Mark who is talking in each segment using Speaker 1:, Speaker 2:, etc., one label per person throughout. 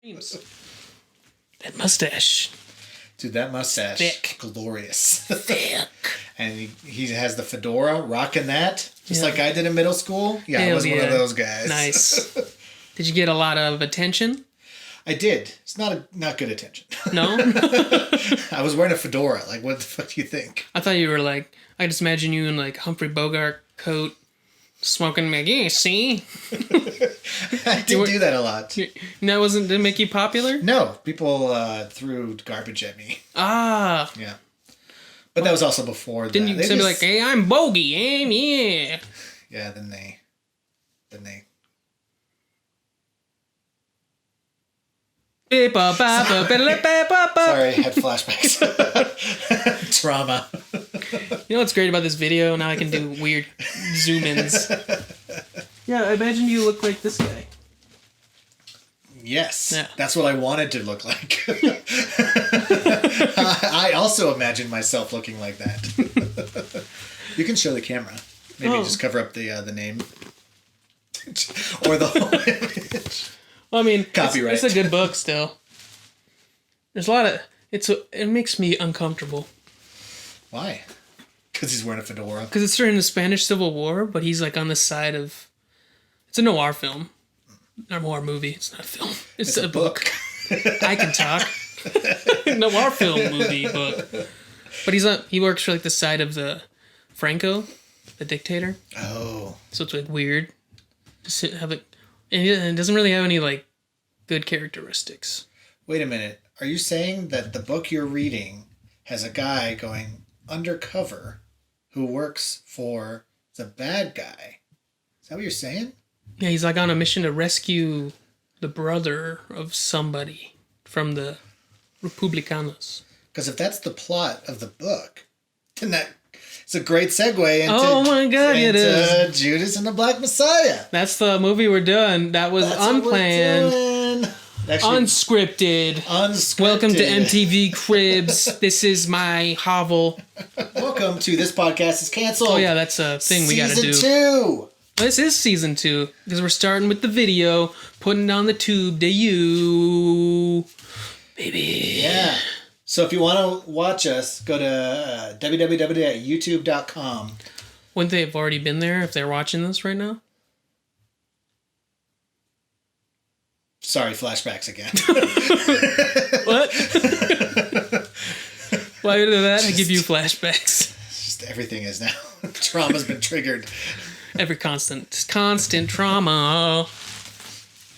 Speaker 1: That mustache.
Speaker 2: Dude, that mustache.
Speaker 1: Thick.
Speaker 2: Glorious.
Speaker 1: Thick.
Speaker 2: And he has the fedora, rocking that, just like I did in middle school. Yeah, I was one of those guys.
Speaker 1: Nice. Did you get a lot of attention?
Speaker 2: I did. It's not good attention.
Speaker 1: No?
Speaker 2: I was wearing a fedora. Like, what the fuck do you think?
Speaker 1: I thought you were like, I just imagine you in like Humphrey Bogart coat, smoking like, yeah, see?
Speaker 2: I did do that a lot.
Speaker 1: Didn't it make you popular?
Speaker 2: No, people threw garbage at me.
Speaker 1: Ah.
Speaker 2: Yeah. But that was also before that.
Speaker 1: Didn't you say like, hey, I'm Bogey, yeah.
Speaker 2: Yeah, then they. Sorry, I had flashbacks. Trauma.
Speaker 1: You know what's great about this video? Now I can do weird zoom-ins. Yeah, I imagine you look like this guy.
Speaker 2: Yes,
Speaker 1: yeah.
Speaker 2: That's what I wanted to look like. I also imagine myself looking like that. You can show the camera. Maybe just cover up the name. Or the whole image.
Speaker 1: Well, I mean,
Speaker 2: copyright.
Speaker 1: It's a good book still. There's a lot of... It makes me uncomfortable.
Speaker 2: Why? Because he's wearing a fedora?
Speaker 1: Because it's during the Spanish Civil War, but he's like on the side of... It's a noir film. Noir movie. It's not a film. It's a book. I can talk. Noir film movie book. But he works for like the side of the Franco, the dictator.
Speaker 2: Oh.
Speaker 1: So it's like weird. Just have it... And it doesn't really have any, like, good characteristics.
Speaker 2: Wait a minute. Are you saying that the book you're reading has a guy going undercover who works for the bad guy? Is that what you're saying?
Speaker 1: Yeah, he's, like, on a mission to rescue the brother of somebody from the Republicanos.
Speaker 2: Because if that's the plot of the book, then it's a great segue into,
Speaker 1: oh my God, it is.
Speaker 2: Judas and the Black Messiah.
Speaker 1: That's the movie we're doing. That was unplanned,
Speaker 2: Actually,
Speaker 1: unscripted. Welcome to MTV Cribs. This is my hovel.
Speaker 2: Welcome to This Podcast is Canceled.
Speaker 1: Oh yeah, that's a thing we gotta do.
Speaker 2: Season 2.
Speaker 1: This is season 2 because we're starting with the video, putting it on the tube to you, baby.
Speaker 2: Yeah. So if you want to watch us, go to www.youtube.com.
Speaker 1: Wouldn't they have already been there if they're watching this right now?
Speaker 2: Sorry, flashbacks again.
Speaker 1: What? Why did that? I give you flashbacks.
Speaker 2: Just everything is now. Trauma's been triggered.
Speaker 1: Every constant trauma.
Speaker 2: All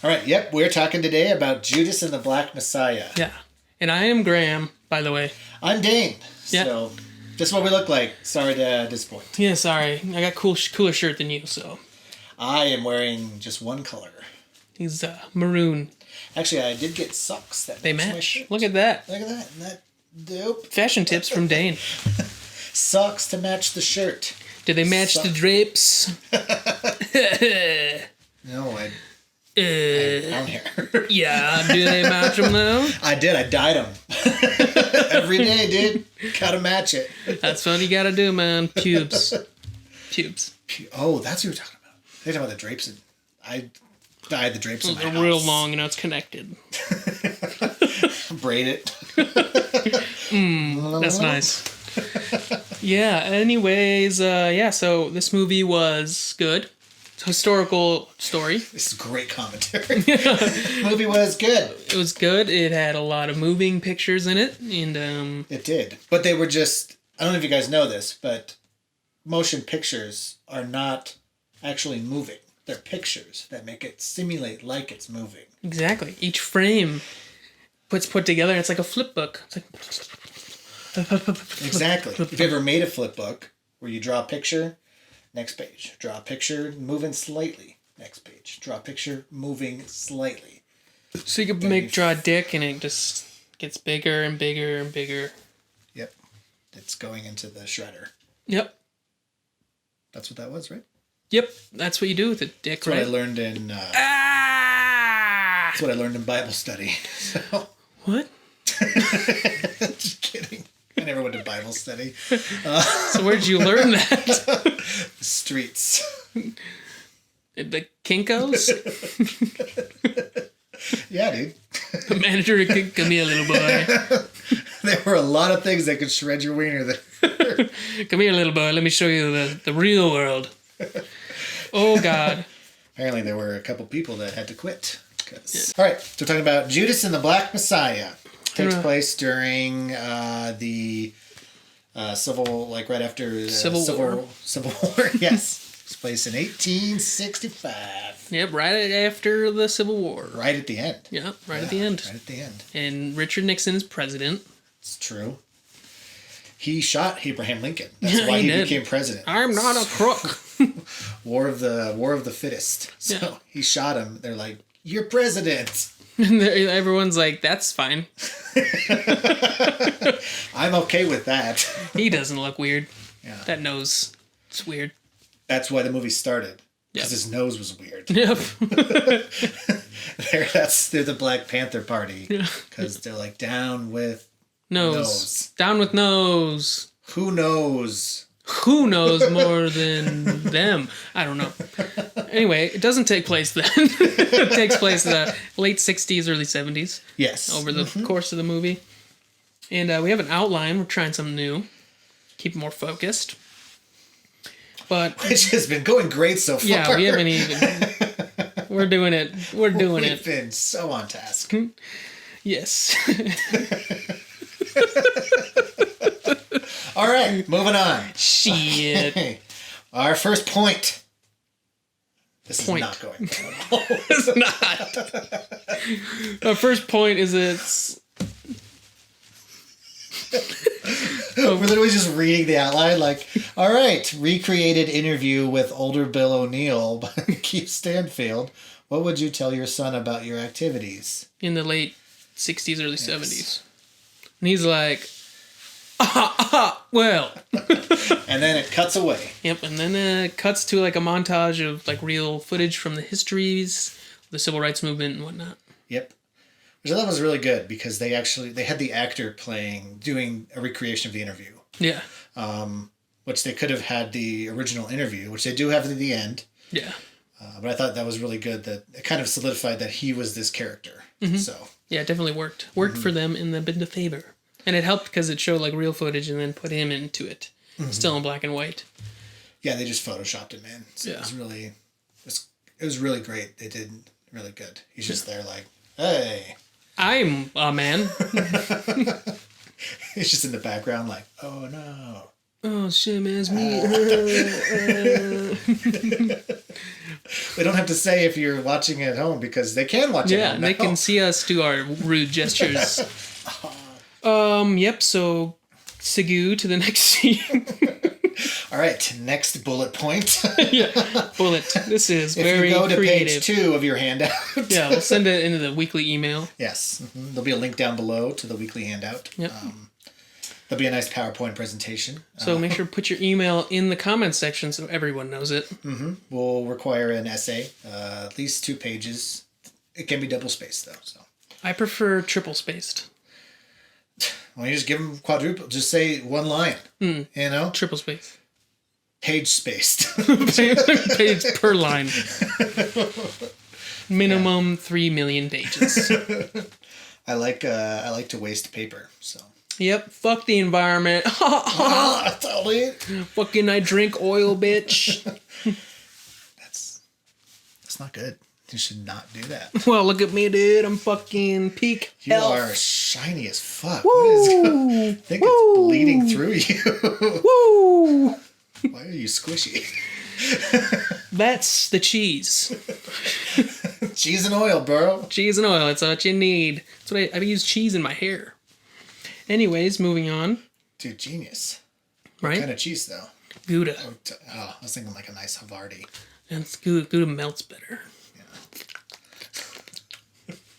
Speaker 2: right. Yep. We're talking today about Judas and the Black Messiah.
Speaker 1: Yeah. And I am Graham, by the way.
Speaker 2: I'm Dane.
Speaker 1: Yeah.
Speaker 2: So, just what we look like. Sorry to disappoint.
Speaker 1: Yeah, sorry. I got cooler shirt than you, so.
Speaker 2: I am wearing just one color.
Speaker 1: He's maroon.
Speaker 2: Actually, I did get socks that
Speaker 1: they match. Look at that.
Speaker 2: Look at that. Isn't that dope?
Speaker 1: Fashion tips from Dane.
Speaker 2: Socks to match the shirt.
Speaker 1: Do they match the drapes?
Speaker 2: No, I have brown hair.
Speaker 1: Yeah, do they match them though?
Speaker 2: I did. I dyed them. Every day, dude. Gotta match it.
Speaker 1: That's what you gotta do, man. Pubes.
Speaker 2: Oh, that's what you're talking about. They're talking about the drapes. I dyed the drapes in my house.
Speaker 1: They're real long and it's connected.
Speaker 2: Braid it.
Speaker 1: That's nice. Yeah, anyways, so this movie was good. It's a historical story.
Speaker 2: This is great commentary. Movie was good.
Speaker 1: It was good. It had a lot of moving pictures in it. And
Speaker 2: it did. But they were just, I don't know if you guys know this, but motion pictures are not actually moving. They're pictures that make it simulate like it's moving.
Speaker 1: Exactly. Each frame put together, it's like a flip book. It's like...
Speaker 2: Exactly. If you ever made a flip book where you draw a picture, next page. Draw a picture, moving slightly. Next page. Draw a picture, moving slightly.
Speaker 1: So you can draw a dick and it just gets bigger and bigger and bigger.
Speaker 2: Yep. It's going into the shredder.
Speaker 1: Yep.
Speaker 2: That's what that was, right?
Speaker 1: Yep. That's what you do with a dick,
Speaker 2: that's
Speaker 1: right?
Speaker 2: What I learned in... That's what I learned in Bible study. So.
Speaker 1: What?
Speaker 2: Just kidding. I never went to Bible study.
Speaker 1: So where'd you learn that?
Speaker 2: The streets.
Speaker 1: The Kinkos?
Speaker 2: Yeah, dude.
Speaker 1: The manager could come here, little boy.
Speaker 2: There were a lot of things that could shred your wiener there.
Speaker 1: Come here, little boy. Let me show you the real world. Oh, God.
Speaker 2: Apparently, there were a couple people that had to quit. All right, so we're talking about Judas and the Black Messiah. Takes place during the civil, like right after the
Speaker 1: Civil War.
Speaker 2: Civil War, yes. Takes place in 1865.
Speaker 1: Yep, right after the Civil War.
Speaker 2: Right at the end.
Speaker 1: Yeah, right at the end.
Speaker 2: Right at the end.
Speaker 1: And Richard Nixon is president.
Speaker 2: It's true. He shot Abraham Lincoln. That's why he became president.
Speaker 1: I'm not a crook.
Speaker 2: War of the fittest. So he shot him. They're like, "You're president."
Speaker 1: And everyone's like, "That's fine."
Speaker 2: I'm okay with that.
Speaker 1: He doesn't look weird.
Speaker 2: Yeah.
Speaker 1: That nose, it's weird.
Speaker 2: That's why the movie started. Because his nose was weird.
Speaker 1: Yep.
Speaker 2: They're the Black Panther Party. Because they're like, down with nose.
Speaker 1: Down with nose.
Speaker 2: Who knows?
Speaker 1: Who knows more than them? I don't know. Anyway, it doesn't take place then. It takes place in the late 60s, early 70s.
Speaker 2: Yes.
Speaker 1: Over the course of the movie. And we have an outline. We're trying something new. Keep it more focused. But
Speaker 2: which has been going great so far.
Speaker 1: Yeah, we haven't even... We're doing it. We've
Speaker 2: been so on task.
Speaker 1: Yes.
Speaker 2: All right, moving on.
Speaker 1: Shit.
Speaker 2: Our first point. This is not going well.
Speaker 1: It's not. Our first point is it's...
Speaker 2: We're literally just reading the outline like, all right, recreated interview with older Bill O'Neill by Keith Stanfield. What would you tell your son about your activities?
Speaker 1: In the late 60s, early 70s. And he's like, well.
Speaker 2: And then it cuts away.
Speaker 1: Yep, and then it cuts to like a montage of like real footage from the histories, the civil rights movement and whatnot.
Speaker 2: Yep. Which I thought was really good because they had the actor doing a recreation of the interview.
Speaker 1: Yeah.
Speaker 2: Which they could have had the original interview, which they do have at the end.
Speaker 1: Yeah.
Speaker 2: But I thought that was really good that it kind of solidified that he was this character. Mm-hmm. So. Yeah,
Speaker 1: it definitely worked. Worked for them in the bit of favor. And it helped because it showed like real footage and then put him into it. Mm-hmm. Still in black and white.
Speaker 2: Yeah, they just photoshopped him in. So it was really great. They did really good. He's just there like, hey.
Speaker 1: I'm a man.
Speaker 2: He's just in the background like, oh no.
Speaker 1: Oh shit, man, it's me.
Speaker 2: They don't have to say if you're watching at home because they can watch it at home.
Speaker 1: Yeah, they can see us do our rude gestures. Yep, so Segu to the next scene.
Speaker 2: All right, next bullet point.
Speaker 1: Bullet. This is
Speaker 2: if
Speaker 1: very
Speaker 2: you go to
Speaker 1: creative.
Speaker 2: page 2 of your handout.
Speaker 1: Yeah, we'll send it into the weekly email.
Speaker 2: Yes. Mm-hmm. There'll be a link down below to the weekly handout. Yep. There'll be a nice PowerPoint presentation.
Speaker 1: So make sure to put your email in the comments section so everyone knows it.
Speaker 2: Mm-hmm. We'll require an essay, at least 2 pages. It can be double spaced, though. So
Speaker 1: I prefer triple spaced.
Speaker 2: Why don't you just give them quadruple? Just say one line. You know?
Speaker 1: Triple spaced.
Speaker 2: Page spaced.
Speaker 1: Page per line. Minimum 3 million pages.
Speaker 2: I like to waste paper, so.
Speaker 1: Yep, fuck the environment.
Speaker 2: Totally.
Speaker 1: Fucking I drink oil, bitch.
Speaker 2: That's not good. You should not do that.
Speaker 1: Well, look at me, dude. I'm fucking peak health.
Speaker 2: You are shiny as fuck.
Speaker 1: Woo!
Speaker 2: I think it's bleeding through you.
Speaker 1: Woo!
Speaker 2: Why are you squishy?
Speaker 1: That's the cheese.
Speaker 2: Cheese and oil, bro.
Speaker 1: Cheese and oil. That's what you need. That's what I use cheese in my hair. Anyways, moving on.
Speaker 2: Dude, genius.
Speaker 1: Right?
Speaker 2: What kind of cheese, though?
Speaker 1: Gouda.
Speaker 2: Oh, I was thinking like a nice Havarti.
Speaker 1: And Gouda melts better.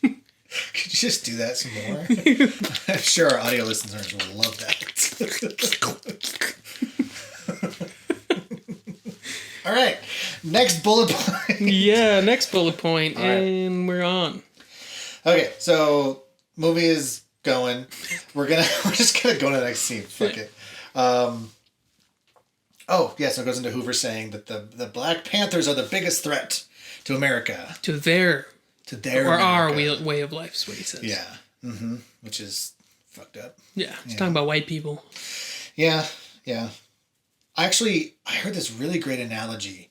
Speaker 2: Could you just do that some more? I'm sure our audio listeners will love that. All right. Next bullet point.
Speaker 1: Yeah, next bullet point.
Speaker 2: All right.
Speaker 1: And we're on.
Speaker 2: Okay, so movie is going. We're just gonna go to the next scene. Fuck it. So it goes into Hoover saying that the Black Panthers are the biggest threat to America.
Speaker 1: To their
Speaker 2: to their
Speaker 1: or our
Speaker 2: America.
Speaker 1: way of life is what he says.
Speaker 2: Yeah. Which is fucked up.
Speaker 1: Yeah, he's talking about white people.
Speaker 2: Yeah, yeah. I heard this really great analogy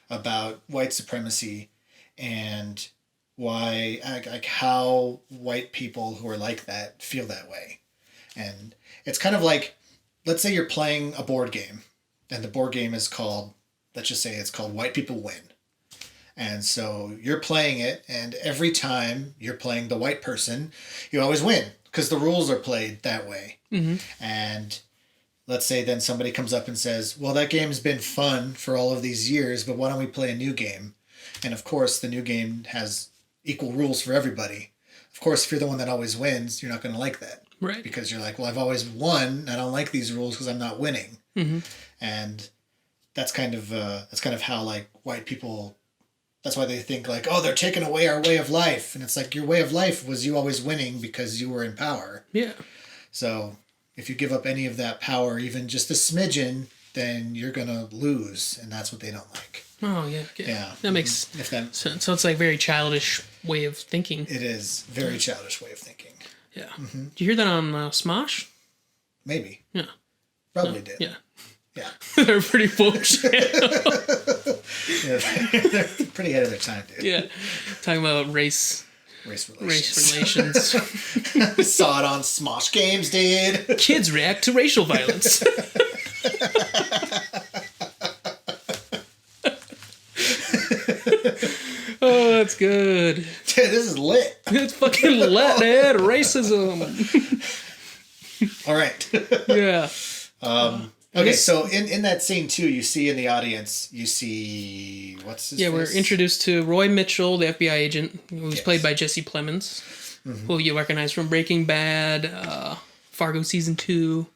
Speaker 2: about white supremacy and why, like how white people who are like that feel that way. And it's kind of like, let's say you're playing a board game, and the board game is called, let's just say it's called White People Win. And so you're playing it, and every time you're playing the white person, you always win because the rules are played that way. And let's say then somebody comes up and says, well, that game's been fun for all of these years, but why don't we play a new game? And of course, the new game has equal rules for everybody. Of course, if you're the one that always wins, you're not going to like that.
Speaker 1: Right.
Speaker 2: Because you're like, well, I've always won. I don't like these rules because I'm not winning. And that's kind of how like white people, that's why they think like, oh, they're taking away our way of life. And it's like, your way of life was you always winning because you were in power.
Speaker 1: Yeah.
Speaker 2: So if you give up any of that power, even just a smidgen, then you're going to lose. And that's what they don't like.
Speaker 1: Oh, yeah.
Speaker 2: Yeah.
Speaker 1: That makes sense. So it's like very childish way of thinking.
Speaker 2: It is very childish way of thinking.
Speaker 1: Yeah. Did you hear that on Smosh?
Speaker 2: Maybe.
Speaker 1: Yeah.
Speaker 2: Probably did.
Speaker 1: Yeah.
Speaker 2: Yeah.
Speaker 1: They're pretty bullshit.
Speaker 2: Yeah, they're pretty ahead of their time, dude.
Speaker 1: Yeah. Talking about race relations.
Speaker 2: Saw it on Smosh Games, dude.
Speaker 1: Kids react to racial violence. Oh, that's good.
Speaker 2: Dude, this is lit.
Speaker 1: It's fucking lit, dude. Racism.
Speaker 2: All right.
Speaker 1: Yeah.
Speaker 2: Okay, so in that scene too, you see in the audience, you see what's his face?
Speaker 1: We're introduced to Roy Mitchell, the FBI agent, who's played by Jesse Plemons, who you recognize from Breaking Bad, Fargo Season 2.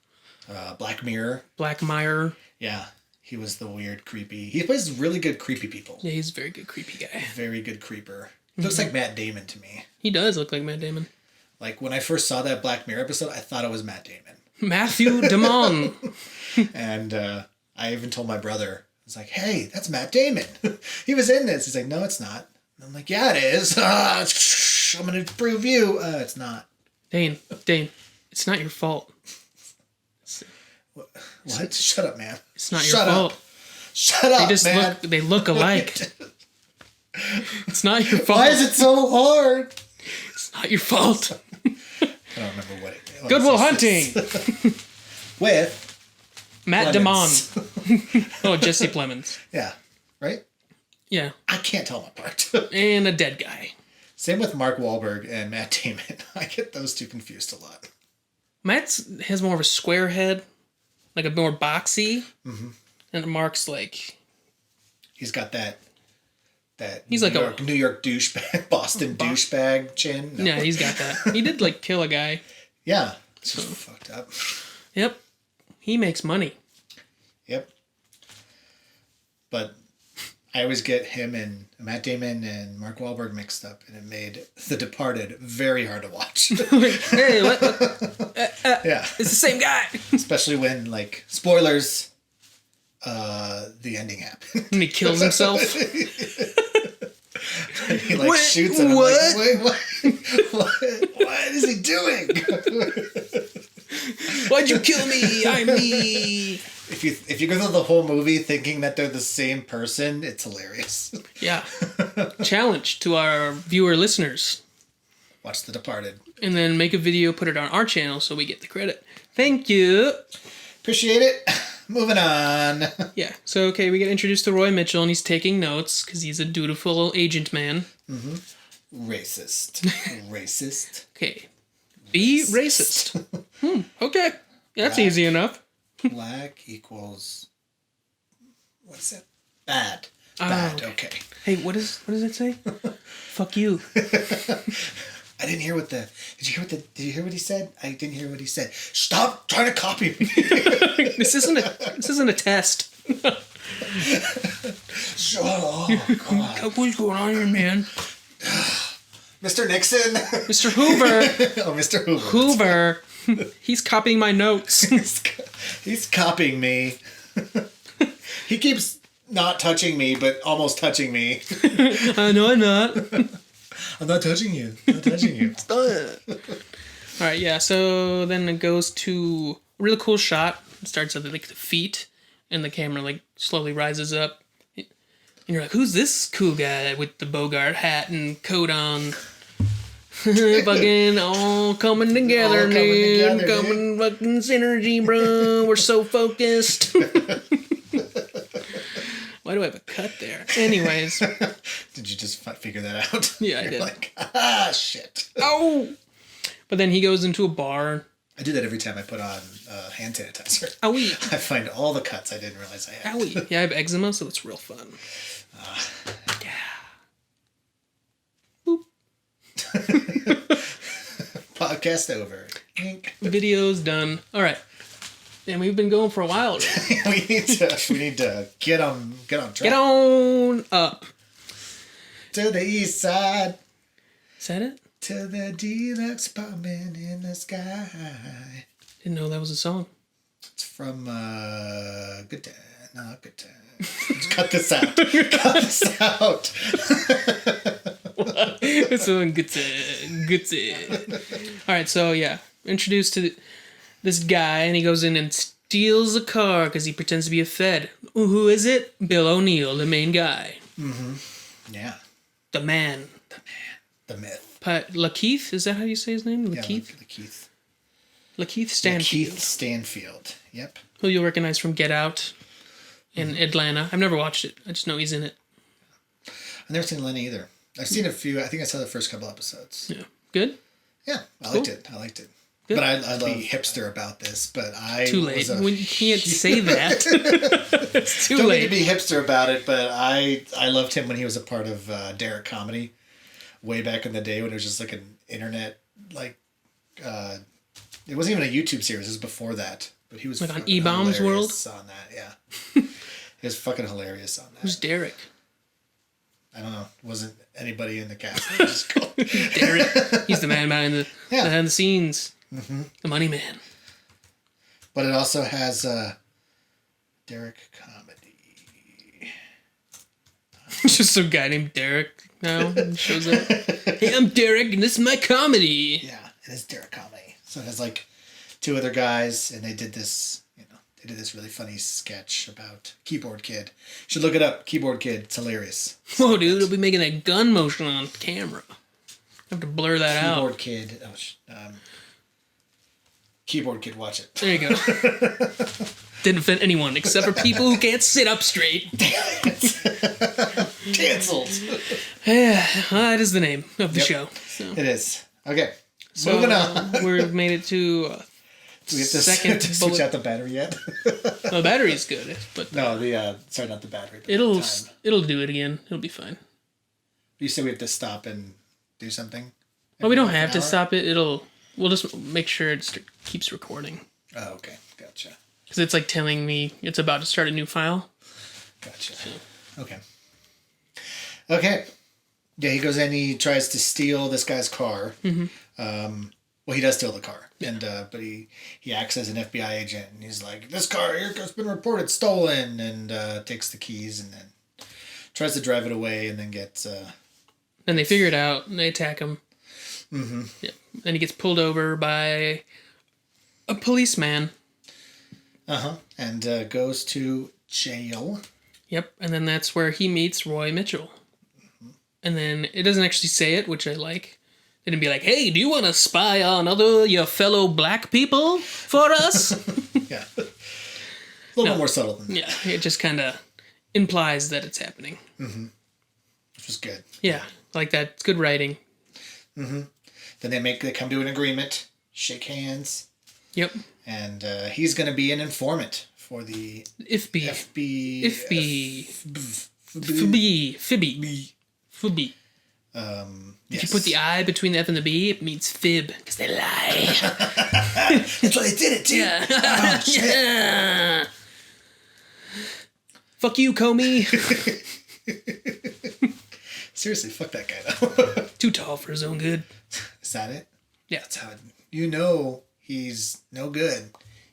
Speaker 2: Black Mirror.
Speaker 1: Black Mirror.
Speaker 2: Yeah, he was the weird, creepy. He plays really good creepy people.
Speaker 1: Yeah, he's a very good creepy guy.
Speaker 2: Very good creeper. Looks like Matt Damon to me.
Speaker 1: He does look like Matt Damon.
Speaker 2: Like when I first saw that Black Mirror episode, I thought it was Matt Damon.
Speaker 1: Matthew Damon.
Speaker 2: And I even told my brother, I was like, hey, that's Matt Damon. He was in this. He's like, no, it's not. And I'm like, yeah, it is. I'm going to prove you. It's not.
Speaker 1: Dane, it's not your fault.
Speaker 2: What? Shut up, man.
Speaker 1: It's not your fault.
Speaker 2: Shut up, man.
Speaker 1: They look alike. It's not your fault.
Speaker 2: Why is it so hard?
Speaker 1: It's not your fault.
Speaker 2: I don't remember what it is.
Speaker 1: Good Will Hunting.
Speaker 2: With
Speaker 1: Matt Damon. Oh, Jesse Plemons.
Speaker 2: Yeah. Right?
Speaker 1: Yeah.
Speaker 2: I can't tell them apart.
Speaker 1: And a dead guy.
Speaker 2: Same with Mark Wahlberg and Matt Damon. I get those two confused a lot.
Speaker 1: Matt has more of a square head, like a more boxy. And Mark's like...
Speaker 2: He's got that
Speaker 1: he's
Speaker 2: New York douchebag, Boston douchebag chin. No.
Speaker 1: Yeah, he's got that. He did like kill a guy.
Speaker 2: Yeah. It's just fucked up.
Speaker 1: Yep. He makes money.
Speaker 2: Yep. But I always get him and Matt Damon and Mark Wahlberg mixed up, and it made The Departed very hard to watch.
Speaker 1: Hey, what?
Speaker 2: Yeah.
Speaker 1: It's the same guy.
Speaker 2: Especially when, like, spoilers, the ending happened.
Speaker 1: And he kills himself.
Speaker 2: He like shoots at him.
Speaker 1: What?
Speaker 2: Like, wait, what is he doing?
Speaker 1: Why'd you kill me? I'm me.
Speaker 2: If you go through the whole movie thinking that they're the same person, it's hilarious.
Speaker 1: Yeah. Challenge to our viewer listeners.
Speaker 2: Watch The Departed.
Speaker 1: And then make a video, put it on our channel so we get the credit. Thank you.
Speaker 2: Appreciate it. Moving on.
Speaker 1: Yeah. So, okay, we get introduced to Roy Mitchell, and he's taking notes because he's a dutiful agent man.
Speaker 2: Racist. Racist.
Speaker 1: Okay. Be racist. Okay. That's easy enough.
Speaker 2: Black equals... What's that? Bad. Bad. Okay.
Speaker 1: Hey, what does it say? Fuck you.
Speaker 2: I didn't hear what the... Did you hear what he said? I didn't hear what he said. Stop trying to copy me.
Speaker 1: This isn't a test.
Speaker 2: Shut up. God.
Speaker 1: What's going on here, man?
Speaker 2: Mr. Nixon.
Speaker 1: Mr. Hoover.
Speaker 2: Oh, Mr. Hoover.
Speaker 1: Hoover. He's copying my notes.
Speaker 2: He's copying me. He keeps not touching me, but almost touching me.
Speaker 1: No, I'm not.
Speaker 2: I'm not touching you. I'm not touching you.
Speaker 1: All right, yeah. So then it goes to a really cool shot. It starts at like the feet, and the camera like slowly rises up, and you're like, "Who's this cool guy with the Bogart hat and coat on?" Fucking all coming together, dude. Coming fucking synergy, bro. We're so focused. Why do I have a cut there? Anyways.
Speaker 2: Did you just figure that out?
Speaker 1: Yeah, I did.
Speaker 2: Like, shit.
Speaker 1: Oh! But then he goes into a bar.
Speaker 2: I do that every time I put on hand sanitizer.
Speaker 1: Owie.
Speaker 2: I find all the cuts I didn't realize I had.
Speaker 1: Owie. Yeah, I have eczema, so it's real fun. Yeah. Boop.
Speaker 2: Podcast over.
Speaker 1: Video's done. All right. And we've been going for a while.
Speaker 2: we need to get on track.
Speaker 1: Get on up.
Speaker 2: To the east side.
Speaker 1: Is that it?
Speaker 2: To the deluxe apartment in the sky.
Speaker 1: Didn't know that was a song.
Speaker 2: It's from Good Time. No, Good Time. Cut this out. Cut this out.
Speaker 1: It's on Good Time. All right, so yeah, introduced to this guy, and he goes in and steals a car because he pretends to be a Fed. Who is it? Bill O'Neill, the main guy.
Speaker 2: Mm-hmm. Yeah.
Speaker 1: The man.
Speaker 2: The myth.
Speaker 1: Lakeith, is that how you say his name? Lakeith?
Speaker 2: Yeah, Lakeith.
Speaker 1: Lakeith Stanfield.
Speaker 2: Lakeith Stanfield. Yep.
Speaker 1: Who you'll recognize from Get Out in Atlanta. I've never watched it. I just know he's in it.
Speaker 2: I've never seen Atlanta either. I've seen a few. I think I saw the first couple episodes.
Speaker 1: Yeah. Good?
Speaker 2: Yeah, I liked it. Good. But I love be hipster about this, but I
Speaker 1: too late. You can't say that. It's too
Speaker 2: Don't
Speaker 1: late.
Speaker 2: need to be hipster about it, but I loved him when he was a part of Derek Comedy way back in the day when it was just like an internet it wasn't even a YouTube series. It was before that, but he was
Speaker 1: like on E-Bombs World
Speaker 2: on that. Yeah, he was fucking hilarious on that.
Speaker 1: Who's Derek?
Speaker 2: I don't know. It wasn't anybody in the cast. Just
Speaker 1: Derek. He's the man behind the scenes.
Speaker 2: Mm-hmm.
Speaker 1: The money man.
Speaker 2: But it also has Derek Comedy.
Speaker 1: Just some guy named Derek now shows up. Hey, I'm Derek, and this is my comedy.
Speaker 2: Yeah, it is Derek Comedy. So it has like two other guys, and they did this. They did this really funny sketch about Keyboard Kid. You should look it up. Keyboard Kid. It's hilarious.
Speaker 1: Whoa, dude! It'll be making that gun motion on camera. I have to blur that out.
Speaker 2: Keyboard Kid. Keyboard Kid, watch it.
Speaker 1: There you go. Didn't offend anyone except for people who can't sit up straight.
Speaker 2: Damn it. Cancelled.
Speaker 1: Yeah, that is the name of the show. So.
Speaker 2: It is. Okay.
Speaker 1: So
Speaker 2: moving on.
Speaker 1: We've made it to
Speaker 2: do we have
Speaker 1: second
Speaker 2: to switch out the battery yet?
Speaker 1: The battery's good, but
Speaker 2: no, sorry, not the battery.
Speaker 1: It'll do it again. It'll be fine.
Speaker 2: You said we have to stop and do something.
Speaker 1: Well, we don't have to stop it. We'll just make sure it keeps recording.
Speaker 2: Oh, okay, gotcha.
Speaker 1: Because it's like telling me it's about to start a new file.
Speaker 2: Gotcha. Okay. Okay. Yeah, he goes in. He tries to steal this guy's car.
Speaker 1: Mm-hmm.
Speaker 2: Well, he does steal the car, and but he acts as an FBI agent, and he's like, "This car here has been reported stolen," and takes the keys, and then tries to drive it away, and then gets.
Speaker 1: And they figure it out, and they attack him.
Speaker 2: Mm-hmm.
Speaker 1: Yeah, and he gets pulled over by a policeman.
Speaker 2: And goes to jail. Yep,
Speaker 1: and then that's where he meets Roy Mitchell. Mm-hmm. And then it doesn't actually say it, which I like. It didn't be like, "Hey, do you want to spy on your fellow black people for us?"
Speaker 2: Yeah. A little bit more subtle than that.
Speaker 1: Yeah, it just kind of implies that it's happening.
Speaker 2: Mm-hmm. Which was good.
Speaker 1: Yeah, like that. It's good writing.
Speaker 2: Mm-hmm. Then they come to an agreement, shake hands.
Speaker 1: Yep.
Speaker 2: And he's going to be an informant for the FB.
Speaker 1: If you put the I between the F and the B, it means fib, because they lie.
Speaker 2: That's why they did it, too.
Speaker 1: Yeah.
Speaker 2: Oh, shit.
Speaker 1: Yeah. Fuck you, Comey.
Speaker 2: Seriously, fuck that guy, though.
Speaker 1: Too tall for his own good.
Speaker 2: Is that it?
Speaker 1: Yeah.
Speaker 2: That's how he's no good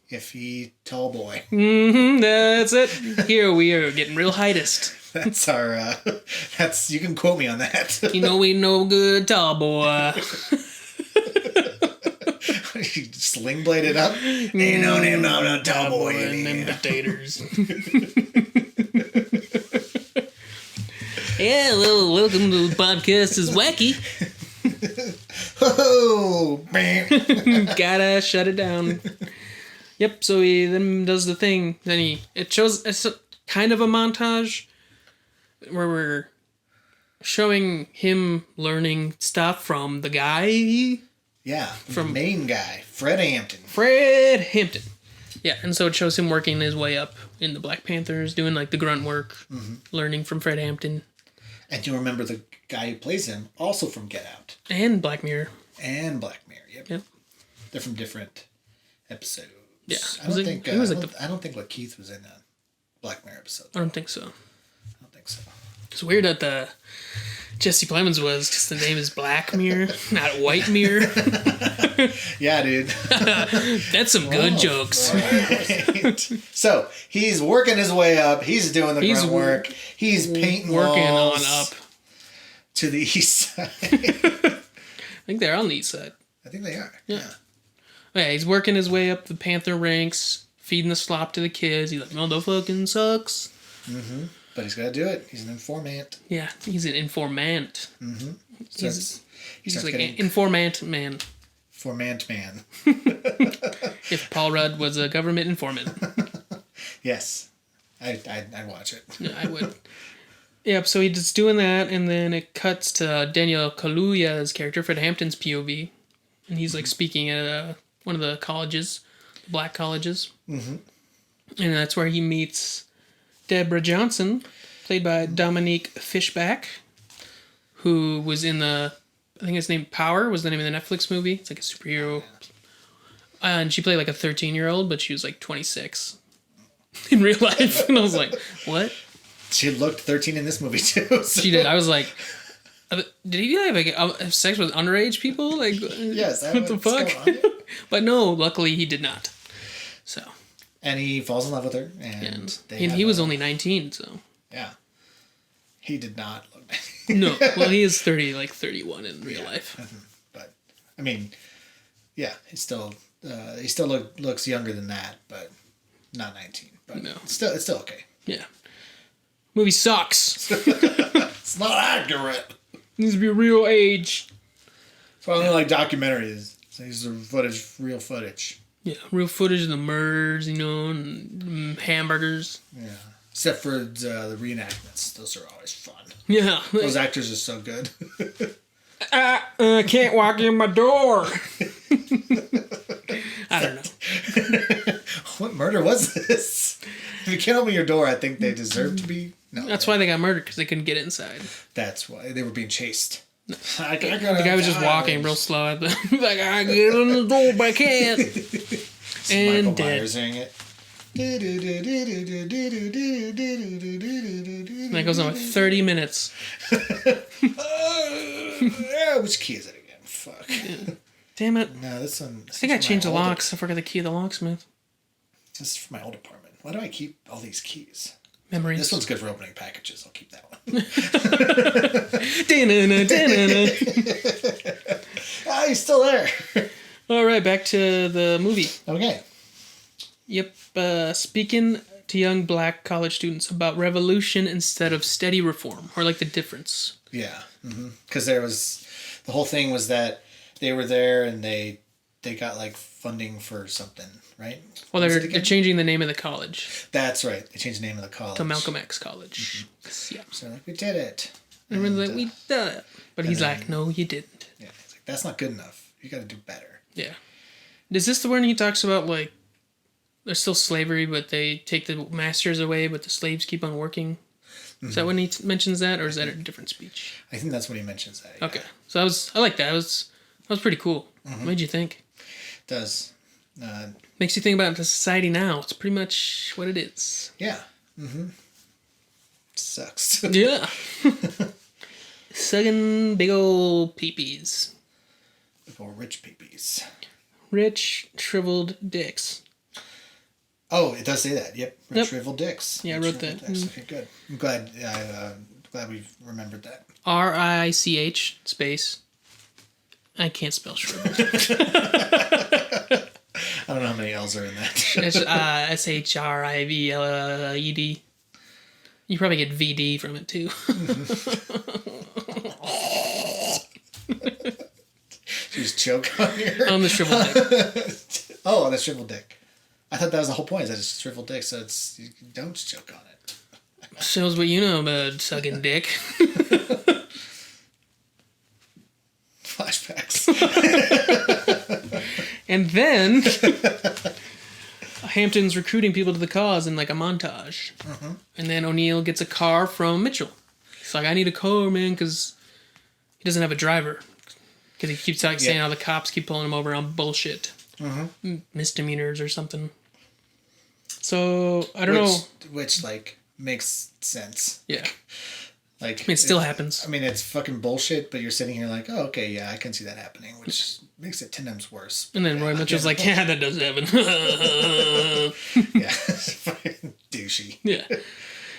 Speaker 2: if he tall boy.
Speaker 1: Mm-hmm, that's it. Here we are getting real heightist.
Speaker 2: That's our. That's you can quote me on that.
Speaker 1: You know we no good, tall boy.
Speaker 2: Sling bladed up. Ain't no name, no tall boy.
Speaker 1: And them potatoes. Yeah, well, welcome to the podcast is wacky.
Speaker 2: Oh,
Speaker 1: gotta shut it down. Yep. So he then does the thing. Then it shows it's kind of a montage where we're showing him learning stuff from the guy.
Speaker 2: Yeah, from the main guy, Fred Hampton.
Speaker 1: Yeah, and so it shows him working his way up in the Black Panthers, doing like the grunt work, learning from Fred Hampton.
Speaker 2: And you remember the guy who plays him, also from Get Out.
Speaker 1: And Black Mirror.
Speaker 2: Yep. They're from different episodes.
Speaker 1: Yeah.
Speaker 2: I don't think Lakeith was in a Black Mirror episode.
Speaker 1: I don't think so. It's weird that the Jesse Plemons was, because the name is Black Mirror, not White Mirror.
Speaker 2: Yeah, dude.
Speaker 1: That's some good jokes.
Speaker 2: Right. So, he's working his way up. He's doing the grunt work. He's painting
Speaker 1: working
Speaker 2: walls
Speaker 1: on up
Speaker 2: to the east side.
Speaker 1: I think they're on the east side.
Speaker 2: I think they are.
Speaker 1: Yeah. Yeah, he's working his way up the Panther ranks, feeding the slop to the kids. He's like, motherfucking sucks.
Speaker 2: Mm-hmm. But he's got to do it. He's an informant.
Speaker 1: Yeah, he's an informant.
Speaker 2: Mm-hmm.
Speaker 1: He's like an informant man.
Speaker 2: Informant man.
Speaker 1: If Paul Rudd was a government informant.
Speaker 2: Yes. I'd watch it.
Speaker 1: Yeah, I would. Yep, so he's doing that, and then it cuts to Daniel Kaluuya's character, Fred Hampton's POV. And he's like speaking at one of the colleges, black colleges. Mm-hmm. And that's where he meets Deborah Johnson, played by Dominique Fishback, who was in I think his name Power was the name of the Netflix movie. It's like a superhero. And she played like a 13-year-old, but she was like 26 in real life. And I was like, what?
Speaker 2: She looked 13 in this movie too. So.
Speaker 1: She did. I was like, did he have sex with underage people? Like,
Speaker 2: yes.
Speaker 1: What the fuck? But no, luckily he did not. So.
Speaker 2: And he falls in love with her, and
Speaker 1: he was only 19, so.
Speaker 2: Yeah. He did not look 19.
Speaker 1: No, well, he is 31 in real life.
Speaker 2: Mm-hmm. But, I mean, yeah, he still looks younger than that, but not 19. But no. It's still okay.
Speaker 1: Yeah. Movie sucks.
Speaker 2: It's not accurate.
Speaker 1: Needs to be real age.
Speaker 2: So I only like documentaries. So these are real footage.
Speaker 1: Yeah, real footage of the murders, and hamburgers.
Speaker 2: Yeah. Except for the reenactments. Those are always fun.
Speaker 1: Yeah.
Speaker 2: Those actors are so good.
Speaker 1: I can't walk in my door. I don't know.
Speaker 2: What murder was this? If you can't open your door, I think they deserve to be... No.
Speaker 1: That's why they got murdered, because they couldn't get inside.
Speaker 2: That's why. They were being chased.
Speaker 1: The guy was just walking real slow. Like, I get in the door, but I can't. And
Speaker 2: Michael
Speaker 1: dead.
Speaker 2: Myers saying it.
Speaker 1: And that goes on like 30 minutes.
Speaker 2: Which key is it again? Fuck.
Speaker 1: Yeah. Damn it.
Speaker 2: No, this one...
Speaker 1: I think I changed the locks. I forgot the key of the locksmith.
Speaker 2: This is for my old apartment. Why do I keep all these keys?
Speaker 1: Memories.
Speaker 2: This one's good for opening packages. I'll keep that one. He's still there.
Speaker 1: All right, back to the movie.
Speaker 2: Okay.
Speaker 1: Yep. Speaking to young black college students about revolution instead of steady reform, or like the difference.
Speaker 2: Yeah. Because there was... The whole thing was that they were there and they got like funding for something, right?
Speaker 1: Well, they're changing the name of the college.
Speaker 2: That's right. They changed the name of the college.
Speaker 1: To Malcolm X College. Mm-hmm. Yeah.
Speaker 2: So like, we did it.
Speaker 1: And everyone's like, we did it. But he's like, no, you didn't.
Speaker 2: Yeah. He's like, that's not good enough. You got to do better.
Speaker 1: Yeah. Is this the one he talks about, like, there's still slavery, but they take the masters away, but the slaves keep on working? Is that when he mentions that, or is that a different speech?
Speaker 2: I think that's when he mentions that. Yeah.
Speaker 1: Okay. So I like that. That was pretty cool. What did you think?
Speaker 2: It does.
Speaker 1: Makes you think about the society now. It's pretty much what it is.
Speaker 2: Yeah. Sucks.
Speaker 1: Yeah. Sucking big old peepees.
Speaker 2: Big old rich peepees.
Speaker 1: Rich, shriveled dicks.
Speaker 2: Oh, it does say that. Yep.
Speaker 1: Yep.
Speaker 2: Shriveled dicks.
Speaker 1: Yeah, I wrote that.
Speaker 2: Okay, good. I'm glad. Glad we remembered that.
Speaker 1: RICH space. I can't spell shriveled.
Speaker 2: I don't know how many L's are in that.
Speaker 1: It's SHRIVLED. You probably get VD from it too.
Speaker 2: Just choke on your...
Speaker 1: On the shriveled dick.
Speaker 2: Oh, on the shriveled dick. I thought that was the whole point, is that it's shriveled dick, so it's you don't choke on it.
Speaker 1: Shows what you know about sucking dick.
Speaker 2: Flashbacks.
Speaker 1: And then Hampton's recruiting people to the cause in like a montage.
Speaker 2: Mm-hmm.
Speaker 1: And then O'Neill gets a car from Mitchell. He's like, I need a car, man, because he doesn't have a driver. Because he keeps saying how the cops keep pulling him over on bullshit. Mm-hmm. Misdemeanors or something. So, I don't know.
Speaker 2: Which, like, makes sense.
Speaker 1: Yeah.
Speaker 2: Like,
Speaker 1: I mean, it still happens.
Speaker 2: I mean, it's fucking bullshit, but you're sitting here like, oh, okay, yeah, I can see that happening, which makes it 10 times worse.
Speaker 1: And then Roy Mitchell's like, yeah, that does happen.
Speaker 2: Yeah. Fucking douchey.
Speaker 1: Yeah.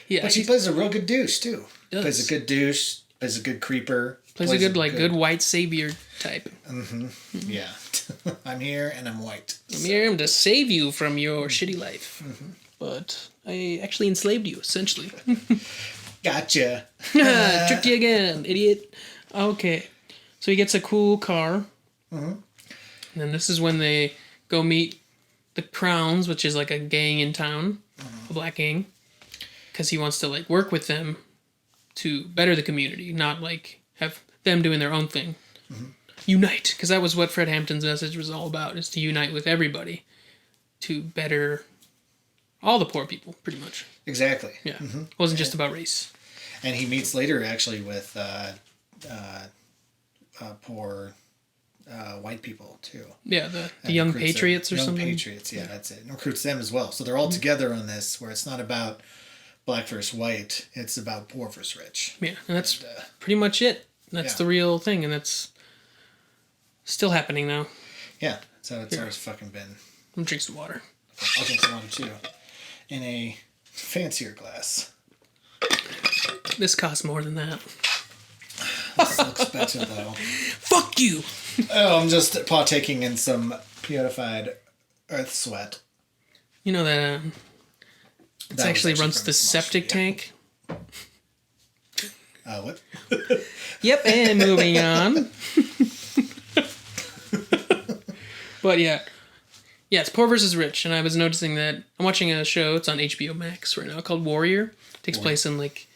Speaker 1: Yeah.
Speaker 2: But he plays a real good douche, too.
Speaker 1: Does.
Speaker 2: Plays a good douche, plays a good creeper.
Speaker 1: Plays a good white savior type.
Speaker 2: Mm-hmm. Yeah. I'm here and I'm white.
Speaker 1: I'm here to save you from your shitty life. Mm-hmm. But I actually enslaved you, essentially.
Speaker 2: Gotcha.
Speaker 1: Tricked you again, idiot. Okay. So he gets a cool car.
Speaker 2: Mm-hmm.
Speaker 1: And then this is when they go meet the Crowns, which is like a gang in town, a black gang. Because he wants to like work with them to better the community, not like have them doing their own thing. Mm-hmm. Unite. Because that was what Fred Hampton's message was all about, is to unite with everybody to better all the poor people, pretty much.
Speaker 2: Exactly.
Speaker 1: Yeah. Mm-hmm. It wasn't just about race.
Speaker 2: And he meets later, actually, with poor white people, too.
Speaker 1: Yeah, the Young Patriots or something.
Speaker 2: Young Patriots, yeah, that's it. And recruits them as well. So they're all together on this, where it's not about black versus white. It's about poor versus rich.
Speaker 1: Yeah, and that's pretty much it. That's the real thing, and that's still happening now.
Speaker 2: Yeah, so it's always fucking been.
Speaker 1: I'm gonna drink some water.
Speaker 2: I'll drink some water, too. In a fancier glass.
Speaker 1: This costs more than that.
Speaker 2: This looks better, though.
Speaker 1: Fuck you!
Speaker 2: Oh, I'm just partaking in some purified earth sweat.
Speaker 1: You know that it actually runs the septic tank?
Speaker 2: What?
Speaker 1: Yep, and moving on. But yeah. Yeah, it's poor versus rich, and I was noticing that I'm watching a show, it's on HBO Max right now, called Warrior. It takes place in like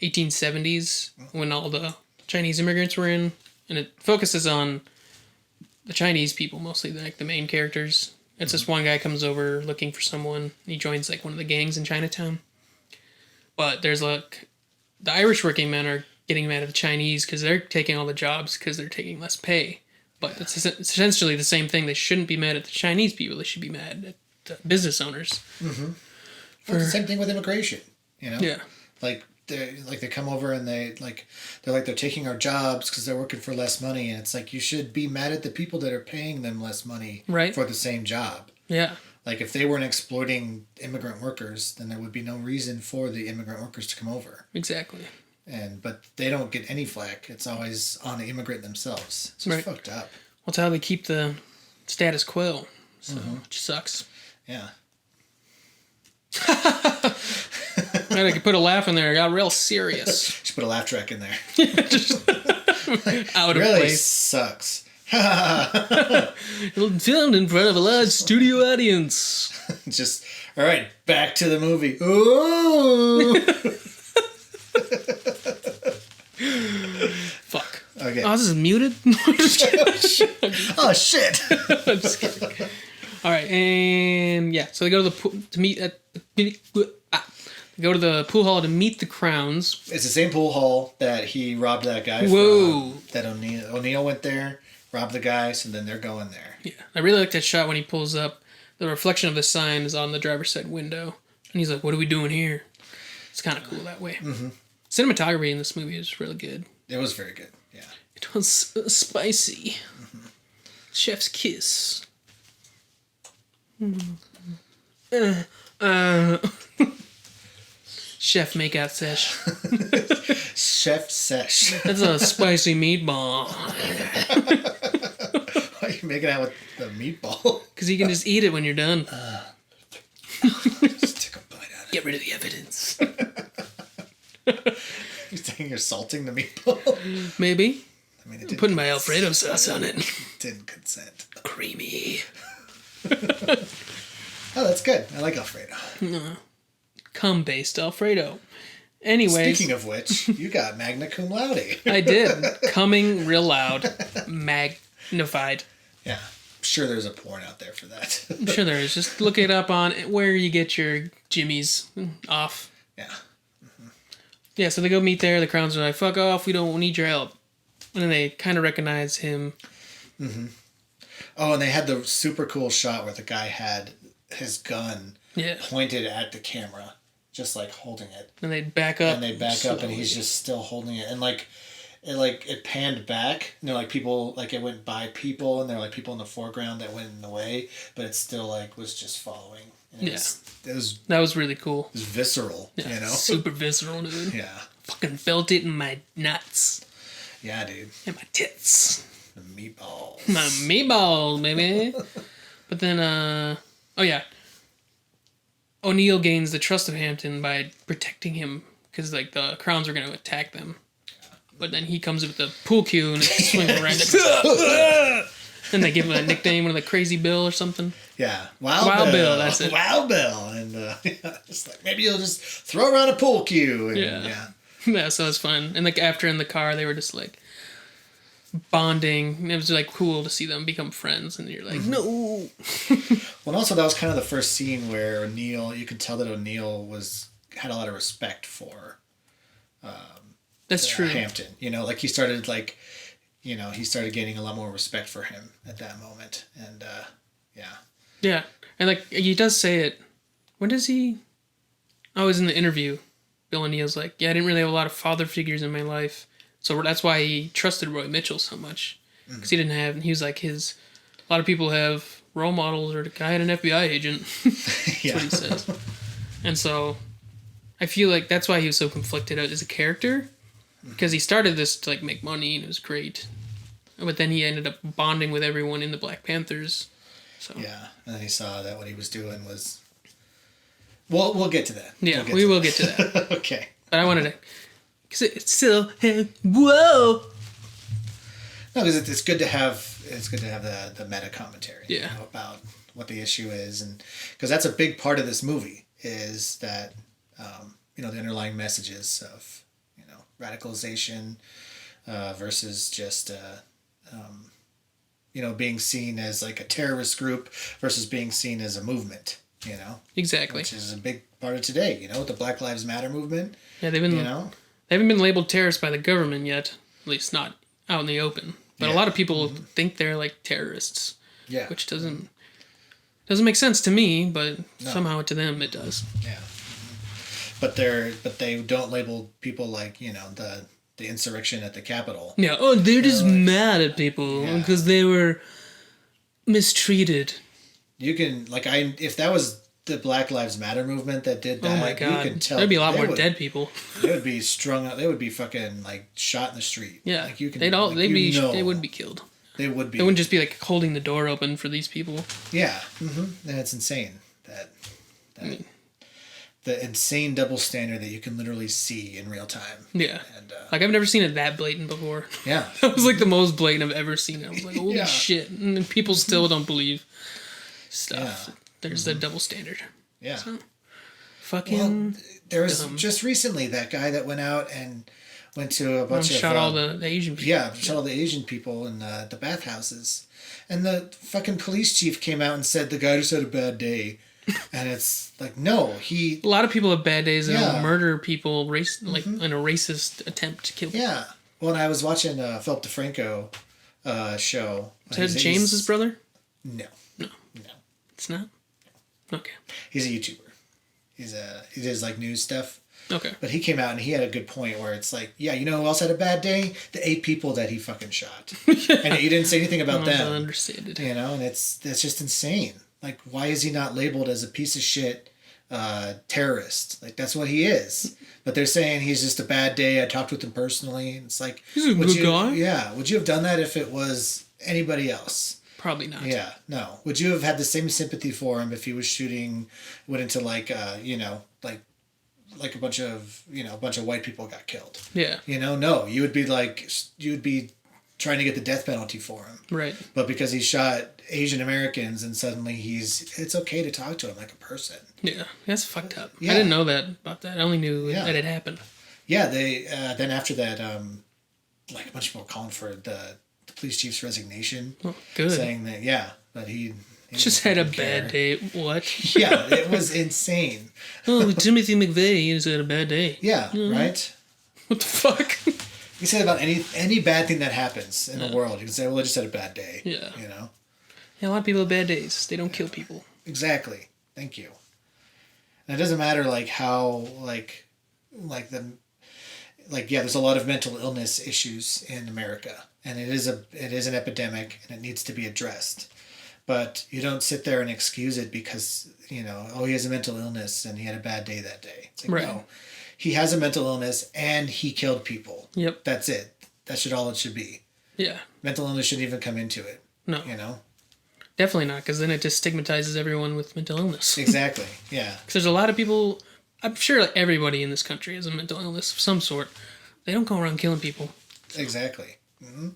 Speaker 1: 1870s when all the Chinese immigrants were in, and it focuses on the Chinese people mostly, like the main characters. It's this one guy comes over looking for someone, and he joins like one of the gangs in Chinatown. But there's like the Irish working men are getting mad at the Chinese because they're taking all the jobs because they're taking less pay. But it's essentially the same thing. They shouldn't be mad at the Chinese people. They should be mad at the business owners.
Speaker 2: Mm-hmm. Well, it's the same thing with immigration. You know.
Speaker 1: Yeah.
Speaker 2: Like they come over and they're taking our jobs because they're working for less money, and it's like you should be mad at the people that are paying them less money for the same job.
Speaker 1: Yeah.
Speaker 2: Like if they weren't exploiting immigrant workers, then there would be no reason for the immigrant workers to come over.
Speaker 1: Exactly.
Speaker 2: But they don't get any flack. It's always on the immigrant themselves. It's just fucked up.
Speaker 1: Well, it's how they keep the status quo. So, which sucks.
Speaker 2: Yeah.
Speaker 1: I could put a laugh in there. I got real serious.
Speaker 2: Just put a laugh track in there.
Speaker 1: Just out of
Speaker 2: really
Speaker 1: place.
Speaker 2: Sucks.
Speaker 1: Filmed in front of a large studio audience.
Speaker 2: Just, all right, back to the movie. Ooh.
Speaker 1: Fuck.
Speaker 2: Okay.
Speaker 1: Oh, this is muted?
Speaker 2: Oh, shit.
Speaker 1: I'm just kidding. All right, and yeah, so they go to the pool to meet at they go to the pool hall to meet the Crowns.
Speaker 2: It's the same pool hall that he robbed that guy
Speaker 1: from.
Speaker 2: That O'Neill went there, robbed the guy, so then they're going there.
Speaker 1: Yeah, I really like that shot when he pulls up. The reflection of the sign is on the driver's side window, and he's like, "What are we doing here?" It's kind of cool that way. Mm-hmm. Cinematography in this movie is really good.
Speaker 2: It was very good. Yeah.
Speaker 1: It was spicy. Mm-hmm. Chef's kiss. Chef makeout sesh.
Speaker 2: Chef sesh.
Speaker 1: That's a spicy meatball.
Speaker 2: Why are you making out with the meatball?
Speaker 1: Because you can just eat it when you're done.
Speaker 2: Just take a bite out of it.
Speaker 1: Get rid of the evidence.
Speaker 2: You think you're salting the meatball?
Speaker 1: Maybe.
Speaker 2: I mean,
Speaker 1: I'm putting my Alfredo sauce on it.
Speaker 2: Didn't consent.
Speaker 1: Creamy.
Speaker 2: Oh, that's good. I like Alfredo.
Speaker 1: Cum-based Alfredo. Anyways.
Speaker 2: Speaking of which, you got magna cum laude.
Speaker 1: I did. Coming real loud. Magnified.
Speaker 2: Yeah. I'm sure there's a porn out there for that.
Speaker 1: I'm sure there is. Just look it up on where you get your jimmies off.
Speaker 2: Yeah.
Speaker 1: Yeah, so they go meet there. The Crowns are like, fuck off, we don't need your help. And then they kind of recognize him.
Speaker 2: Mm-hmm. Oh, and they had the super cool shot where the guy had his gun pointed at the camera, just like holding it.
Speaker 1: And they back up.
Speaker 2: And they back up, and he's just still holding it. And it panned back. You know, like people, like it went by people, and there were like people in the foreground that went in the way, but it still like was just following. And that was really cool. It was visceral, you know?
Speaker 1: Super visceral, dude.
Speaker 2: Yeah.
Speaker 1: Fucking felt it in my nuts.
Speaker 2: Yeah, dude.
Speaker 1: And my tits.
Speaker 2: The meatballs.
Speaker 1: My meatballs, baby. But then, O'Neill gains the trust of Hampton by protecting him, because, like, the Crowns are going to attack them. But then he comes with the pool cue and it swings right. And they give him a nickname, one of the Crazy Bill or something.
Speaker 2: Yeah, Wild
Speaker 1: Bill, that's it.
Speaker 2: Wild Bill, and just like maybe you'll just throw around a pool cue. And,
Speaker 1: yeah. So it's fun. And like after in the car, they were just like bonding. It was like cool to see them become friends. And you're like, no.
Speaker 2: Well, and also that was kind of the first scene where O'Neill. You could tell that O'Neill had a lot of respect for.
Speaker 1: That's true.
Speaker 2: Hampton, you know, like he started gaining a lot more respect for him at that moment, and
Speaker 1: Yeah, and like he does say it. When does he? Oh, it was in the interview. Bill O'Neill's like, yeah, I didn't really have a lot of father figures in my life, so that's why he trusted Roy Mitchell so much, because he didn't have. He was like a lot of people have role models, or the guy had an FBI agent. That's what he says, and so I feel like that's why he was so conflicted as a character, because he started this to like make money and it was great, but then he ended up bonding with everyone in the Black Panthers. So. Yeah,
Speaker 2: and then he saw that what he was doing was. Well, we'll get to that.
Speaker 1: Yeah, we will get to that.
Speaker 2: Okay.
Speaker 1: But I wanted to, because it's still whoa.
Speaker 2: No, because it's good to have the meta commentary.
Speaker 1: Yeah.
Speaker 2: You know, about what the issue is, and because that's a big part of this movie is that the underlying messages of radicalization versus just. Being seen as like a terrorist group versus being seen as a movement, Exactly. Which is a big part of today, with the Black Lives Matter movement.
Speaker 1: Yeah, they haven't been labeled terrorists by the government yet, at least not out in the open. But a lot of people think they're like terrorists. Yeah. Which doesn't make sense to me, but somehow to them it does.
Speaker 2: Yeah. But they don't label people like, the insurrection at the Capitol.
Speaker 1: Yeah. Oh, they're just mad at people because they were mistreated.
Speaker 2: You can if that was the Black Lives Matter movement that did that.
Speaker 1: Oh my God!
Speaker 2: You can tell
Speaker 1: there'd be a lot more dead people.
Speaker 2: They would be strung out. They would be fucking like shot in the street.
Speaker 1: Yeah.
Speaker 2: Like you can.
Speaker 1: They would be killed.
Speaker 2: They would be.
Speaker 1: They wouldn't just be like holding the door open for these people.
Speaker 2: Yeah. Mm-hmm. And it's insane the insane double standard that you can literally see in real time.
Speaker 1: Yeah. And, I've never seen it that blatant before.
Speaker 2: Yeah.
Speaker 1: That was like the most blatant I've ever seen it. I was like, holy shit. And then people still don't believe stuff. Yeah. There's the double standard.
Speaker 2: Yeah.
Speaker 1: So, fucking
Speaker 2: there was just recently that guy that went out and went to a bunch of...
Speaker 1: Shot all the Asian people.
Speaker 2: Yeah, shot all the Asian people in the bathhouses. And the fucking police chief came out and said the guy just had a bad day. And it's like, no,
Speaker 1: a lot of people have bad days and will murder people in a racist attempt to kill people.
Speaker 2: Yeah. Well, and I was watching Philip DeFranco show.
Speaker 1: Is that James's brother?
Speaker 2: No.
Speaker 1: It's not? Okay.
Speaker 2: He's a YouTuber. He does like news stuff.
Speaker 1: Okay.
Speaker 2: But he came out and he had a good point where it's like, yeah, you know who else had a bad day? The 8 people that he fucking shot. And he didn't say anything about them.
Speaker 1: I understand it.
Speaker 2: And that's just insane. Like, why is he not labeled as a piece of shit terrorist. Like, that's what he is. But they're saying he's just a bad day. I talked with him personally. And it's like,
Speaker 1: he's a good guy.
Speaker 2: Yeah. Would you have done that if it was anybody else?
Speaker 1: Probably not.
Speaker 2: Yeah. No. Would you have had the same sympathy for him if he was went into like a bunch of white people got killed?
Speaker 1: Yeah.
Speaker 2: No. You would be trying to get the death penalty for him.
Speaker 1: Right.
Speaker 2: But because he shot Asian Americans and suddenly it's okay to talk to him like a person.
Speaker 1: Yeah, that's fucked up.
Speaker 2: Yeah.
Speaker 1: I didn't know about that. I only knew that it happened.
Speaker 2: Yeah, they then after that, like a bunch of people calling for the police chief's resignation.
Speaker 1: Oh, good.
Speaker 2: Saying that, but he
Speaker 1: just had a bad day. What?
Speaker 2: Yeah, it was insane.
Speaker 1: Oh, Timothy McVeigh has had a bad day.
Speaker 2: Yeah, right?
Speaker 1: What the fuck?
Speaker 2: You say about any bad thing that happens in the world, you can say, well, I just had a bad day.
Speaker 1: Yeah. Yeah, a lot of people have bad days. They don't kill people.
Speaker 2: Exactly. Thank you. And it doesn't matter like how there's a lot of mental illness issues in America, and it is an epidemic, and it needs to be addressed. But you don't sit there and excuse it because he has a mental illness and he had a bad day that day. It's like, no, he has a mental illness and he killed people.
Speaker 1: Yep.
Speaker 2: That's it. That's all it should be.
Speaker 1: Yeah.
Speaker 2: Mental illness shouldn't even come into it.
Speaker 1: No. Definitely not, because then it just stigmatizes everyone with mental illness.
Speaker 2: Exactly. Yeah.
Speaker 1: Because there's a lot of people. I'm sure everybody in this country has a mental illness of some sort. They don't go around killing people.
Speaker 2: Exactly. Mm-hmm.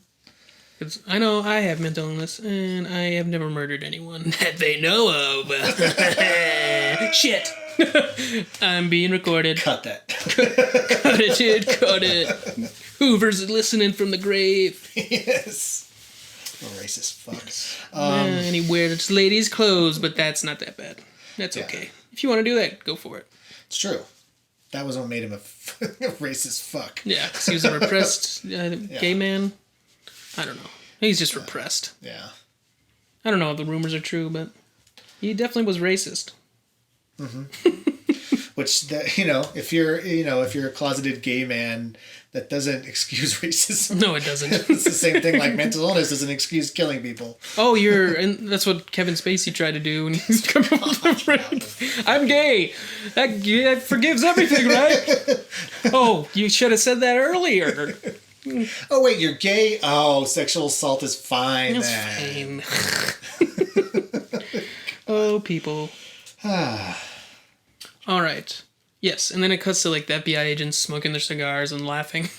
Speaker 1: I know I have mental illness, and I have never murdered anyone that they know of. Shit. I'm being recorded.
Speaker 2: Cut that.
Speaker 1: Cut it, dude. Cut it. Hoover's listening from the grave.
Speaker 2: Yes. A racist fuck.
Speaker 1: And he wears ladies' clothes, but that's not that bad. That's okay. If you want to do that, go for it.
Speaker 2: It's true. That was what made him a racist fuck.
Speaker 1: Yeah, because he was a repressed gay man. I don't know. He's just repressed.
Speaker 2: Yeah.
Speaker 1: I don't know if the rumors are true, but he definitely was racist.
Speaker 2: Mm-hmm. Which, if you're a closeted gay man, that doesn't excuse racism.
Speaker 1: No, it doesn't.
Speaker 2: It's the same thing like mental illness doesn't excuse killing people.
Speaker 1: Oh, and that's what Kevin Spacey tried to do when he's coming up with the I'm gay. That forgives everything, right? Oh, you should have said that earlier.
Speaker 2: Oh, wait, you're gay? Oh, sexual assault is fine.
Speaker 1: It's fine. Oh, people. All right. Yes, and then it cuts to like the FBI agents smoking their cigars and laughing.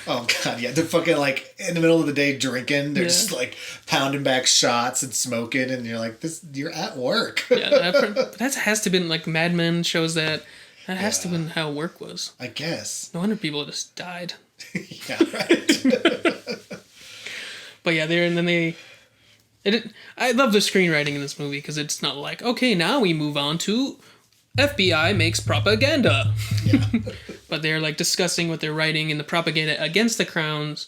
Speaker 2: Oh god, yeah, they're fucking like in the middle of the day drinking. They're just like pounding back shots and smoking, and you're like, you're at work.
Speaker 1: Yeah, that has to have been like Mad Men shows that. That has to have been how work was.
Speaker 2: I guess.
Speaker 1: No wonder people just died.
Speaker 2: Yeah, right.
Speaker 1: But yeah, I love the screenwriting in this movie because it's not like, okay, now we move on to FBI makes propaganda. Yeah. But they're like discussing what they're writing in the propaganda against the Crowns,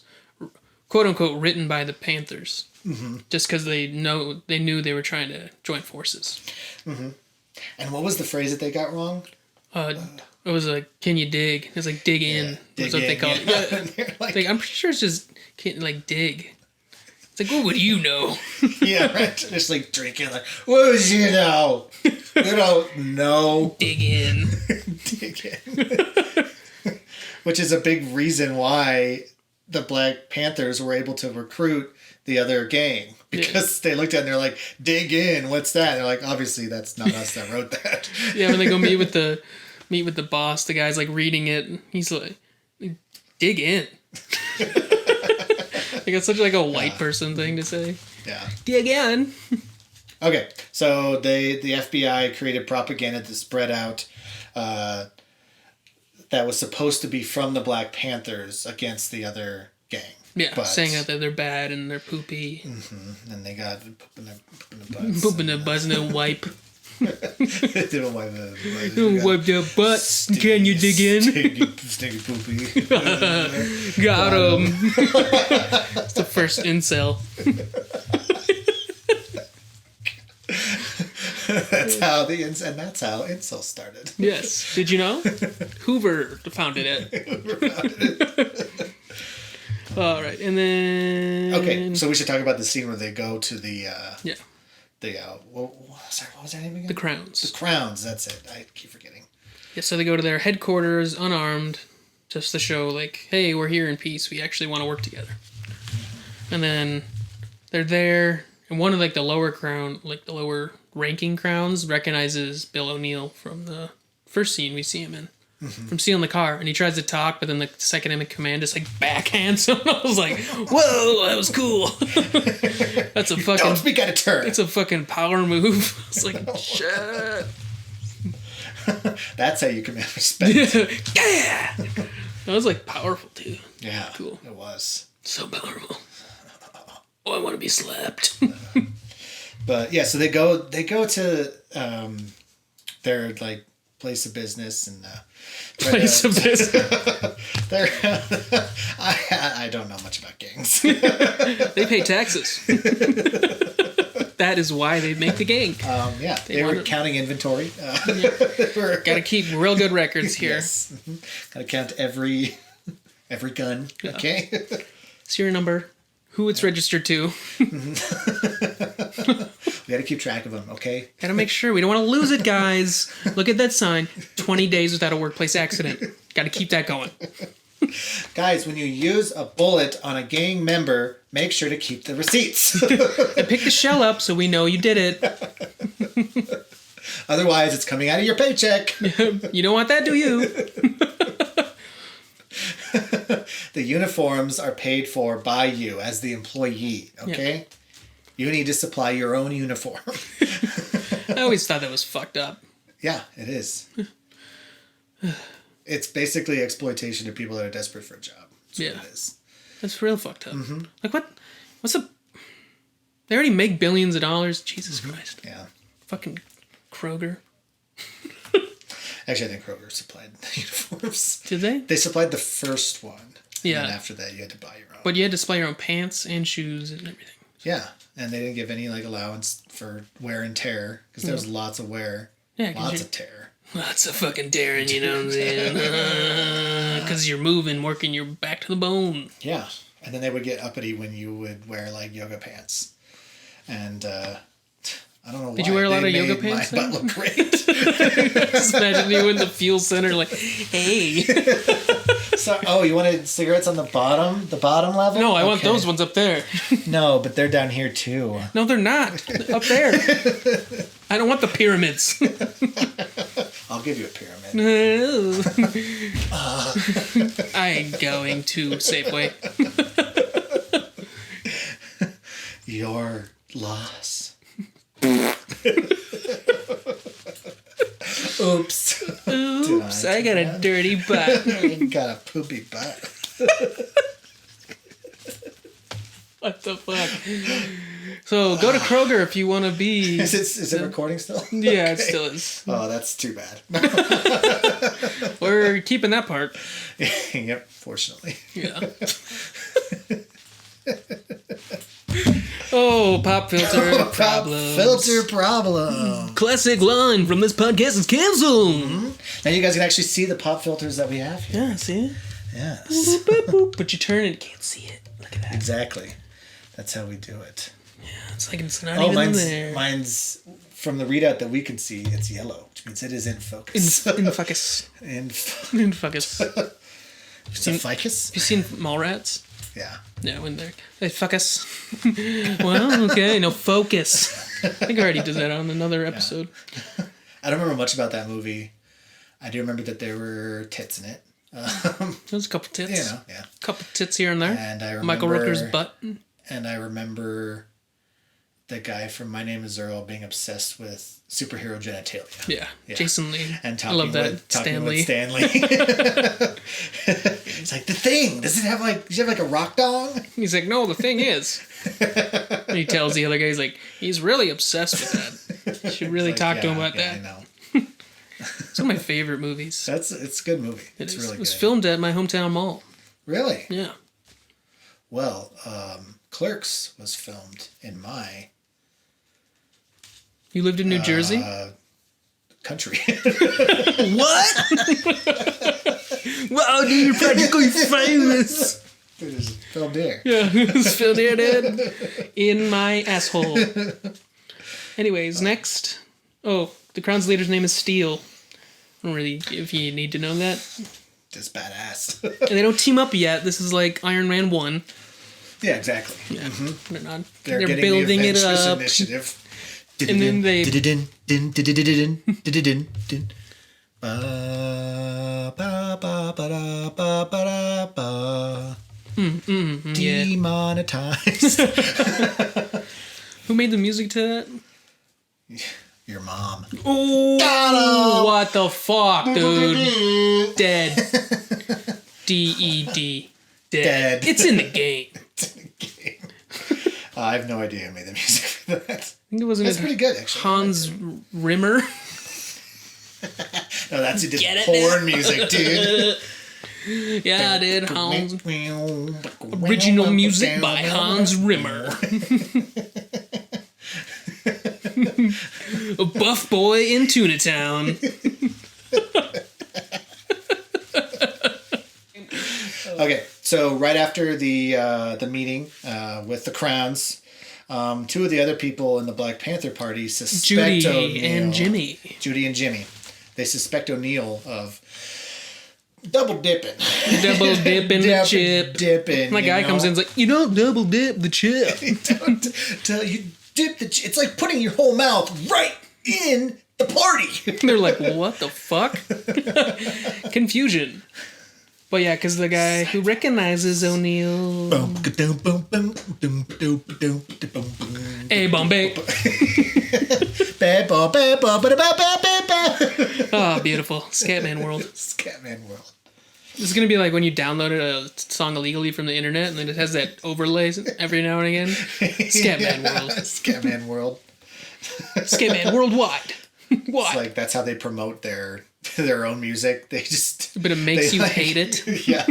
Speaker 1: quote unquote, written by the Panthers. Mm-hmm. Just because they knew they were trying to join forces.
Speaker 2: Mm-hmm. And what was the phrase that they got wrong?
Speaker 1: It was like, can you dig? It was like, dig in. That's what they call it. Yeah. Like, I'm pretty sure it's just, like, dig. It's like, what would you know?
Speaker 2: Yeah, right. Just like drinking, like, what would you know? You don't know.
Speaker 1: Dig in.
Speaker 2: Dig in. Which is a big reason why the Black Panthers were able to recruit the other gang. Because they looked at it and they're like, dig in, what's that? And they're like, obviously that's not us that wrote that.
Speaker 1: Yeah, when they go meet with the boss, the guy's like reading it, and he's like, dig in. Like it's such like a white person thing to say.
Speaker 2: Yeah.
Speaker 1: Dig in.
Speaker 2: Okay, so the FBI created propaganda to spread out that was supposed to be from the Black Panthers against the other gang.
Speaker 1: Yeah, saying that they're bad and they're poopy.
Speaker 2: Mm-hmm. And they got poop in their butts.
Speaker 1: Poop in their butts and they wipe.
Speaker 2: They don't wipe their butts.
Speaker 1: Don't wipe their butts. Can you dig in?
Speaker 2: Stinky poopy.
Speaker 1: Got him. It's the first incel.
Speaker 2: That's how incel started.
Speaker 1: Yes. Did you know? Hoover founded it. All right, and then
Speaker 2: okay, so we should talk about the scene where they go to the what was that name again?
Speaker 1: The Crowns.
Speaker 2: The Crowns, that's it. I keep forgetting.
Speaker 1: Yeah, so they go to their headquarters unarmed, just to show, like, hey, we're here in peace. We actually want to work together. And then they're there, and one of, like, the lower ranking crowns recognizes Bill O'Neill from the first scene we see him in. From stealing the car, and he tries to talk, but then the second in command just like backhands him. I was like, "Whoa, that was cool." That's a fucking.
Speaker 2: Don't speak out of turn.
Speaker 1: It's a fucking power move. It's like shit.
Speaker 2: That's how you command respect.
Speaker 1: Yeah. That was like powerful too.
Speaker 2: Yeah,
Speaker 1: cool.
Speaker 2: It was
Speaker 1: so powerful. Oh, I want to be slapped.
Speaker 2: But yeah, so they go to their like place of business and.
Speaker 1: Place of business.
Speaker 2: I don't know much about gangs.
Speaker 1: They pay taxes. That is why they make the gang.
Speaker 2: Yeah, they were counting inventory.
Speaker 1: Got to keep real good records here.
Speaker 2: Yes. Got to count every gun. Yeah. Okay.
Speaker 1: Serial number, who it's registered to.
Speaker 2: We got to keep track of them, okay?
Speaker 1: Got to make sure. We don't want to lose it, guys. Look at that sign. 20 days without a workplace accident. Got to keep that going.
Speaker 2: Guys, when you use a bullet on a gang member, make sure to keep the receipts.
Speaker 1: And pick the shell up so we know you did it.
Speaker 2: Otherwise, it's coming out of your paycheck.
Speaker 1: You don't want that, do you?
Speaker 2: The uniforms are paid for by you as the employee, okay? Yeah. You need to supply your own uniform.
Speaker 1: I always thought that was fucked up.
Speaker 2: Yeah, it is. It's basically exploitation of people that are desperate for a job. That's what it is.
Speaker 1: That's real fucked up. Mm-hmm. Like what's the... They already make billions of dollars. Jesus Christ.
Speaker 2: Yeah.
Speaker 1: Fucking Kroger.
Speaker 2: Actually, I think Kroger supplied the uniforms.
Speaker 1: Did they?
Speaker 2: They supplied the first one.
Speaker 1: Yeah.
Speaker 2: And then after that, you had to buy your own.
Speaker 1: But you had to supply your own pants and shoes and everything.
Speaker 2: Yeah. And they didn't give any like allowance for wear and tear because there was lots of wear. Yeah. Lots of tear.
Speaker 1: Lots of fucking tearing, you know what I'm saying? Because you're moving, working your back to the bone.
Speaker 2: Yeah. And then they would get uppity when you would wear like yoga pants. And I don't know why.
Speaker 1: Did you wear a lot of yoga pants?
Speaker 2: My butt look great.
Speaker 1: Just imagine you in the fuel center like, hey.
Speaker 2: So, you wanted cigarettes on the bottom level?
Speaker 1: No, I want those ones up there.
Speaker 2: No, but they're down here too.
Speaker 1: No, they're not. They're up there. I don't want the pyramids.
Speaker 2: I'll give you a pyramid.
Speaker 1: No. I ain't going to Safeway.
Speaker 2: Your loss. Oops.
Speaker 1: Oops, I got a dirty butt.
Speaker 2: I got a poopy butt.
Speaker 1: What the fuck? So go to Kroger if you want to be...
Speaker 2: Is it recording still?
Speaker 1: Yeah, it still is.
Speaker 2: Oh, that's too bad.
Speaker 1: We're keeping that part.
Speaker 2: Yep, fortunately.
Speaker 1: Yeah. Oh, pop filter problems.
Speaker 2: Pop filter problem.
Speaker 1: Classic line from this podcast is canceled.
Speaker 2: Mm-hmm. Now you guys can actually see the pop filters that we have here.
Speaker 1: Yeah, see it?
Speaker 2: Yes.
Speaker 1: Boop, boop, boop. But you turn it, you can't see it. Look at that.
Speaker 2: Exactly. That's how we do it.
Speaker 1: Yeah, it's like it's not even there.
Speaker 2: Mine's from the readout that we can see, it's yellow, which means it is in focus.
Speaker 1: In focus.
Speaker 2: In
Speaker 1: focus.
Speaker 2: Is it ficus?
Speaker 1: Have you seen Mallrats?
Speaker 2: Yeah.
Speaker 1: Yeah, when they fuck us. Well, okay, no, focus. I think I already did that on another episode.
Speaker 2: Yeah. I don't remember much about that movie. I do remember that there were tits in it.
Speaker 1: There's a couple tits.
Speaker 2: You know, yeah.
Speaker 1: A couple tits here and there.
Speaker 2: And I remember...
Speaker 1: Michael Rooker's butt.
Speaker 2: And I remember the guy from My Name is Earl being obsessed with superhero genitalia.
Speaker 1: Yeah. Jason Lee.
Speaker 2: And
Speaker 1: I love that.
Speaker 2: Stanley. It's like, the Thing. Does you have like a rock dong?
Speaker 1: He's like, no, the thing is. And he tells the other guy, he's like, he's really obsessed with that. You should really talk to him about that.
Speaker 2: I know.
Speaker 1: It's one of my favorite movies.
Speaker 2: It's a good movie. It's really good.
Speaker 1: It was filmed at my hometown mall.
Speaker 2: Really?
Speaker 1: Yeah.
Speaker 2: Well, Clerks was filmed in my...
Speaker 1: You lived in New Jersey?
Speaker 2: Country.
Speaker 1: What? Wow, dude, you're practically famous.
Speaker 2: It was filmed here.
Speaker 1: Yeah, it was filmed here, dude. In my asshole. Anyways, next. Oh, the Crown's leader's name is Steel. I don't really, if you need to know that.
Speaker 2: Just badass.
Speaker 1: And they don't team up yet. This is like Iron Man 1.
Speaker 2: Yeah, exactly.
Speaker 1: Yeah, they're not.
Speaker 2: They're
Speaker 1: building
Speaker 2: the
Speaker 1: it
Speaker 2: Avengers
Speaker 1: up.
Speaker 2: Initiative.
Speaker 1: And then they. Yeah.
Speaker 2: Demonetized.
Speaker 1: Who made the music to that?
Speaker 2: Your mom.
Speaker 1: Oh, what the fuck, dude? Dead. D-E-D. Dead. It's in the game.
Speaker 2: It's in the game. I have no idea who made the music for that.
Speaker 1: I think it wasn't.
Speaker 2: That's pretty good, actually.
Speaker 1: Hans Rimmer.
Speaker 2: No, that's who did porn music, dude.
Speaker 1: Yeah, I did. Hans. Original music by Hans Rimmer. A buff boy in Tuna Town.
Speaker 2: Okay, so right after the meeting with the Crowns, two of the other people in the Black Panther Party suspect
Speaker 1: Judy and Jimmy.
Speaker 2: Judy and Jimmy. They suspect O'Neill of double dipping.
Speaker 1: Double dipping the chip.
Speaker 2: Dipping.
Speaker 1: My guy comes in and is like, you don't double dip the chip.
Speaker 2: You dip the chip. It's like putting your whole mouth right in the party.
Speaker 1: They're like, what the fuck? Confusion. But yeah, because the guy who recognizes O'Neill. Hey, Bombay. Oh, beautiful. Scatman World.
Speaker 2: Scatman World.
Speaker 1: This is going to be like when you downloaded a song illegally from the internet and then it has that overlay every now and again. Scatman World.
Speaker 2: Scatman World.
Speaker 1: Scatman Worldwide. What?
Speaker 2: It's like that's how they promote their own music. They just.
Speaker 1: But it makes you hate it.
Speaker 2: Yeah.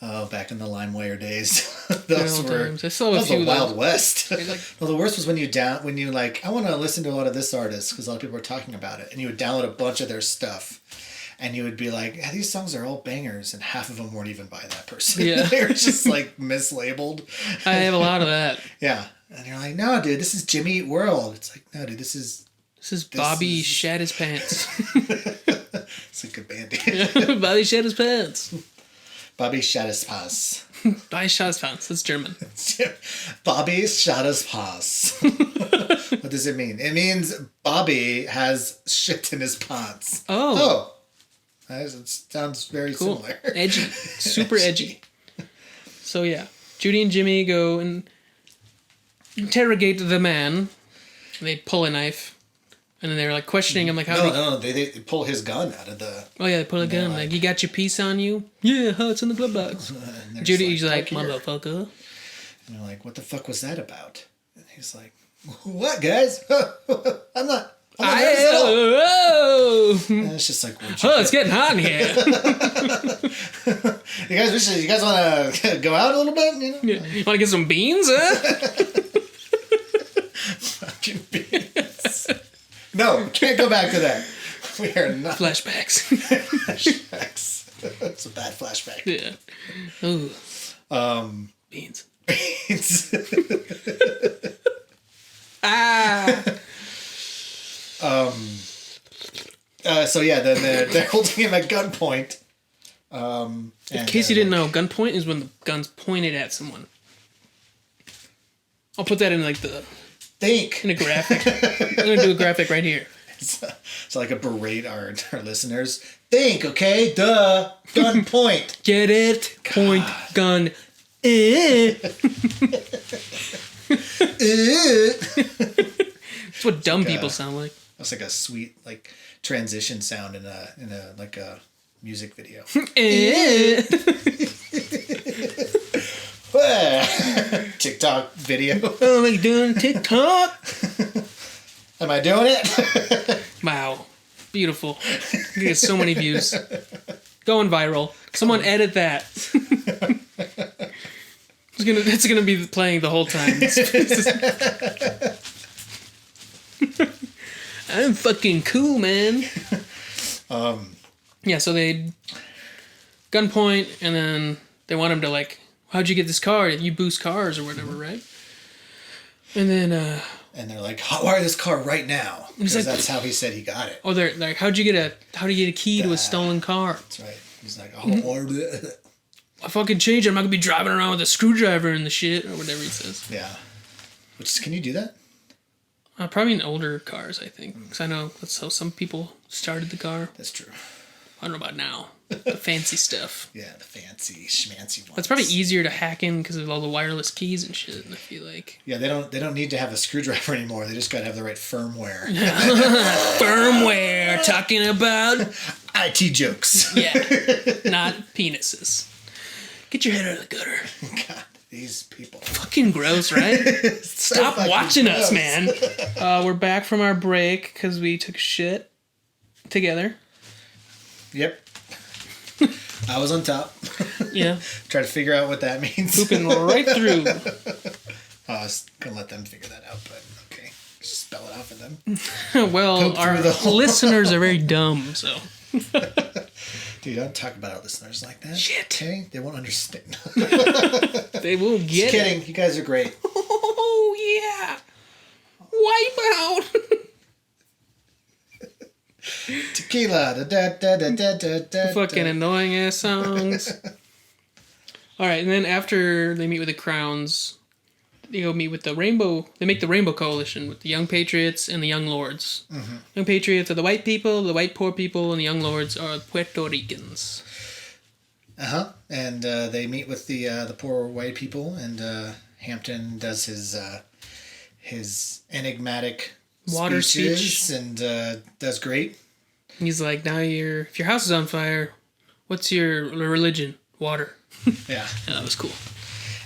Speaker 2: Oh, back in the LimeWire days, those were
Speaker 1: times. I saw a few
Speaker 2: the Wild West.
Speaker 1: Like,
Speaker 2: well, the worst was when you like, I want to listen to a lot of this artist because a lot of people were talking about it, and you would download a bunch of their stuff, and you would be like, yeah, these songs are all bangers, and half of them weren't even by that person.
Speaker 1: Yeah.
Speaker 2: They were just like mislabeled.
Speaker 1: I have a lot of that.
Speaker 2: Yeah, and you're like, no, dude, this is Jimmy Eat World. It's like, no, dude, this is
Speaker 1: Bobby Shat His Pants.
Speaker 2: It's a good band, dude.
Speaker 1: Bobby Shat His Pants.
Speaker 2: Bobby Shat His Pass.
Speaker 1: Bobby Shat His Pants. That's German.
Speaker 2: Bobby Shat His Pass. What does it mean? It means Bobby has shit in his pants.
Speaker 1: Oh.
Speaker 2: It sounds very
Speaker 1: cool.
Speaker 2: similar.
Speaker 1: Edgy. Super edgy. So yeah, Judy and Jimmy go and interrogate the man. They pull a knife. And then they're like questioning him, like, how
Speaker 2: No, they pull his gun out of the...
Speaker 1: Oh, yeah, they pull a gun. Like, you got your piece on you? Yeah, it's in the glove box. Judy's like, motherfucker.
Speaker 2: And they're like, what the fuck was that about? And he's like, what, guys? I'm not nervous at all.
Speaker 1: Oh!
Speaker 2: And it's just like...
Speaker 1: It's getting hot in here.
Speaker 2: You guys want to go out a little bit? You know?
Speaker 1: Yeah. You want to get some beans, huh?
Speaker 2: Fucking beans. No, can't go back to that. We are not.
Speaker 1: Flashbacks.
Speaker 2: Flashbacks. It's a bad flashback.
Speaker 1: Yeah. Ooh. Beans.
Speaker 2: Beans.
Speaker 1: Ah.
Speaker 2: So yeah, then they're holding him at gunpoint.
Speaker 1: In case you didn't know, gunpoint is when the gun's pointed at someone. I'll put that in like the...
Speaker 2: Think.
Speaker 1: In a graphic. I'm going to do a graphic right here.
Speaker 2: It's like a berate our listeners. Think, okay? Duh. Gun point.
Speaker 1: Get it?
Speaker 2: God.
Speaker 1: Point, gun. That's what dumb people sound like.
Speaker 2: That's like a sweet like transition sound in a like a music video. TikTok video.
Speaker 1: Oh, am I doing TikTok?
Speaker 2: Am I doing it?
Speaker 1: Wow. Beautiful. You get so many views. Going viral. Someone edit that. It's gonna be playing the whole time. I'm fucking cool, man. Yeah, so they gunpoint and then they want him to like, how'd you get this car? You boost cars or whatever, right? And then
Speaker 2: and they're like, wire this car right now. Because
Speaker 1: like,
Speaker 2: that's how he said he got it.
Speaker 1: Oh, they're like, how do you get a key to a stolen car?
Speaker 2: That's right. He's like, oh,
Speaker 1: I fucking changed it. I'm not gonna be driving around with a screwdriver and the shit or whatever he says.
Speaker 2: Yeah. Can you do that?
Speaker 1: Probably in older cars, I think, because I know that's how some people started the car.
Speaker 2: That's true.
Speaker 1: I don't know about now. The fancy stuff.
Speaker 2: Yeah, the fancy schmancy ones.
Speaker 1: It's probably easier to hack in because of all the wireless keys and shit. I feel like.
Speaker 2: Yeah, they don't need to have a screwdriver anymore. They just got to have the right firmware.
Speaker 1: Firmware, talking about
Speaker 2: IT jokes.
Speaker 1: Yeah, not penises. Get your head out of the gutter.
Speaker 2: God, these people.
Speaker 1: Fucking gross, right? Stop watching
Speaker 2: gross.
Speaker 1: us, man. We're back from our break because we took a shit together.
Speaker 2: Yep. I was on top.
Speaker 1: Yeah.
Speaker 2: Try to figure out what that means.
Speaker 1: Pooping right through.
Speaker 2: I was going to let them figure that out, but okay. Just spell it out for them.
Speaker 1: Well, our listeners are very dumb, so.
Speaker 2: Dude, don't talk about our listeners like that.
Speaker 1: Shit.
Speaker 2: Okay? They won't understand.
Speaker 1: They will get
Speaker 2: Just kidding. You guys are great.
Speaker 1: Oh, yeah. Wipe out.
Speaker 2: Tequila.
Speaker 1: Fucking annoying ass songs. All right, and then after they meet with the Crowns, they go meet with the Rainbow. They make the Rainbow Coalition with the Young Patriots and the Young Lords. Mm-hmm. Young Patriots are the white people, the white poor people, and the Young Lords are Puerto Ricans.
Speaker 2: And they meet with the poor white people, and Hampton does his enigmatic
Speaker 1: water
Speaker 2: speeches
Speaker 1: speech,
Speaker 2: and does great.
Speaker 1: He's like, now if your house is on fire, what's your religion? Water.
Speaker 2: Yeah.
Speaker 1: That was cool.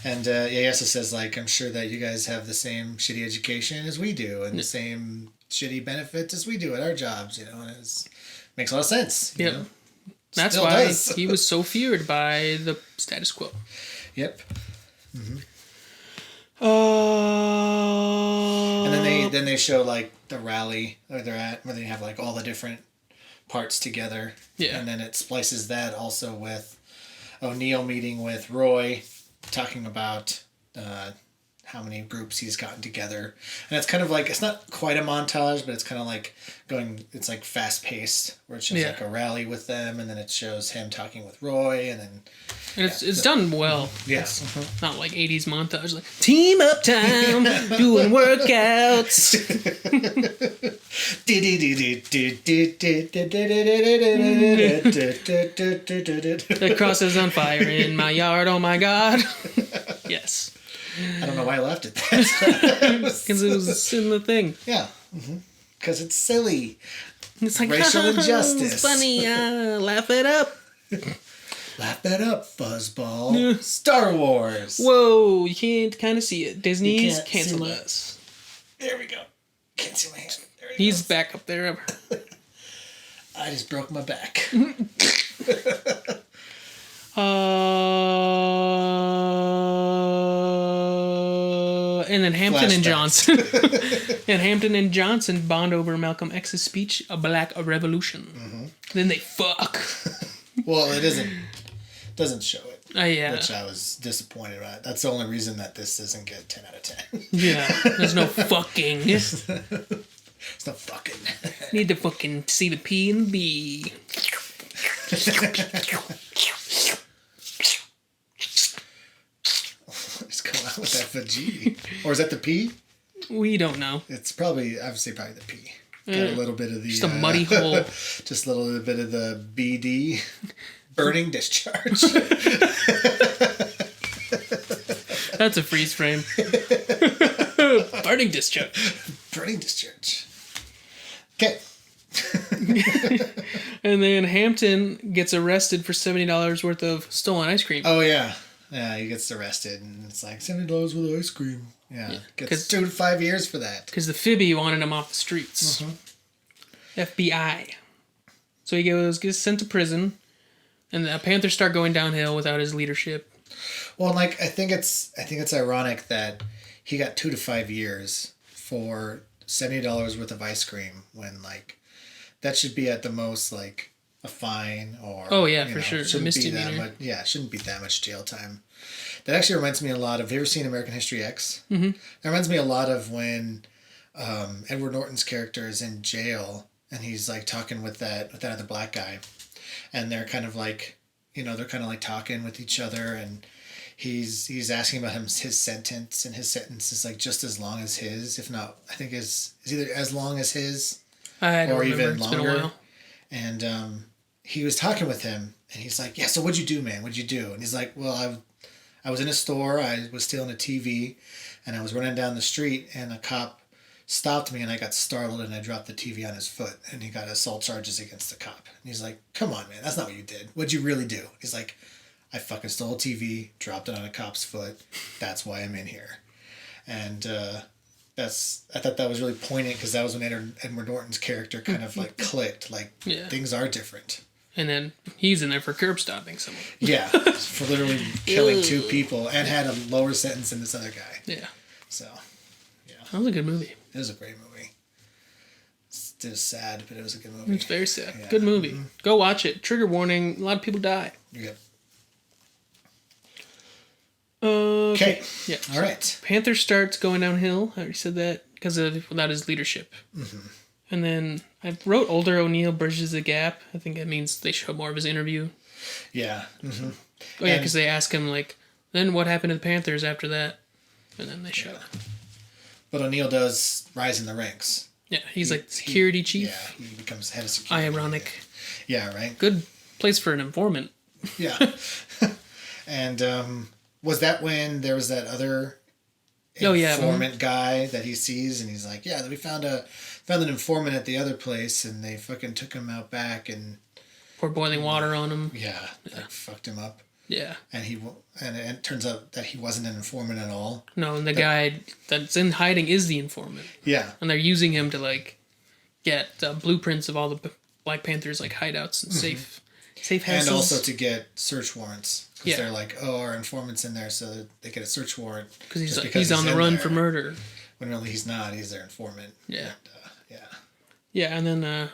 Speaker 2: And he also says, like, I'm sure that you guys have the same shitty education as we do, and the same shitty benefits as we do at our jobs, you know, and it makes a lot of sense.
Speaker 1: Yep.
Speaker 2: You know?
Speaker 1: That's
Speaker 2: Still
Speaker 1: why
Speaker 2: does.
Speaker 1: he was so feared by the status quo.
Speaker 2: Yep. Mm-hmm.
Speaker 1: And
Speaker 2: then they show like the rally where they're at, where they have like all the different parts together.
Speaker 1: Yeah.
Speaker 2: And then it splices that also with O'Neill meeting with Roy, talking about how many groups he's gotten together. And it's kind of like, it's not quite a montage, but it's kind of like it's like fast paced, where it shows like a rally with them, and then it shows him talking with Roy, and then
Speaker 1: it's done well.
Speaker 2: Yeah.
Speaker 1: It's not like 80s montage, like team up time, doing workouts. The cross is on fire in my yard, oh my god. Yes.
Speaker 2: I don't know why I laughed at that.
Speaker 1: Because it was in the thing.
Speaker 2: Yeah. Because it's silly.
Speaker 1: It's like
Speaker 2: racial injustice.
Speaker 1: It's funny. Laugh it up.
Speaker 2: Laugh that up, fuzzball. Yeah. Star Wars.
Speaker 1: Whoa, you can't kind of see it. Disney's canceled us.
Speaker 2: There we go. Can't see my hand. There
Speaker 1: He's back up there.
Speaker 2: I just broke my back.
Speaker 1: And then Hampton and Johnson. And Hampton and Johnson bond over Malcolm X's speech, A Black Revolution. Mm-hmm. Then they fuck.
Speaker 2: Well, it doesn't show it.
Speaker 1: Yeah.
Speaker 2: Which I was disappointed about. That's the only reason that this doesn't get 10 out of 10.
Speaker 1: Yeah. There's no fucking.
Speaker 2: It's no fucking.
Speaker 1: Need to fucking see the P and the B.
Speaker 2: Just come out with that for G. Or is that the P?
Speaker 1: We don't know.
Speaker 2: It's probably, I would say probably the P. Got a little bit of the...
Speaker 1: Just a muddy hole.
Speaker 2: Just a little bit of the BD. Burning discharge.
Speaker 1: That's a freeze frame. Burning discharge.
Speaker 2: Burning discharge. Okay.
Speaker 1: And then Hampton gets arrested for $70 worth of stolen ice cream.
Speaker 2: Oh, yeah. Yeah, he gets arrested, and it's like $70 worth of ice cream. Yeah. Gets 2 to 5 years for that.
Speaker 1: Because the Fibby wanted him off the streets. Mm-hmm. FBI. So he gets sent to prison, and the Panthers start going downhill without his leadership.
Speaker 2: Well, like, I think it's ironic that he got 2 to 5 years for $70 worth of ice cream when, like, that should be at the most, like, a fine or
Speaker 1: for sure, misdemeanor.
Speaker 2: Shouldn't be that much jail time. That actually reminds me a lot of. Have you ever seen American History X? Mm-hmm. That reminds me a lot of when Edward Norton's character is in jail and he's like talking with that other black guy, and they're kind of like, they're kind of like talking with each other, and he's asking about his sentence, and his sentence is like just as long as his, if not, I think is either as long as his,
Speaker 1: I don't
Speaker 2: or
Speaker 1: remember.
Speaker 2: even
Speaker 1: it's
Speaker 2: longer.
Speaker 1: Been a while.
Speaker 2: And he was talking with him, and he's like, "Yeah, so what'd you do, man? What'd you do?" And he's like, "Well, I was in a store. I was stealing a TV, and I was running down the street, and a cop stopped me, and I got startled, and I dropped the TV on his foot, and he got assault charges against the cop." And he's like, "Come on, man, that's not what you did. What'd you really do?" He's like, "I fucking stole a TV, dropped it on a cop's foot. That's why I'm in here." And I thought that was really poignant, because that was when Edward Norton's character kind of like clicked, like things are different.
Speaker 1: And then he's in there for curb stopping someone.
Speaker 2: Yeah, for literally killing 2 people, and had a lower sentence than this other guy.
Speaker 1: Yeah.
Speaker 2: So, yeah.
Speaker 1: That was a good movie.
Speaker 2: It was a great movie. It was sad, but it was a good movie.
Speaker 1: It's very sad.
Speaker 2: Yeah.
Speaker 1: Good movie. Mm-hmm. Go watch it. Trigger warning. A lot of people die.
Speaker 2: Yep.
Speaker 1: Okay. Yeah.
Speaker 2: All right.
Speaker 1: Panther starts going downhill. I already said that without his leadership. Mm-hmm. And then I wrote older O'Neill bridges the gap. I think that means they show more of his interview.
Speaker 2: Yeah. Mm-hmm.
Speaker 1: Oh yeah, because they ask him like, then what happened to the Panthers after that? And then they show.
Speaker 2: Yeah. But O'Neill does rise in the ranks.
Speaker 1: Yeah, he's like security chief.
Speaker 2: Yeah, he becomes head of security.
Speaker 1: Ironic.
Speaker 2: Yeah, right.
Speaker 1: Good place for an informant.
Speaker 2: Yeah. And was that when there was that other informant guy that he sees, and he's like, "Yeah, we found an informant at the other place, and they fucking took him out back and
Speaker 1: poured boiling water on him."
Speaker 2: Yeah. Like fucked him up.
Speaker 1: Yeah.
Speaker 2: And it turns out that he wasn't an informant at all.
Speaker 1: No, and the guy that's in hiding is the informant.
Speaker 2: Yeah.
Speaker 1: And they're using him to like get blueprints of all the Black Panthers like hideouts and safe houses.
Speaker 2: And also to get search warrants. Because they're like, "Oh, our informant's in there," so they get a search warrant.
Speaker 1: Because he's on the run for murder.
Speaker 2: When really he's not. He's their informant.
Speaker 1: Yeah.
Speaker 2: And,
Speaker 1: Yeah, and then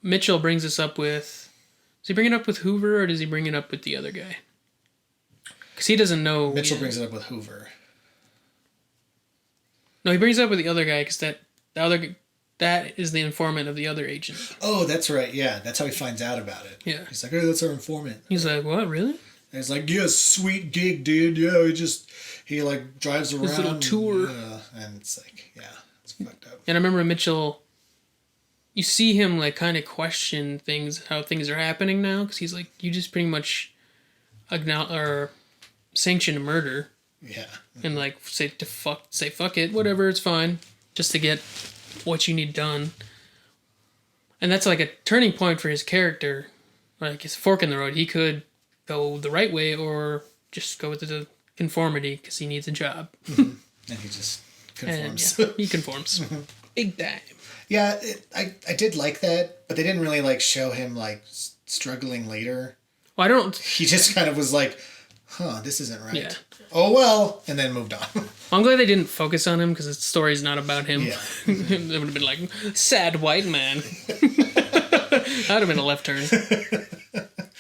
Speaker 1: Mitchell brings us up with... Does he bring it up with Hoover, or does he bring it up with the other guy? Because he doesn't know...
Speaker 2: Mitchell brings it up with Hoover.
Speaker 1: No, he brings it up with the other guy, because that is the informant of the other agent.
Speaker 2: Oh, that's right. Yeah, that's how he finds out about it.
Speaker 1: Yeah.
Speaker 2: He's like, "Oh, that's our informant."
Speaker 1: He's like, "What, really?"
Speaker 2: And he's like, "Yeah, sweet gig, dude. Yeah, he like drives around.
Speaker 1: This little tour."
Speaker 2: And it's like, yeah, it's fucked up.
Speaker 1: And I remember Mitchell, you see him like kind of question how things are happening now, because he's like, you just pretty much sanction a murder.
Speaker 2: Yeah.
Speaker 1: And like say fuck it, whatever, it's fine, just to get what you need done. And that's like a turning point for his character. Like it's a fork in the road. He could go the right way or just go with the conformity because he needs a job.
Speaker 2: Mm-hmm. And he just conforms.
Speaker 1: And, he conforms. Big time.
Speaker 2: Yeah, I did like that, but they didn't really like show him like struggling later.
Speaker 1: Well, I don't...
Speaker 2: He just kind of was like, this isn't right.
Speaker 1: Yeah.
Speaker 2: Oh, well, and then moved on.
Speaker 1: I'm glad they didn't focus on him because the story's not about him.
Speaker 2: Yeah.
Speaker 1: It would have been like, sad white man. That would have been a left turn.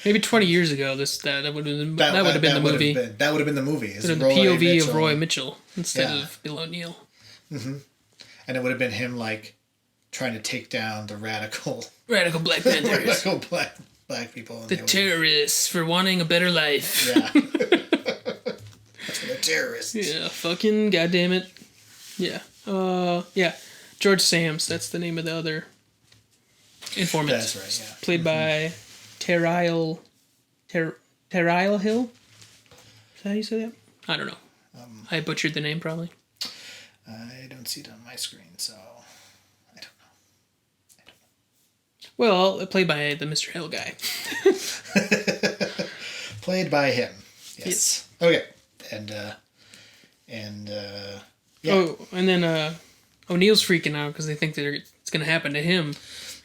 Speaker 1: Maybe 20 years ago, that would have been the movie.
Speaker 2: That would have been the movie.
Speaker 1: It would have been the POV of Roy Mitchell instead of Bill O'Neill.
Speaker 2: Mm-hmm. And it would have been him like trying to take down the radical
Speaker 1: Black Panthers.
Speaker 2: radical black people.
Speaker 1: The terrorists for wanting a better life.
Speaker 2: Yeah. That's for the terrorists.
Speaker 1: Yeah, fucking goddamn it. Yeah. Yeah. George Sams, that's the name of the other informant.
Speaker 2: That's right, yeah.
Speaker 1: Played by Terrile Hill? Is that how you say that? I don't know. I butchered the name probably.
Speaker 2: I don't see it on my screen, so I don't know.
Speaker 1: Well, played by the Mr. Hill guy.
Speaker 2: Played by him. Yes. Okay. And yeah.
Speaker 1: Oh, and then O'Neill's freaking out because they think that it's going to happen to him.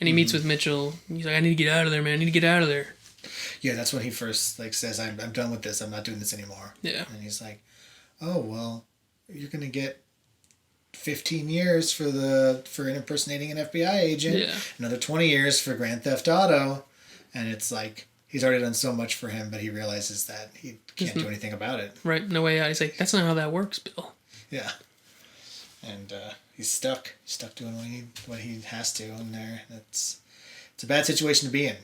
Speaker 1: And he meets with Mitchell. He's like, "I need to get out of there, man. I need to get out of there."
Speaker 2: Yeah, that's when he first like says, I'm done with this. I'm not doing this anymore."
Speaker 1: Yeah.
Speaker 2: And he's like, "Oh, well, you're going to get 15 years for impersonating an FBI agent.
Speaker 1: Yeah.
Speaker 2: Another 20 years for Grand Theft Auto. And it's like, he's already done so much for him, but he realizes that he can't do anything about it.
Speaker 1: Right, no way out. He's like, that's not how that works, Bill.
Speaker 2: Yeah. And he's stuck. He's stuck doing what he has to in there. It's a bad situation to be in.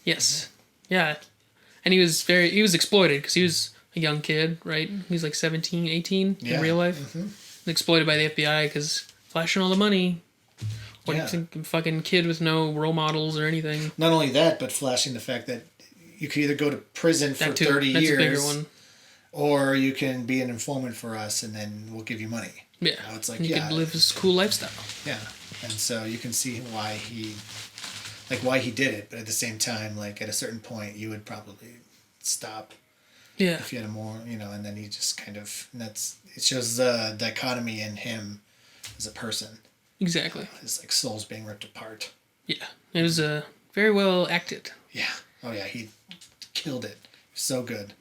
Speaker 1: Yes. Yeah. And he was exploited because he was a young kid, right? He was like 17, 18 in real life. Mm-hmm. Exploited by the FBI because flashing all the money. What do you think? Fucking kid with no role models or anything.
Speaker 2: Not only that, but flashing the fact that you could either go to prison for 30 years. That's a bigger one. Or you can be an informant for us and then we'll give you money.
Speaker 1: Yeah.
Speaker 2: You know, it's like,
Speaker 1: you could live this cool lifestyle.
Speaker 2: Yeah. And so you can see why he did it, but at the same time, like at a certain point you would probably stop.
Speaker 1: Yeah.
Speaker 2: If you had a more, and then he just kind of, it shows the dichotomy in him as a person.
Speaker 1: Exactly.
Speaker 2: His like soul's being ripped apart.
Speaker 1: Yeah. It was very well acted.
Speaker 2: Yeah. Oh yeah, he killed it. So good.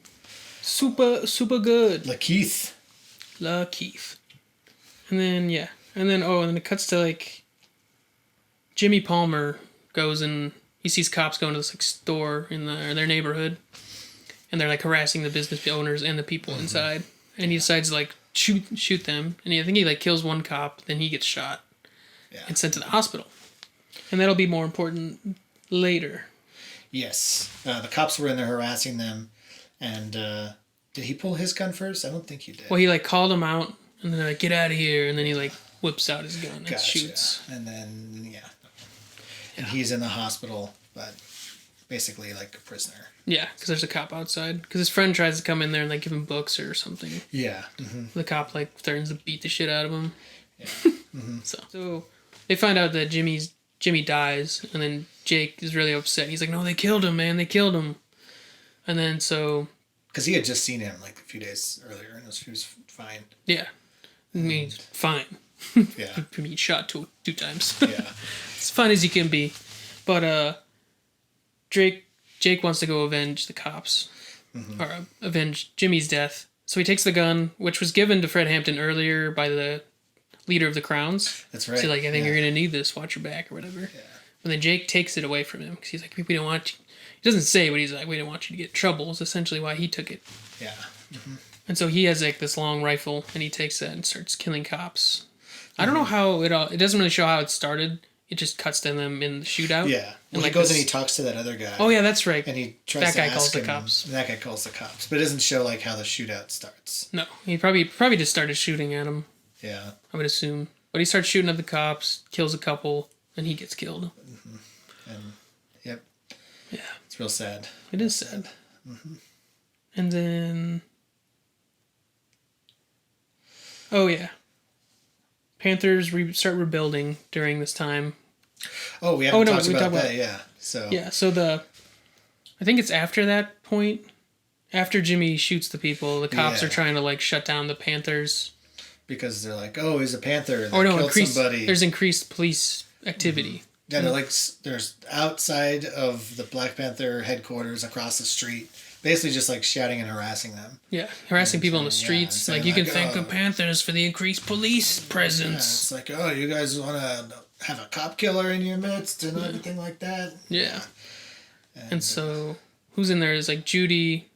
Speaker 1: Super, super good.
Speaker 2: Lakeith.
Speaker 1: And then, and then it cuts to like Jimmy Palmer goes and he sees cops going to this like store in their neighborhood, and they're like harassing the business owners and the people inside. And he decides to like shoot them, and I think he like kills one cop, then he gets shot and sent to the hospital, and that'll be more important later.
Speaker 2: Yes, the cops were in there harassing them, and did he pull his gun first? I don't think he did.
Speaker 1: Well, he like called them out, and then they're like, "Get out of here!" And then he like whips out his gun and shoots.
Speaker 2: And then and he's in the hospital, but basically like a prisoner.
Speaker 1: Yeah, because there's a cop outside. Because his friend tries to come in there and like give him books or something.
Speaker 2: Yeah. Mm-hmm.
Speaker 1: The cop like threatens to beat the shit out of him.
Speaker 2: Yeah. Mm-hmm.
Speaker 1: So they find out that Jimmy dies, and then Jake is really upset. He's like, "No, they killed him, man. They killed him." And then
Speaker 2: because he had just seen him like a few days earlier, and he was fine.
Speaker 1: Yeah, I mean, fine.
Speaker 2: Yeah.
Speaker 1: He shot two times.
Speaker 2: Yeah.
Speaker 1: As fine as you can be, but Jake wants to go avenge the cops, or avenge Jimmy's death. So he takes the gun, which was given to Fred Hampton earlier by the leader of the Crowns.
Speaker 2: That's right.
Speaker 1: So like, I think you're gonna need this. Watch your back or whatever. Yeah. And then Jake takes it away from him because he's like, we don't want you. He doesn't say, but he's like, we don't want you to get in trouble. Is essentially why he took it.
Speaker 2: Yeah. Mm-hmm.
Speaker 1: And so he has like this long rifle, and he takes that and starts killing cops. I don't know how it doesn't really show how it started. It just cuts to them in the shootout.
Speaker 2: Yeah. Well, he goes and he talks to that other guy.
Speaker 1: Oh, yeah, that's right.
Speaker 2: And he tries to ask
Speaker 1: calls
Speaker 2: him,
Speaker 1: the cops.
Speaker 2: That guy calls the cops. But it doesn't show like how the shootout starts.
Speaker 1: No. He probably just started shooting at him.
Speaker 2: Yeah.
Speaker 1: I would assume. But he starts shooting at the cops, kills a couple, and he gets killed.
Speaker 2: Mm-hmm. And yep.
Speaker 1: Yeah.
Speaker 2: It's real sad.
Speaker 1: It is sad. Mm-hmm. And then oh yeah. Panthers start rebuilding during this time.
Speaker 2: Oh, we haven't talked about that, yeah. So
Speaker 1: I think it's after that point, after Jimmy shoots the people, the cops are trying to like shut down the Panthers
Speaker 2: because they're like, oh, he's a Panther.
Speaker 1: Somebody. There's increased police activity.
Speaker 2: Yeah, they're like, there's outside of the Black Panther headquarters across the street, basically just like shouting and harassing them.
Speaker 1: Yeah, harassing people on the streets. Like, you can thank the Panthers for the increased police presence.
Speaker 2: Yeah, it's like, oh, you guys want to have a cop killer in your midst and everything like that?
Speaker 1: Yeah. And so, who's in there is like Judy,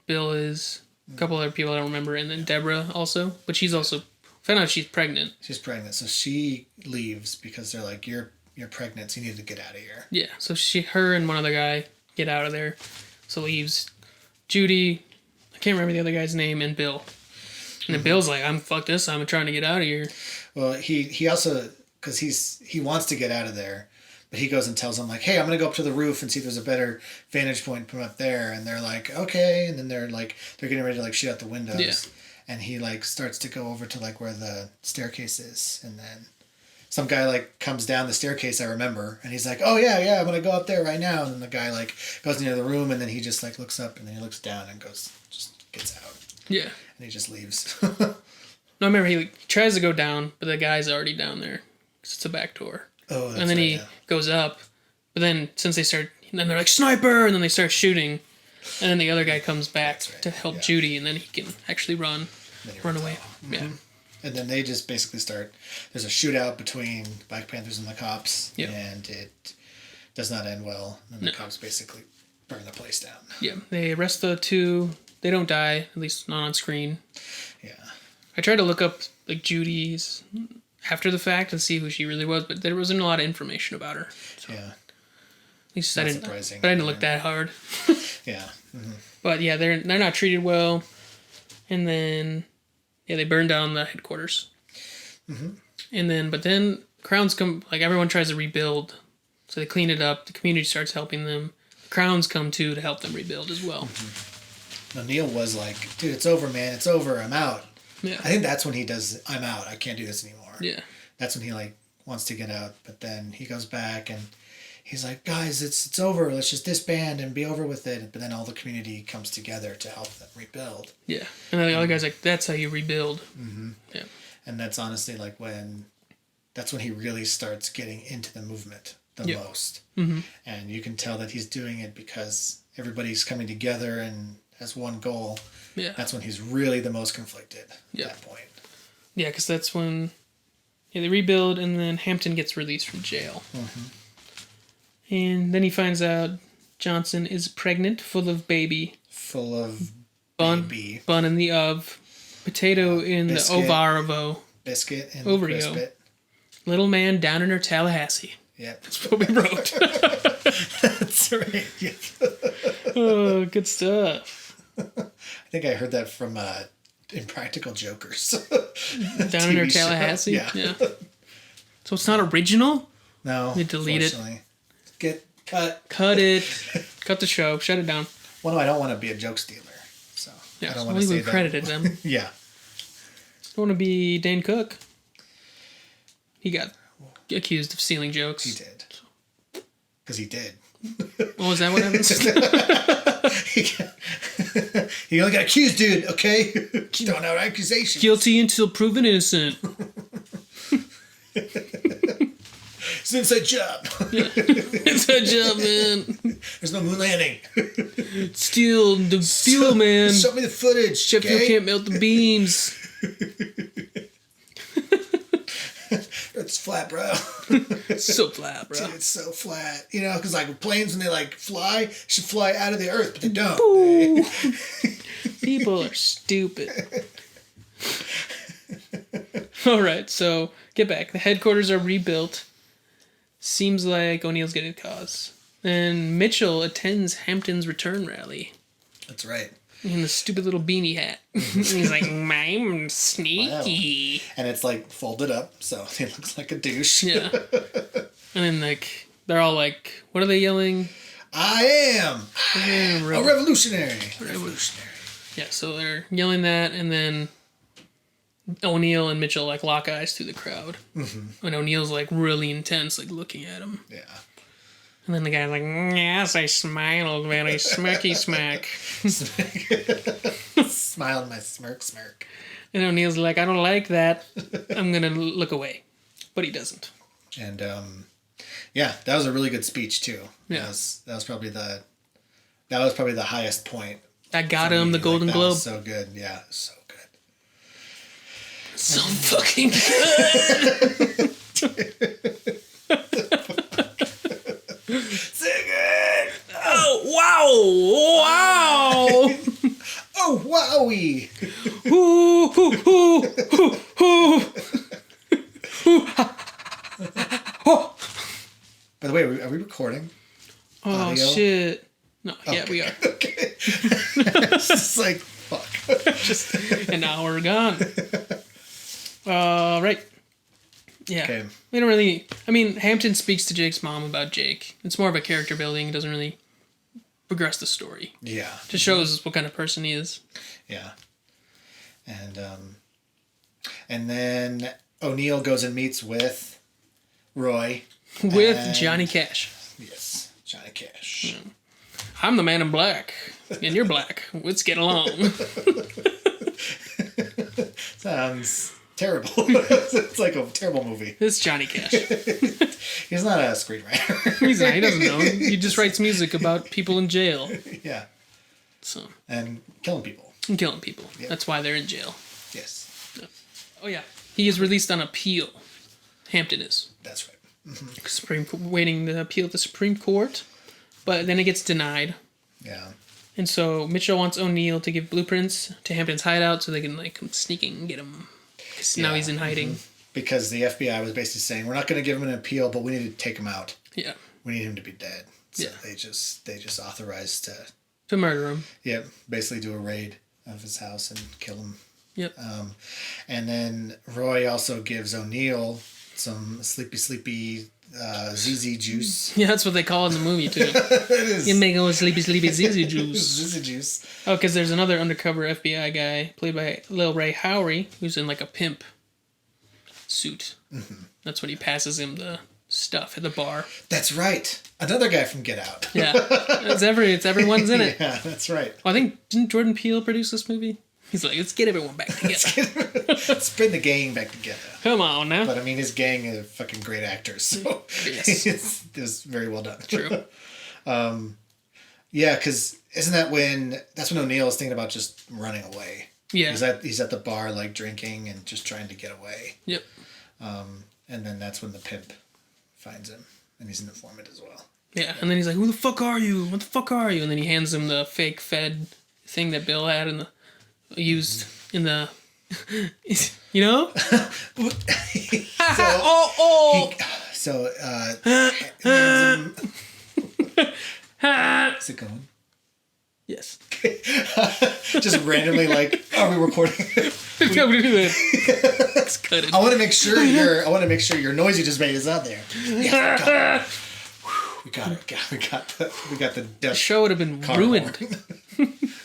Speaker 1: Bill is, a couple other people I don't remember, and then Deborah also. But she's also, found out she's pregnant.
Speaker 2: She's pregnant, so she leaves because they're like, you're pregnant, so you need to get out of here.
Speaker 1: Yeah, so her and one other guy get out of there. So leaves Judy, I can't remember the other guy's name, and Bill. And then Bill's like, fuck this, I'm trying to get out of here.
Speaker 2: Well, he also, because he wants to get out of there, but he goes and tells them like, hey, I'm going to go up to the roof and see if there's a better vantage point from up there. And they're like, okay. And then they're getting ready to like shoot out the windows. Yeah. And he like starts to go over to like where the staircase is. And then some guy like comes down the staircase, I remember, and he's like, oh yeah, I'm gonna go up there right now. And then the guy like goes into the room, and then he just like looks up, and then he looks down and just gets out. Yeah. And he just leaves.
Speaker 1: No, I remember he tries to go down, but the guy's already down there, 'cause it's a back door.
Speaker 2: Oh, that's
Speaker 1: and then he goes up, but then then they're like, sniper, and then they start shooting, and then the other guy comes back to help Judy, and then he can actually run away. Mm-hmm. Yeah.
Speaker 2: And then they just basically there's a shootout between Black Panthers and the cops, and it does not end well. And the cops basically burn the place down.
Speaker 1: Yeah, they arrest the two. They don't die, at least not on screen.
Speaker 2: Yeah.
Speaker 1: I tried to look up like Judy's after the fact and see who she really was, but there wasn't a lot of information about her. So.
Speaker 2: Yeah.
Speaker 1: At least
Speaker 2: Not
Speaker 1: I didn't.
Speaker 2: surprising.
Speaker 1: But I didn't look that hard.
Speaker 2: Yeah. Mm-hmm.
Speaker 1: But yeah, they're not treated well, and then they burn down the headquarters. Mm-hmm. And then Crowns come, like everyone tries to rebuild, so they clean it up. The community starts helping them. The Crowns come too to help them rebuild as well.
Speaker 2: Mm-hmm. O'Neill was like, "Dude, it's over, man. It's over. I'm out."
Speaker 1: Yeah.
Speaker 2: I think that's when he does. I'm out. I can't do this anymore.
Speaker 1: Yeah.
Speaker 2: That's when he like wants to get out, but then he goes back and he's like, "Guys, it's over. Let's just disband and be over with it." But then all the community comes together to help them rebuild.
Speaker 1: Yeah, and then the other guy's like, "That's how you rebuild."
Speaker 2: Mm-hmm.
Speaker 1: Yeah.
Speaker 2: And that's honestly like that's when he really starts getting into the movement the most.
Speaker 1: Mm-hmm.
Speaker 2: And you can tell that he's doing it because everybody's coming together and has one goal.
Speaker 1: Yeah.
Speaker 2: That's when he's really the most conflicted at that point.
Speaker 1: Yeah, because that's when they rebuild, and then Hampton gets released from jail. Mm-hmm. And then he finds out Johnson is pregnant, full of baby.
Speaker 2: Full of baby.
Speaker 1: Bun in the of. Potato in
Speaker 2: biscuit,
Speaker 1: the ovarvo.
Speaker 2: Biscuit in
Speaker 1: Ovario.
Speaker 2: the crispet.
Speaker 1: Little man down in her Tallahassee.
Speaker 2: Yep.
Speaker 1: That's what we wrote.
Speaker 2: That's right. Yep.
Speaker 1: Oh, good stuff.
Speaker 2: I think I heard that from Impractical Jokers.
Speaker 1: Down in her Tallahassee?
Speaker 2: Yeah.
Speaker 1: So it's not original?
Speaker 2: No.
Speaker 1: You delete it. Cut it. Cut the show. Shut it down.
Speaker 2: Well, no, I don't want to be a joke stealer. So
Speaker 1: yeah,
Speaker 2: I don't
Speaker 1: so
Speaker 2: want to say
Speaker 1: we credited them.
Speaker 2: Yeah.
Speaker 1: I want to be Dane Cook. He got accused of stealing jokes.
Speaker 2: He did. Because he did.
Speaker 1: Oh, is that what happens?
Speaker 2: He only got accused, dude, okay? Throwing out accusations.
Speaker 1: Guilty until proven innocent.
Speaker 2: It's an inside job.
Speaker 1: Yeah. Inside job, man.
Speaker 2: There's no moon landing.
Speaker 1: Steal, man.
Speaker 2: Show me the footage.
Speaker 1: Sheffield can't melt the beams.
Speaker 2: It's flat, bro.
Speaker 1: It's so flat, bro.
Speaker 2: Dude, it's so flat. You know, because like planes, when they like fly, should fly out of the earth, but they don't.
Speaker 1: People are stupid. All right, so get back. The headquarters are rebuilt. Seems like O'Neill's getting the cause. And Mitchell attends Hampton's return rally.
Speaker 2: That's right.
Speaker 1: In the stupid little beanie hat. He's like, I'm sneaky.
Speaker 2: Wow. And it's like folded up, so he looks like a douche.
Speaker 1: Yeah. And then like they're all like, what are they yelling?
Speaker 2: I am a revolutionary. Revolutionary.
Speaker 1: Yeah, so they're yelling that, and then O'Neill and Mitchell like lock eyes through the crowd. Mm-hmm. And O'Neill's like really intense, like looking at him.
Speaker 2: Yeah.
Speaker 1: And then the guy's like, yes, I smiled very smirky smack.
Speaker 2: Smiled my smirk.
Speaker 1: And O'Neill's like, I don't like that. I'm going to look away. But he doesn't.
Speaker 2: And, yeah, that was a really good speech, too.
Speaker 1: Yeah.
Speaker 2: That was probably the highest point.
Speaker 1: That got him the Golden Globe.
Speaker 2: Was so good. Yeah, so good.
Speaker 1: So fucking good.
Speaker 2: So good.
Speaker 1: Oh, wow.
Speaker 2: Oh, wowie. By the way, are we recording?
Speaker 1: Oh,
Speaker 2: audio?
Speaker 1: shit. No, okay. Yeah, we are.
Speaker 2: Okay. It's just like, fuck.
Speaker 1: Just an hour gone. Right. Yeah. Okay. We don't really... I mean, Hampton speaks to Jake's mom about Jake. It's more of a character building. It doesn't really progress the story.
Speaker 2: Yeah.
Speaker 1: Just shows what kind of person he is.
Speaker 2: Yeah. And then O'Neill goes and meets with Roy.
Speaker 1: With Johnny Cash.
Speaker 2: Yes, Johnny Cash.
Speaker 1: Yeah. I'm the man in black, and you're black. Let's get along.
Speaker 2: Sounds terrible. It's like a terrible movie.
Speaker 1: It's Johnny Cash.
Speaker 2: He's not a screenwriter.
Speaker 1: He's not. He doesn't know. He just writes music about people in jail.
Speaker 2: Yeah.
Speaker 1: So.
Speaker 2: And killing people.
Speaker 1: And killing people. Yep. That's why they're in jail.
Speaker 2: Yes.
Speaker 1: Oh, yeah. He is released on appeal. Hampton is.
Speaker 2: That's right.
Speaker 1: Waiting to appeal to the Supreme Court, but then it gets denied.
Speaker 2: Yeah.
Speaker 1: And so Mitchell wants O'Neill to give blueprints to Hampton's hideout so they can like come sneaking and get him. Because now he's in hiding.
Speaker 2: Because the FBI was basically saying, we're not going to give him an appeal, but we need to take him out.
Speaker 1: Yeah.
Speaker 2: We need him to be dead. So they just authorized
Speaker 1: to murder him.
Speaker 2: Yeah, basically do a raid of his house and kill him.
Speaker 1: Yep.
Speaker 2: And then Roy also gives O'Neill some sleepy ZZ juice.
Speaker 1: Yeah, that's what they call it in the movie too.
Speaker 2: It is.
Speaker 1: You make a sleepy ZZ juice.
Speaker 2: ZZ juice.
Speaker 1: Oh, because there's another undercover FBI guy played by Lil Ray Howery who's in like a pimp suit. Mm-hmm. That's what he passes him the stuff at the bar.
Speaker 2: That's right. Another guy from Get Out.
Speaker 1: Yeah, it's everyone's in it.
Speaker 2: Yeah, that's right.
Speaker 1: Well, I think didn't Jordan Peele produce this movie? He's like, let's get everyone back together.
Speaker 2: Let's bring the gang back together.
Speaker 1: Come on now.
Speaker 2: But I mean, his gang are fucking great actors, so yes. it's very well done.
Speaker 1: True.
Speaker 2: Yeah, because that's when O'Neill is thinking about just running away.
Speaker 1: Yeah.
Speaker 2: He's at the bar like drinking and just trying to get away.
Speaker 1: Yep.
Speaker 2: And then that's when the pimp finds him, and he's an informant as well.
Speaker 1: Yeah, and then he's like, "Who the fuck are you? What the fuck are you?" And then he hands him the fake Fed thing that Bill had used in the, you know. Is it going? Yes.
Speaker 2: Just randomly, like, are we recording?
Speaker 1: It's cut it.
Speaker 2: I want to make sure your noise you just made is out there. Yeah, we got it. We got the death.
Speaker 1: The show would have been ruined.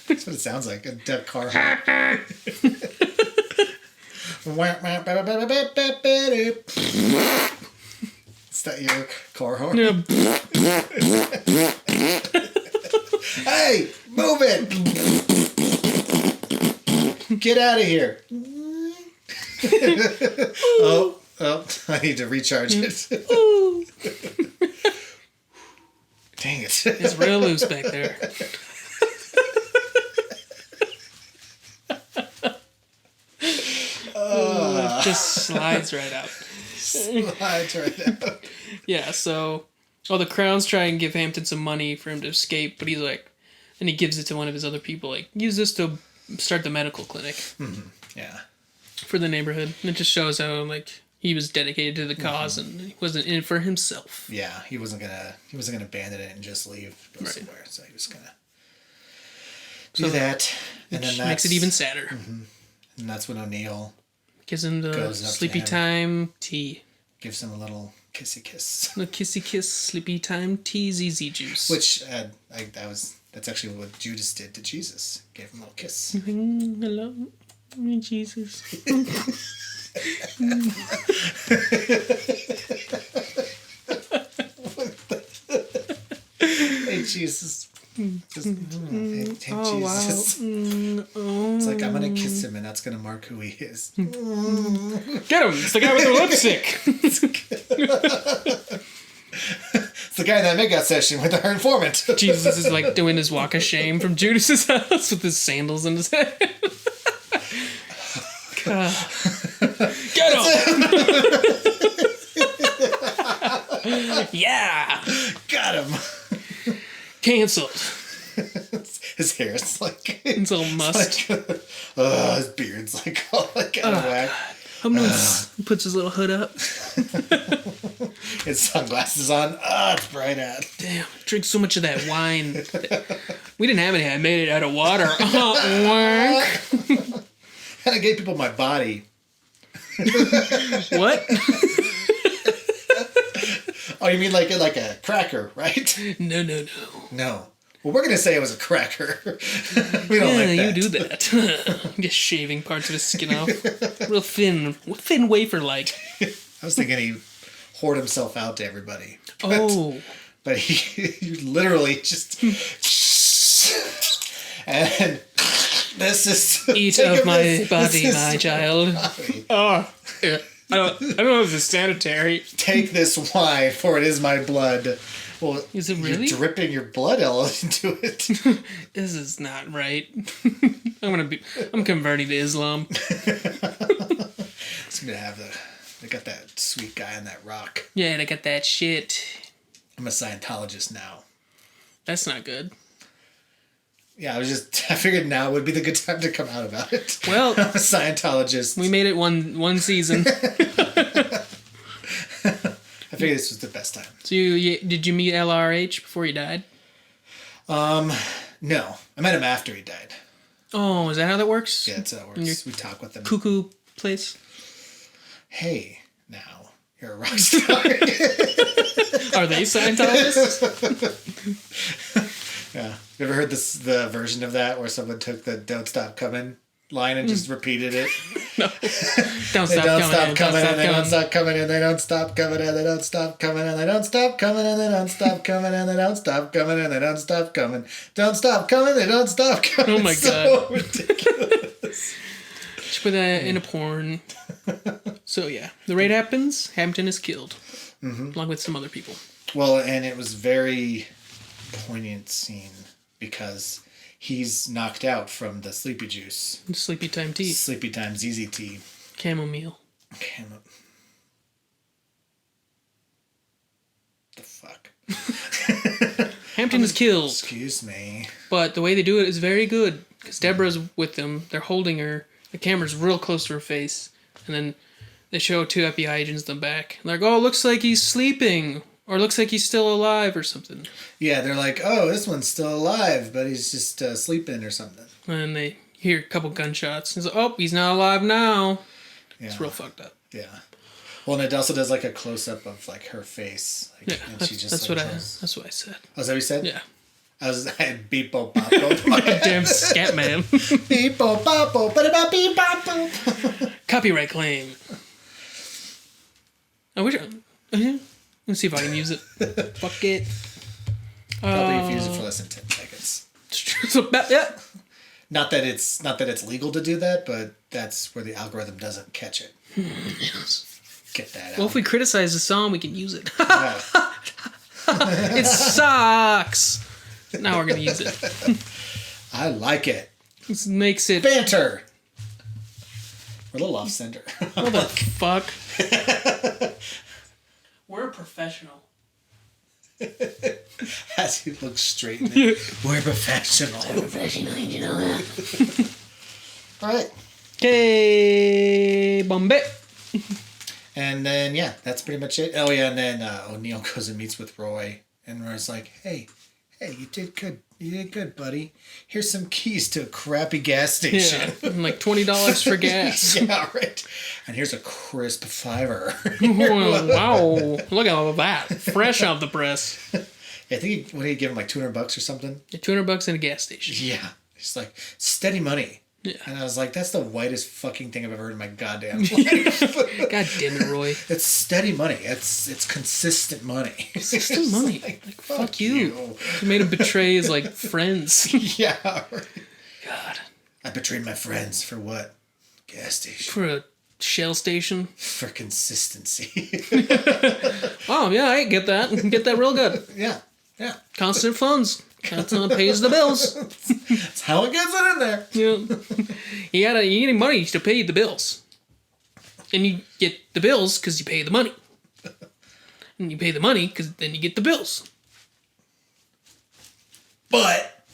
Speaker 2: That's what it sounds like. A death car horn. Is that your car horn?
Speaker 1: Yeah.
Speaker 2: Hey, move it! Get out of here! oh, I need to recharge it. Dang it!
Speaker 1: It's real loose back there. It just slides right out.
Speaker 2: Slides right out.
Speaker 1: Yeah, so the Crowns try and give Hampton some money for him to escape, but he's like, and he gives it to one of his other people, like, use this to start the medical clinic.
Speaker 2: Mm-hmm. Yeah.
Speaker 1: For the neighborhood. And it just shows how, like, he was dedicated to the cause and he wasn't in it for himself.
Speaker 2: Yeah, he wasn't gonna abandon it and just leave, go somewhere. So he was gonna do that, and then that
Speaker 1: makes it even sadder.
Speaker 2: Mm-hmm. And that's when O'Neill
Speaker 1: gives him the sleepy time tea.
Speaker 2: Gives him a little kissy kiss.
Speaker 1: The kissy kiss, sleepy time tea, ZZ juice.
Speaker 2: Which that's actually what Judas did to Jesus. Gave him a little kiss.
Speaker 1: Hello, Jesus.
Speaker 2: Hey Jesus. Hey Jesus. Wow. It's like, I'm gonna kiss him and that's gonna mark who he is.
Speaker 1: Get him! It's the guy with the lipstick.
Speaker 2: It's the guy in that makeout session with our informant.
Speaker 1: Jesus is like doing his walk of shame from Judas's house with his sandals in his head. Get him! Yeah!
Speaker 2: Got him!
Speaker 1: Cancelled.
Speaker 2: His hair is like...
Speaker 1: It's all mussed.
Speaker 2: His beard's like all like out of whack.
Speaker 1: He puts his little hood up.
Speaker 2: His sunglasses on. It's bright out.
Speaker 1: Damn, drink so much of that wine. We didn't have any. I made it out of water.
Speaker 2: And I gave people my body.
Speaker 1: What?
Speaker 2: Oh, you mean like a cracker, right?
Speaker 1: No.
Speaker 2: No. Well, we're gonna say it was a cracker. We don't like that.
Speaker 1: Yeah, you do that. Just shaving parts of his skin off. Real thin wafer-like.
Speaker 2: I was thinking he poured himself out to everybody. But he literally just... And this is...
Speaker 1: Eat of my body, my child. Oh, yeah. I don't know if it's sanitary.
Speaker 2: Take this wine, for it is my blood. Well,
Speaker 1: is it really?
Speaker 2: You're dripping your blood all into it.
Speaker 1: This is not right. I'm converting to Islam.
Speaker 2: It's gonna have the got that sweet guy on that rock.
Speaker 1: Yeah, they got that shit.
Speaker 2: I'm a Scientologist now.
Speaker 1: That's not good.
Speaker 2: Yeah, I figured now would be the good time to come out about it.
Speaker 1: Well,
Speaker 2: I'm a Scientologist.
Speaker 1: We made it one season.
Speaker 2: I figured this was the best time.
Speaker 1: So did you meet LRH before he died?
Speaker 2: No. I met him after he died.
Speaker 1: Oh, is that how that works?
Speaker 2: Yeah, that's how it works. We talk with him.
Speaker 1: Cuckoo place?
Speaker 2: Hey, now, you're a rock star.
Speaker 1: Are they Scientologists?
Speaker 2: Yeah. You ever heard the version of that where someone took the "Don't Stop Coming" line and just repeated it?
Speaker 1: No. Don't stop coming,
Speaker 2: and they don't stop coming, and they don't stop coming, and they don't stop coming, and they don't stop coming, and they don't stop coming, and they don't stop coming, and they don't stop coming. Don't stop coming, they don't stop coming.
Speaker 1: Oh my
Speaker 2: so
Speaker 1: God.
Speaker 2: ridiculous.
Speaker 1: Just put that in a porn. So yeah, the raid happens. Hampton is killed, along with some other people.
Speaker 2: Well, and it was very poignant scene because he's knocked out from the sleepy juice.
Speaker 1: Sleepy time tea.
Speaker 2: Sleepy time ZZ tea.
Speaker 1: Chamomile.
Speaker 2: The fuck?
Speaker 1: Hampton is killed.
Speaker 2: Excuse me.
Speaker 1: But the way they do it is very good. Because Deborah's with them. They're holding her. The camera's real close to her face. And then they show 2 FBI agents in the back. They're like, oh, looks like he's sleeping. Or looks like he's still alive or something.
Speaker 2: Yeah, they're like, oh, this one's still alive, but he's just sleeping or something.
Speaker 1: And they hear a couple gunshots. He's like, oh, he's not alive now.
Speaker 2: Yeah.
Speaker 1: It's real fucked up.
Speaker 2: Yeah. Well, and it also does like a close-up of like her face. Like,
Speaker 1: Yeah,
Speaker 2: and
Speaker 1: that's,
Speaker 2: she just,
Speaker 1: that's,
Speaker 2: like,
Speaker 1: what that's what I said.
Speaker 2: Oh, is that what you said?
Speaker 1: Yeah.
Speaker 2: I had beep bo bop bo.
Speaker 1: Damn scat man.
Speaker 2: Beep bo bop bo ba beep bop bo.
Speaker 1: Copyright claim. I wish. Let's see if I can use it. Fuck it.
Speaker 2: Probably if you use it for less than 10 seconds.
Speaker 1: So, yeah.
Speaker 2: Not that it's legal to do that, but that's where the algorithm doesn't catch it.
Speaker 1: Yes.
Speaker 2: Get that out.
Speaker 1: Well, if we criticize the song, we can use it.
Speaker 2: Yeah.
Speaker 1: It sucks. Now we're gonna use it.
Speaker 2: I like it.
Speaker 1: This makes it
Speaker 2: Banter. We're a little off center.
Speaker 1: What the fuck? We're professional.
Speaker 2: As he looks straight at me. We're professional.
Speaker 1: You know that.
Speaker 2: All right.
Speaker 1: Okay, Bombay.
Speaker 2: And then, yeah, that's pretty much it. Oh, yeah, and then O'Neill goes and meets with Roy. And Roy's like, hey, you did good. You did good, buddy. Here's some keys to a crappy gas station.
Speaker 1: Yeah, and like $20 for gas.
Speaker 2: Yeah, right. And here's a crisp $5.
Speaker 1: Wow, look at all that. Fresh off the press.
Speaker 2: Yeah, I think what did he give him, like $200 or something?
Speaker 1: $200 in a gas station.
Speaker 2: Yeah. It's like, steady money.
Speaker 1: Yeah.
Speaker 2: And I was like, that's the whitest fucking thing I've ever heard in my goddamn life.
Speaker 1: God damn it, Roy.
Speaker 2: It's steady money. It's consistent money.
Speaker 1: Consistent money. Like, fuck you. He made him betray his, like, friends.
Speaker 2: Yeah. Right.
Speaker 1: God.
Speaker 2: I betrayed my friends for what? Gas station.
Speaker 1: For a Shell station.
Speaker 2: For consistency.
Speaker 1: Oh, yeah, I get that. Get that real good.
Speaker 2: Yeah.
Speaker 1: Constant funds. That's what pays the bills.
Speaker 2: That's how it gets it in there.
Speaker 1: Yeah. You need money to pay the bills. And you get the bills because you pay the money. And you pay the money because then you get the bills.
Speaker 2: But.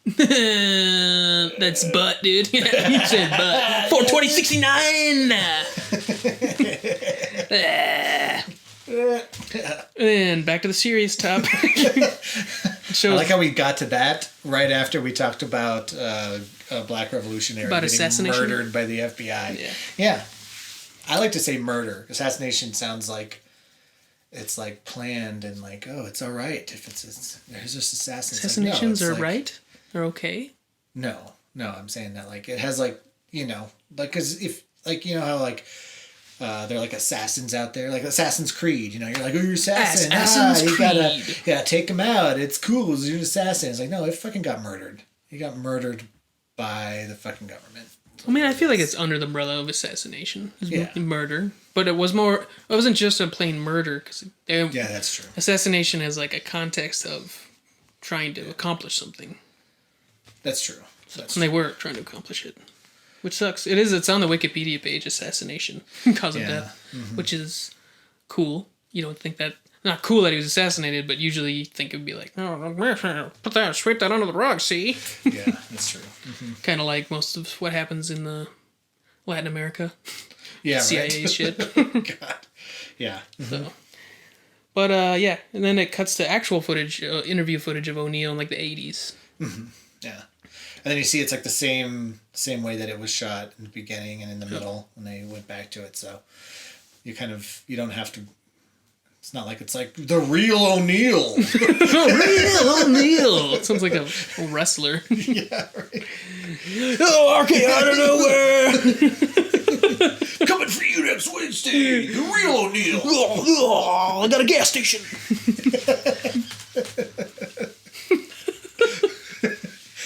Speaker 1: That's butt, dude. You said butt. 42069. And back to the serious topic.
Speaker 2: I like how we got to that right after we talked about a black revolutionary
Speaker 1: about
Speaker 2: getting
Speaker 1: assassination?
Speaker 2: murdered by the FBI. Yeah. I like to say murder. Assassination sounds like it's like planned and like, oh, it's all right if it's there's just assassins.
Speaker 1: Assassinations
Speaker 2: like, no,
Speaker 1: are
Speaker 2: like,
Speaker 1: right? They're okay?
Speaker 2: No, I'm saying that like it has like, you know, like because if like, you know how like they're like assassins out there, like Assassin's Creed. You know, you're like, oh, you're assassin. You gotta take him out. It's cool. You're an assassin. It's like, no, it fucking got murdered. He got murdered by the fucking government.
Speaker 1: I mean, I feel like it's under the umbrella of assassination.
Speaker 2: Yeah.
Speaker 1: Murder. But it wasn't just a plain murder. Yeah,
Speaker 2: that's true.
Speaker 1: Assassination has like a context of trying to accomplish something.
Speaker 2: That's true.
Speaker 1: And they were trying to accomplish it. which sucks. It's on the Wikipedia page, assassination, cause of death, which is cool. You don't think that, not cool that he was assassinated, but usually you think it would be like, oh, sweep that under the rug, see?
Speaker 2: Yeah, that's true.
Speaker 1: Kind of like most of what happens in the Latin America.
Speaker 2: Yeah,
Speaker 1: CIA
Speaker 2: right.
Speaker 1: shit.
Speaker 2: God. Yeah.
Speaker 1: So, but yeah, and then it cuts to actual footage, interview footage of O'Neill in like the 80s.
Speaker 2: Yeah. And then you see it's like the same way that it was shot in the beginning and in the middle when they went back to it. So you don't have to. It's not like it's like the real O'Neill.
Speaker 1: The real O'Neill. It sounds like a wrestler.
Speaker 2: Yeah, right.
Speaker 1: Oh, RK out of nowhere.
Speaker 2: Coming for you next Wednesday, the real O'Neill.
Speaker 1: Oh, I got a gas station.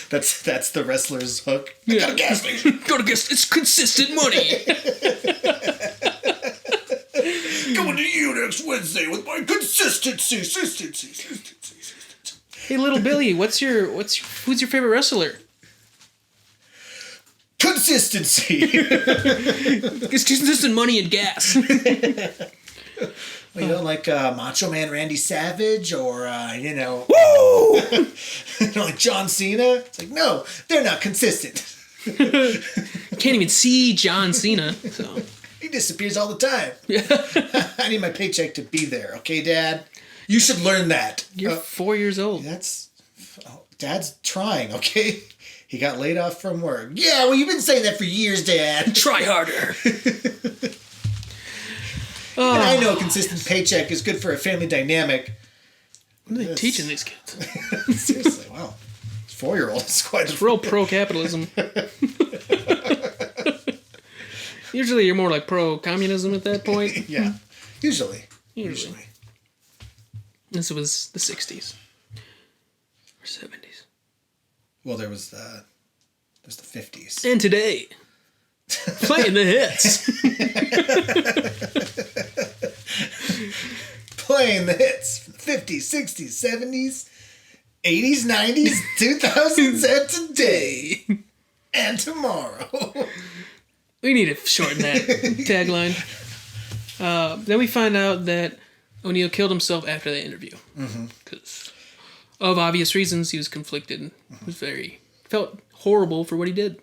Speaker 2: That's the wrestler's hook. I got a gas station.
Speaker 1: It's consistent money.
Speaker 2: Coming to you next Wednesday with my consistency.
Speaker 1: Hey, little Billy, who's your favorite wrestler?
Speaker 2: Consistency.
Speaker 1: It's consistent money and gas.
Speaker 2: Well, like Macho Man Randy Savage or,
Speaker 1: Woo!
Speaker 2: like John Cena. It's like, no, they're not consistent.
Speaker 1: Can't even see John Cena. So
Speaker 2: He disappears all the time.
Speaker 1: yeah,
Speaker 2: I need my paycheck to be there, okay, Dad? You should learn that.
Speaker 1: you're 4 years old.
Speaker 2: Dad's trying, okay? He got laid off from work. Yeah, well, you've been saying that for years, Dad.
Speaker 1: Try harder.
Speaker 2: And I know a consistent paycheck is good for a family dynamic.
Speaker 1: What are they teaching these kids?
Speaker 2: Seriously, wow. 4-year-old is quite
Speaker 1: It's real pro-capitalism. Usually you're more like pro-communism at that point.
Speaker 2: Yeah, usually.
Speaker 1: This was the 60s. Or 70s.
Speaker 2: Well, there's the 50s.
Speaker 1: And today, playing the hits.
Speaker 2: Playing the hits from the 50s, 60s, 70s, 80s, 90s, 2000s, and today. And tomorrow.
Speaker 1: We need to shorten that tagline. Then we find out that O'Neill killed himself after the interview. Because of obvious reasons, he was conflicted. Mm-hmm. Felt horrible for what he did.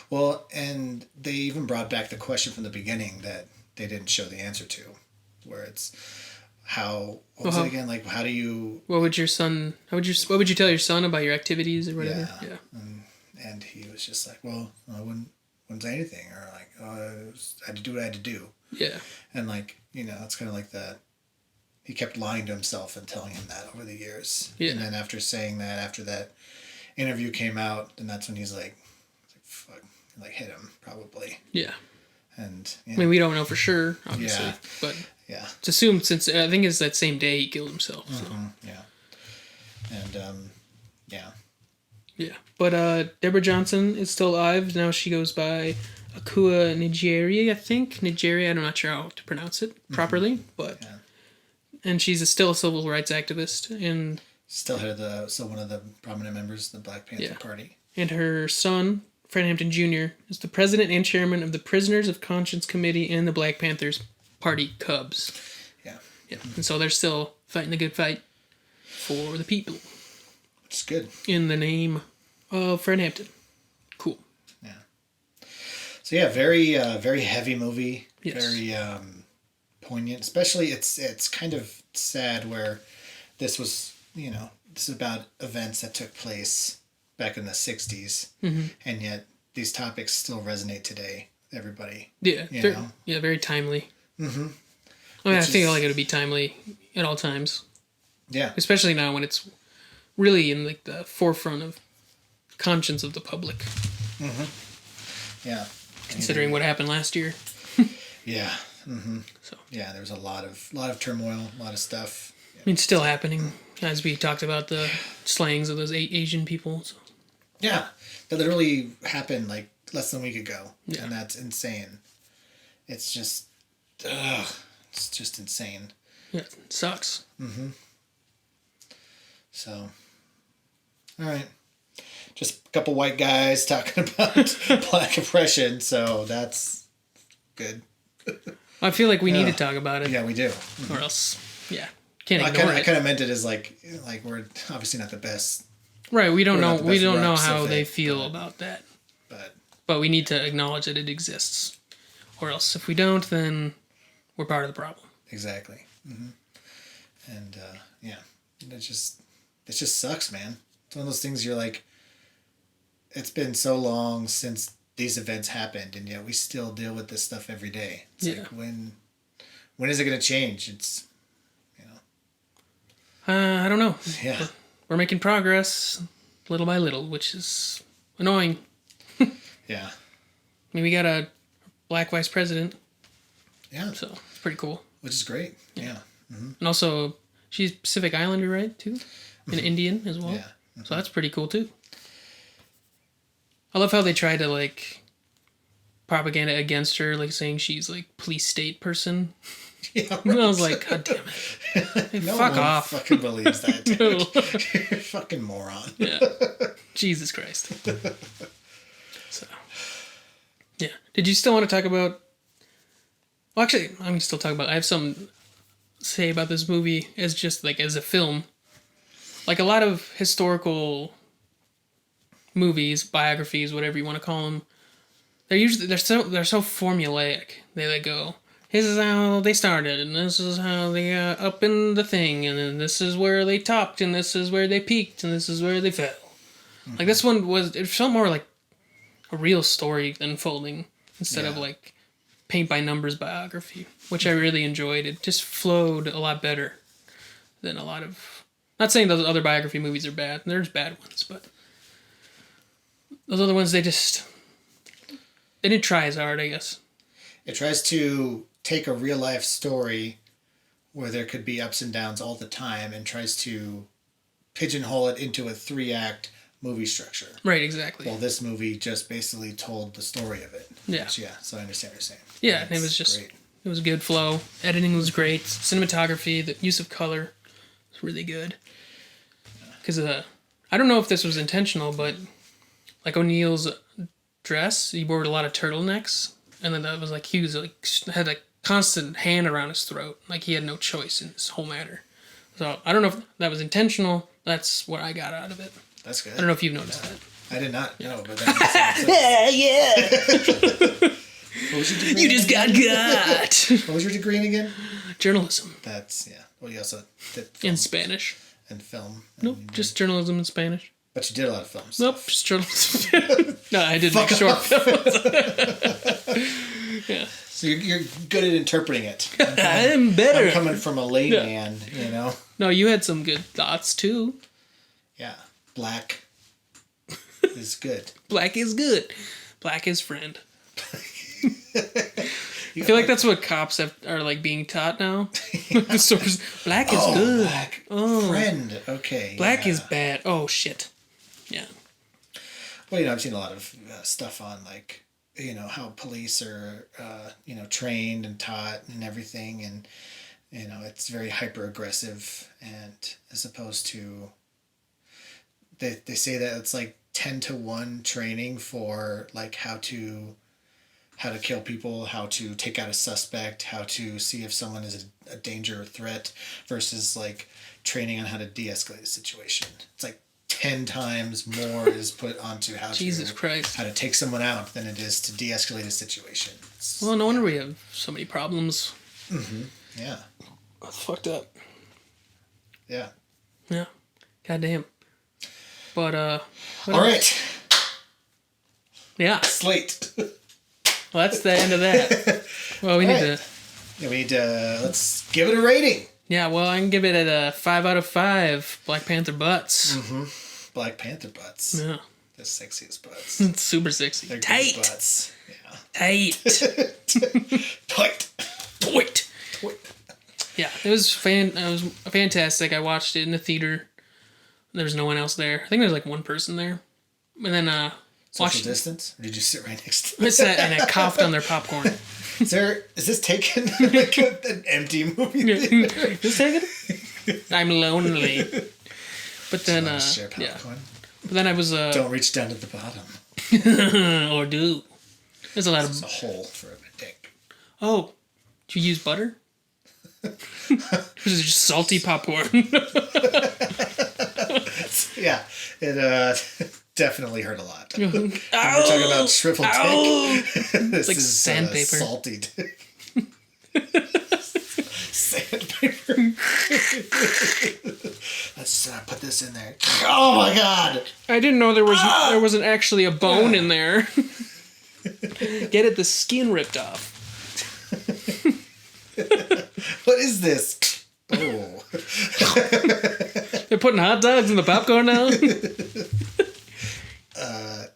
Speaker 2: Well, and they even brought back the question from the beginning that they didn't show the answer to, where it's what was it again? Like, how do you...
Speaker 1: What would you tell your son about your activities or whatever?
Speaker 2: Yeah. And he was just like, well, I wouldn't say anything, or like, I had to do what I had to do. Yeah. And like, it's kind of like that. He kept lying to himself and telling him that over the years. Yeah. And then after saying that, after that interview came out, and that's when he's like fuck, like hit him probably. Yeah. And
Speaker 1: I mean, we don't know for sure, obviously, but it's assumed since I think it's that same day he killed himself. So.
Speaker 2: Yeah. And
Speaker 1: yeah. But Deborah Johnson is still alive now. She goes by Akua Nigeria, I think. Nigeria. I'm not sure how to pronounce it properly, but and she's still a civil rights activist and
Speaker 2: still one of the prominent members of the Black Panther Party.
Speaker 1: And her son, Fred Hampton Jr., is the president and chairman of the Prisoners of Conscience Committee and the Black Panthers Party Cubs. Yeah. Yeah. And so they're still fighting the good fight for the people.
Speaker 2: Which is good.
Speaker 1: In the name of Fred Hampton. Cool.
Speaker 2: Yeah. So yeah, very very heavy movie. Yes. Very poignant. Especially it's kind of sad where this was, this is about events that took place back in the 60s. Mm-hmm. And yet these topics still resonate today. Everybody.
Speaker 1: Yeah. Very timely. Mm-hmm. I mean, I feel like it would be timely at all times. Yeah. Especially now when it's really in like the forefront of conscience of the public. Mm-hmm. Yeah. Considering what happened last year.
Speaker 2: Yeah. Mm-hmm. So yeah, there was a lot of turmoil, a lot of stuff.
Speaker 1: I mean, still happening as we talked about the slayings of those 8 Asian people. So.
Speaker 2: Yeah, that literally happened like less than a week ago, and that's insane. It's just, it's just insane.
Speaker 1: Yeah, it sucks. Mm-hmm.
Speaker 2: So, all right. just a couple white guys talking about black oppression. So that's good.
Speaker 1: I feel like we need to talk about it.
Speaker 2: Yeah, we do.
Speaker 1: Or else, can't
Speaker 2: Well,
Speaker 1: ignore it.
Speaker 2: I kind of meant it as like we're obviously not the best.
Speaker 1: Right, we don't know. We don't know
Speaker 2: reps
Speaker 1: how
Speaker 2: of
Speaker 1: they
Speaker 2: it,
Speaker 1: feel about that.
Speaker 2: But
Speaker 1: we need to acknowledge that it exists. Or else, if we don't, then we're part of the problem.
Speaker 2: exactly. Mm-hmm. And it just sucks, man. It's one of those things you're like, it's been so long since these events happened, and yet we still deal with this stuff every day. It's like, when is it going to change? It's,
Speaker 1: I don't know.
Speaker 2: Yeah.
Speaker 1: We're making progress little by little, which is annoying.
Speaker 2: Yeah.
Speaker 1: I mean, we got a black vice president.
Speaker 2: Yeah.
Speaker 1: So it's pretty cool.
Speaker 2: Which is great. Yeah. Mm-hmm.
Speaker 1: And also, she's Pacific Islander, right, too? An Indian as well.
Speaker 2: Yeah. Mm-hmm.
Speaker 1: So that's pretty cool, too. I love how they try to, like, propaganda against her, like, saying she's, like, police state person.
Speaker 2: Yeah, right.
Speaker 1: And I was like, God damn it. Hey,
Speaker 2: No
Speaker 1: fuck
Speaker 2: one
Speaker 1: off.
Speaker 2: fucking believes that, dude.
Speaker 1: No.
Speaker 2: You're a fucking moron.
Speaker 1: Yeah. Jesus Christ. So, yeah. Did you still want to talk about... Well, actually, I'm going to still talk about... I have something to say about this movie as just, like, as a film. Like, a lot of historical movies, biographies, whatever you want to call them, they're so formulaic. They like go, this is how they started, and this is how they got up in the thing, and then this is where they topped, and this is where they peaked, and this is where they fell. Mm-hmm. Like, this one it felt more like a real story unfolding instead of like paint by numbers biography, which I really enjoyed. It just flowed a lot better than a lot of... Not saying those other biography movies are bad. There's bad ones, but those other ones, they didn't try as hard, I guess.
Speaker 2: It tries to take a real life story where there could be ups and downs all the time and tries to pigeonhole it into a 3-act movie structure.
Speaker 1: Right, exactly.
Speaker 2: Well, this movie just basically told the story of it.
Speaker 1: Yeah.
Speaker 2: Which, so I understand what you're saying.
Speaker 1: Yeah, and it was just great. It was a good flow. Editing was great. Cinematography, the use of color was really good. Because I don't know if this was intentional, but like O'Neill's dress, he wore a lot of turtlenecks, and then that was like he was like had a constant hand around his throat, like he had no choice in this whole matter. So I don't know if that was intentional. That's what I got out of it.
Speaker 2: That's good.
Speaker 1: I don't know if you've noticed that.
Speaker 2: I did not. No, but that
Speaker 1: yeah.
Speaker 2: What was your degree?
Speaker 1: You just got.
Speaker 2: What was your degree in again?
Speaker 1: Journalism.
Speaker 2: That's Well, you also did film.
Speaker 1: In Spanish.
Speaker 2: And film.
Speaker 1: Nope, just journalism in Spanish.
Speaker 2: But you did a lot of film stuff.
Speaker 1: Nope, just journalism. No, I did make short films. Yeah.
Speaker 2: So you're good at interpreting it.
Speaker 1: I'm better.
Speaker 2: I'm coming from a layman, you know.
Speaker 1: No, you had some good thoughts too.
Speaker 2: Yeah, black is good.
Speaker 1: Black is good. Black is friend. I feel like that's what cops are like being taught now. Black is good.
Speaker 2: Black. Friend. Okay.
Speaker 1: Black is bad. Oh shit. Yeah.
Speaker 2: Well, I've seen a lot of stuff on like, how police are, trained and taught and everything, and it's very hyper aggressive, and as opposed to they say that it's like 10-to-1 training for like how to kill people, how to take out a suspect, how to see if someone is a danger or threat, versus like training on how to de-escalate a situation. It's like 10 times more is put onto how to take someone out than it is to de-escalate a situation.
Speaker 1: Well, no wonder we have so many problems.
Speaker 2: Mm-hmm. Yeah.
Speaker 1: That's fucked up.
Speaker 2: Yeah.
Speaker 1: Yeah. Goddamn. But
Speaker 2: all right.
Speaker 1: Yeah.
Speaker 2: Slate.
Speaker 1: Well, that's the end of that. Well, we need to...
Speaker 2: Yeah, we need to... Let's give it a rating.
Speaker 1: Yeah, well, I can give it a 5 out of 5 Black Panther butts.
Speaker 2: Mm-hmm. Black Panther butts.
Speaker 1: Yeah.
Speaker 2: The sexiest butts.
Speaker 1: It's super sexy.
Speaker 2: They're
Speaker 1: tight.
Speaker 2: Good butts. Yeah.
Speaker 1: Tight. Tight. Yeah, it was fantastic. I watched it in the theater. There was no one else there. I think there was like one person there. And then...
Speaker 2: Social distance? Or did you sit right next to
Speaker 1: them? And I coughed on their popcorn.
Speaker 2: Is this taken like an empty movie theater?
Speaker 1: Is this taken? I'm lonely. But then,
Speaker 2: share popcorn.
Speaker 1: But then I was
Speaker 2: Don't reach down to the bottom.
Speaker 1: or do. There's a lot
Speaker 2: There's
Speaker 1: of
Speaker 2: a hole for a dick.
Speaker 1: Oh, do you use butter? This is just salty popcorn.
Speaker 2: Yeah, it definitely hurt a lot. We're talking about shriveled dick. This
Speaker 1: like
Speaker 2: is
Speaker 1: sandpaper.
Speaker 2: Salty dick. Sandpaper. Let's put this in there. Oh my god!
Speaker 1: I didn't know there wasn't actually a bone in there. Get the skin ripped off.
Speaker 2: What is this? Oh.
Speaker 1: They're putting hot dogs in the popcorn now?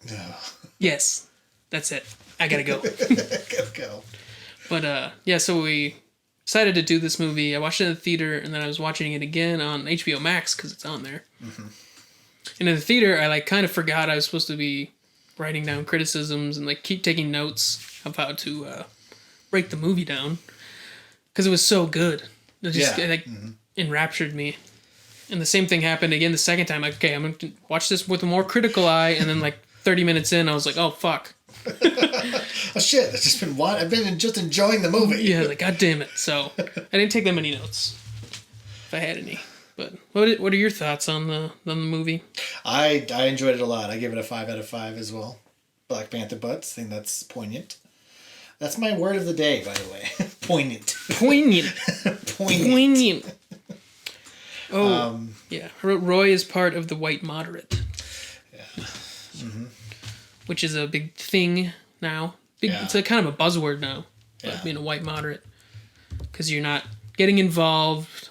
Speaker 2: No.
Speaker 1: Yes. That's it. I gotta go.
Speaker 2: Gotta go.
Speaker 1: But, yeah, so we decided to do this movie. I watched it in the theater, and then I was watching it again on HBO Max, because it's on there. Mm-hmm. And in the theater, I, kind of forgot I was supposed to be writing down criticisms and, keep taking notes of how to break the movie down. Because it was so good. It just, enraptured me. And the same thing happened again the second time. Okay, I'm going to watch this with a more critical eye. And then 30 minutes in, I was like, oh, fuck.
Speaker 2: Oh, shit. I've been just enjoying the movie.
Speaker 1: Yeah, God damn it. So I didn't take that many notes. If I had any. But what are your thoughts on the movie?
Speaker 2: I enjoyed it a lot. I give it a 5 out of 5 as well. Black Panther butts. I think that's poignant. That's my word of the day, by the way. Poignant.
Speaker 1: Poignant.
Speaker 2: Poignant.
Speaker 1: Oh, yeah. Roy is part of the white moderate.
Speaker 2: Yeah. Mm-hmm.
Speaker 1: Which is a big thing now. It's a kind of a buzzword now, being a white moderate. Because you're not getting involved,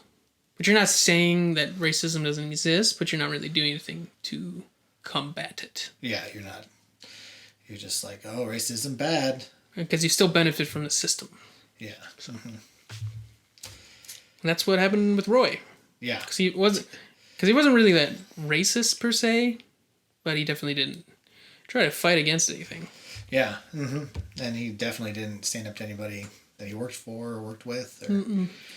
Speaker 1: but you're not saying that racism doesn't exist, but you're not really doing anything to combat it.
Speaker 2: Yeah, you're not. You're just like, oh, racism bad.
Speaker 1: Because you still benefit from the system.
Speaker 2: Yeah.
Speaker 1: So. And that's what happened with Roy.
Speaker 2: Yeah.
Speaker 1: Because he wasn't really that racist per se, but he definitely didn't try to fight against anything.
Speaker 2: Yeah. Mm-hmm. And he definitely didn't stand up to anybody that he worked for or worked with. Or,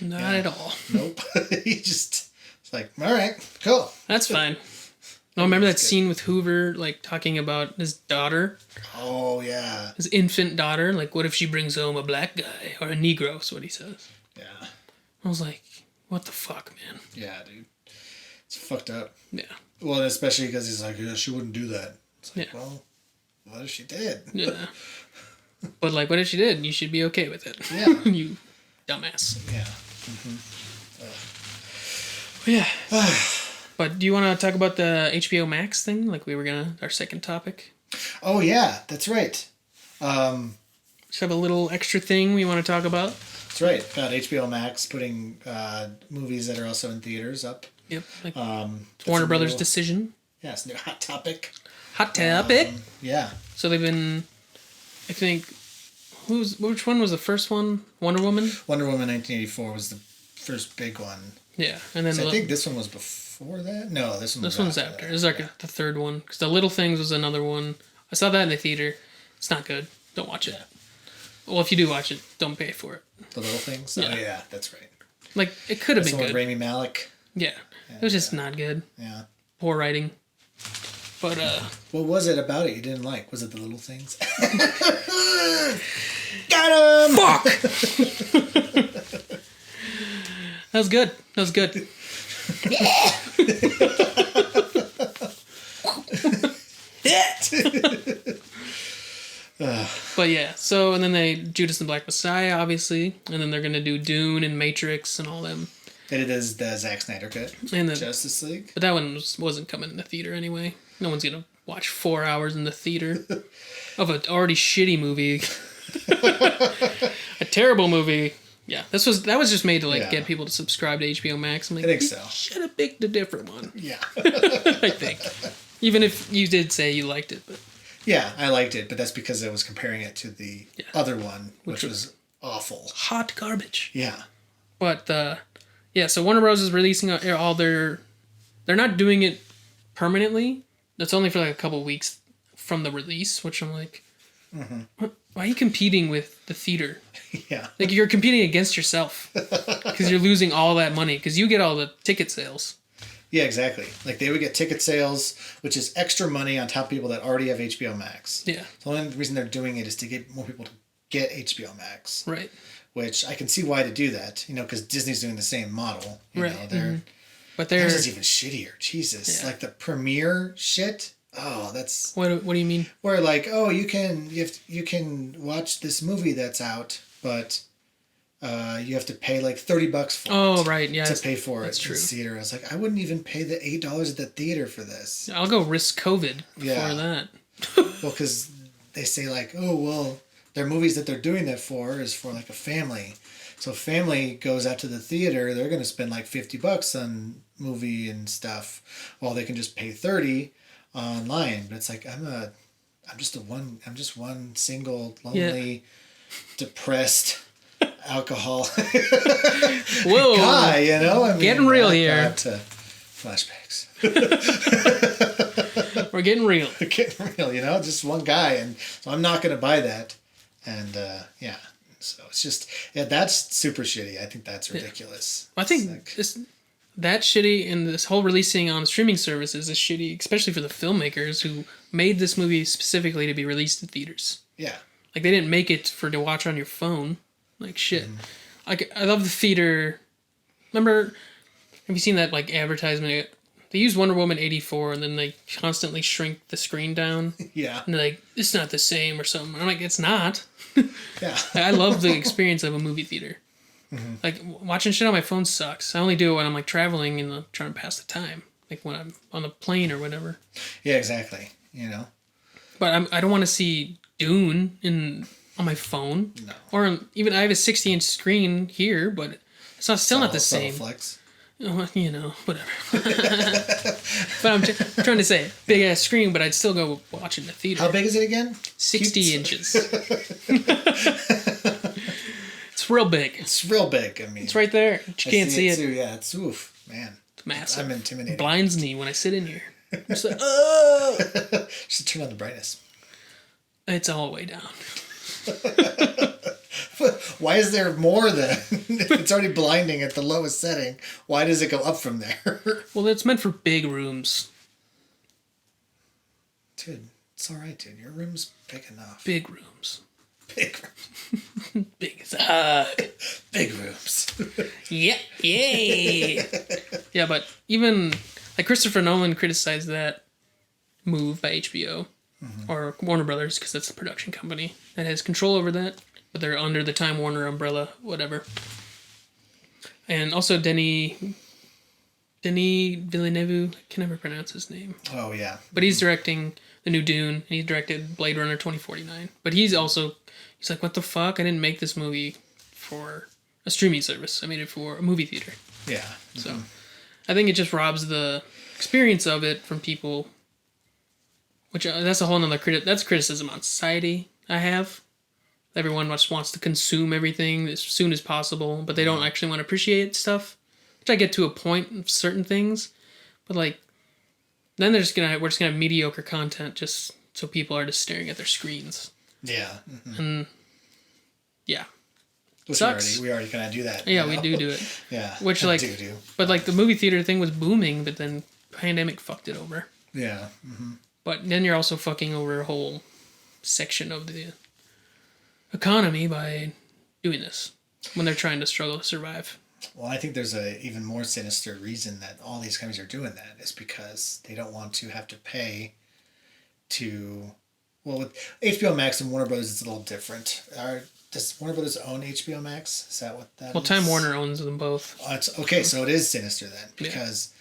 Speaker 1: not at all.
Speaker 2: Nope. He just was like, all right, cool.
Speaker 1: That's fine. No, remember that scene with Hoover, talking about his daughter?
Speaker 2: Oh, yeah.
Speaker 1: His infant daughter. What if she brings home a black guy? Or a Negro, is what he says.
Speaker 2: Yeah.
Speaker 1: I was like, what the fuck, man?
Speaker 2: Yeah, dude. It's fucked up.
Speaker 1: Yeah.
Speaker 2: Well, especially because he's like, yeah, she wouldn't do that. It's like,
Speaker 1: yeah.
Speaker 2: Well, what if she did?
Speaker 1: Yeah. But, what if she did? You should be okay with it.
Speaker 2: Yeah.
Speaker 1: You dumbass.
Speaker 2: Yeah. Mm-hmm.
Speaker 1: Yeah. But do you want to talk about the HBO Max thing? Our second topic?
Speaker 2: Oh, yeah. That's right.
Speaker 1: Just have a little extra thing we want to talk about.
Speaker 2: That's right. About HBO Max putting movies that are also in theaters up.
Speaker 1: Yep. Warner Brothers' decision.
Speaker 2: Yeah, it's a new hot topic.
Speaker 1: Hot topic?
Speaker 2: Yeah.
Speaker 1: So they've been, I think, which one was the first one? Wonder Woman?
Speaker 2: Wonder Woman 1984 was the first big one.
Speaker 1: Yeah. And then
Speaker 2: I think this one was before that? No, this one's
Speaker 1: after. This is the third one. Because The Little Things was another one. I saw that in the theater. It's not good. Don't watch it. Well, if you do watch it, don't pay for it.
Speaker 2: The Little Things?
Speaker 1: Yeah.
Speaker 2: Oh, yeah, that's right.
Speaker 1: It could have been good.
Speaker 2: With Rami Malek?
Speaker 1: Yeah. It was just not good.
Speaker 2: Yeah.
Speaker 1: Poor writing. But,
Speaker 2: what was it about it you didn't like? Was it The Little Things? Got him!
Speaker 1: Fuck! That was good. But yeah, so, and then Judas and the Black Messiah, obviously, and then they're gonna do Dune and Matrix and all them.
Speaker 2: And it is the Zack Snyder cut.
Speaker 1: And the
Speaker 2: Justice League.
Speaker 1: But that one wasn't coming in the theater anyway. No one's gonna watch 4 hours in the theater of an already shitty movie. A terrible movie. Yeah, that was just made to get people to subscribe to HBO Max. I'm like,
Speaker 2: I think so.
Speaker 1: Should have picked a different one.
Speaker 2: Yeah.
Speaker 1: I think. Even if you did say you liked it, but.
Speaker 2: Yeah, I liked it, but that's because I was comparing it to the other one, which was awful.
Speaker 1: Hot garbage.
Speaker 2: Yeah.
Speaker 1: But, so Warner Bros. Is releasing all their... They're not doing it permanently. It's only for a couple weeks from the release, which I'm like... Mm-hmm. Why are you competing with the theater?
Speaker 2: Yeah.
Speaker 1: You're competing against yourself. Because you're losing all that money. Because you get all the ticket sales.
Speaker 2: Yeah, exactly. Like they would get ticket sales, which is extra money on top of people that already have HBO Max.
Speaker 1: Yeah.
Speaker 2: The only reason they're doing it is to get more people to get HBO Max.
Speaker 1: Right.
Speaker 2: Which I can see why to do that, because Disney's doing the same model. You know,
Speaker 1: But
Speaker 2: theirs is even shittier. Jesus.
Speaker 1: Yeah.
Speaker 2: Like the premiere shit. Oh, that's...
Speaker 1: What do you mean?
Speaker 2: Where like, oh, you can watch this movie that's out, but you have to pay like $30 for it.
Speaker 1: Oh, right. Yeah.
Speaker 2: To pay for
Speaker 1: that's
Speaker 2: it
Speaker 1: true.
Speaker 2: in the theater. I was like, I wouldn't even pay the $8 at the theater for this.
Speaker 1: I'll go risk COVID for that.
Speaker 2: Well, because they say like, oh, well, their movies that they're doing that for is for like a family. So if family goes out to the theater, they're going to spend like $50 on movie and stuff, while they can just pay $30 online. But it's like I'm just one single lonely, depressed alcohol
Speaker 1: Whoa,
Speaker 2: guy. I mean,
Speaker 1: getting real here.
Speaker 2: Flashbacks.
Speaker 1: We're getting real.
Speaker 2: Getting real. Just one guy, and so I'm not going to buy that. And yeah, so it's just that's super shitty. I think that's ridiculous.
Speaker 1: I think that shitty, and this whole releasing on streaming services is shitty, especially for the filmmakers who made this movie specifically to be released in theaters.
Speaker 2: Yeah,
Speaker 1: like they didn't make it to watch on your phone. Like shit. Like I love the theater. Remember, have you seen that like advertisement? They use Wonder Woman 84 and then they constantly shrink the screen down.
Speaker 2: Yeah.
Speaker 1: And they're like, it's not the same or something. I'm like, it's not.
Speaker 2: Yeah.
Speaker 1: I love the experience of a movie theater. Mm-hmm. Like watching shit on my phone sucks. I only do it when I'm like traveling and trying to pass the time. Like when I'm on a plane or whatever.
Speaker 2: Yeah, exactly.
Speaker 1: But I don't want to see Dune on my phone.
Speaker 2: No.
Speaker 1: Or even I have a 60-inch screen here, but it's still not the same.
Speaker 2: Flex.
Speaker 1: Whatever. But I'm trying to say, big ass screen, but I'd still go watch it in the theater.
Speaker 2: How big is it again?
Speaker 1: 60 inches. It's real big.
Speaker 2: It's real big. I mean,
Speaker 1: it's right there. But you can't see it.
Speaker 2: Too. Yeah, it's oof, man.
Speaker 1: It's massive.
Speaker 2: I'm intimidated.
Speaker 1: It blinds me when I sit in here. I'm just like,
Speaker 2: Just turn on the brightness.
Speaker 1: It's all the way down.
Speaker 2: Why is there more then? If it's already blinding at the lowest setting, why does it go up from there?
Speaker 1: Well, it's meant for big rooms.
Speaker 2: Dude, it's all right, dude. Your room's big enough.
Speaker 1: Big rooms.
Speaker 2: Big rooms.
Speaker 1: Big as a hug.
Speaker 2: Big rooms.
Speaker 1: Yeah, yay. Yeah, but even like Christopher Nolan criticized that move by HBO or Warner Brothers, because that's the production company that has control over that, but they're under the Time Warner umbrella, whatever. And also Denis Villeneuve, I can never pronounce his name.
Speaker 2: Oh yeah.
Speaker 1: But he's directing the new Dune, and he directed Blade Runner 2049. But he's like, what the fuck? I didn't make this movie for a streaming service. I made it for a movie theater.
Speaker 2: Yeah.
Speaker 1: So I think it just robs the experience of it from people, which that's a whole nother that's criticism on society I have. Everyone just wants to consume everything as soon as possible, but they don't actually want to appreciate stuff, which I get to a point of certain things. But like, then we're just gonna have mediocre content just so people are just staring at their screens.
Speaker 2: Yeah.
Speaker 1: And yeah.
Speaker 2: Which
Speaker 1: sucks.
Speaker 2: We already kind of do that.
Speaker 1: Yeah, we do it.
Speaker 2: Yeah.
Speaker 1: Which like,
Speaker 2: do.
Speaker 1: But like the movie theater thing was booming, but then pandemic fucked it over.
Speaker 2: Yeah. Mm-hmm.
Speaker 1: But then you're also fucking over a whole section of the economy by doing this when they're trying to struggle to survive.
Speaker 2: Well, I think there's a even more sinister reason that all these companies are doing that is because they don't want to have to pay to... Well, with HBO Max and Warner Brothers, it's a little different. Does Warner Brothers own HBO Max? Is that what that is?
Speaker 1: Well, Time Warner owns them both.
Speaker 2: It's, okay, so it is sinister then, because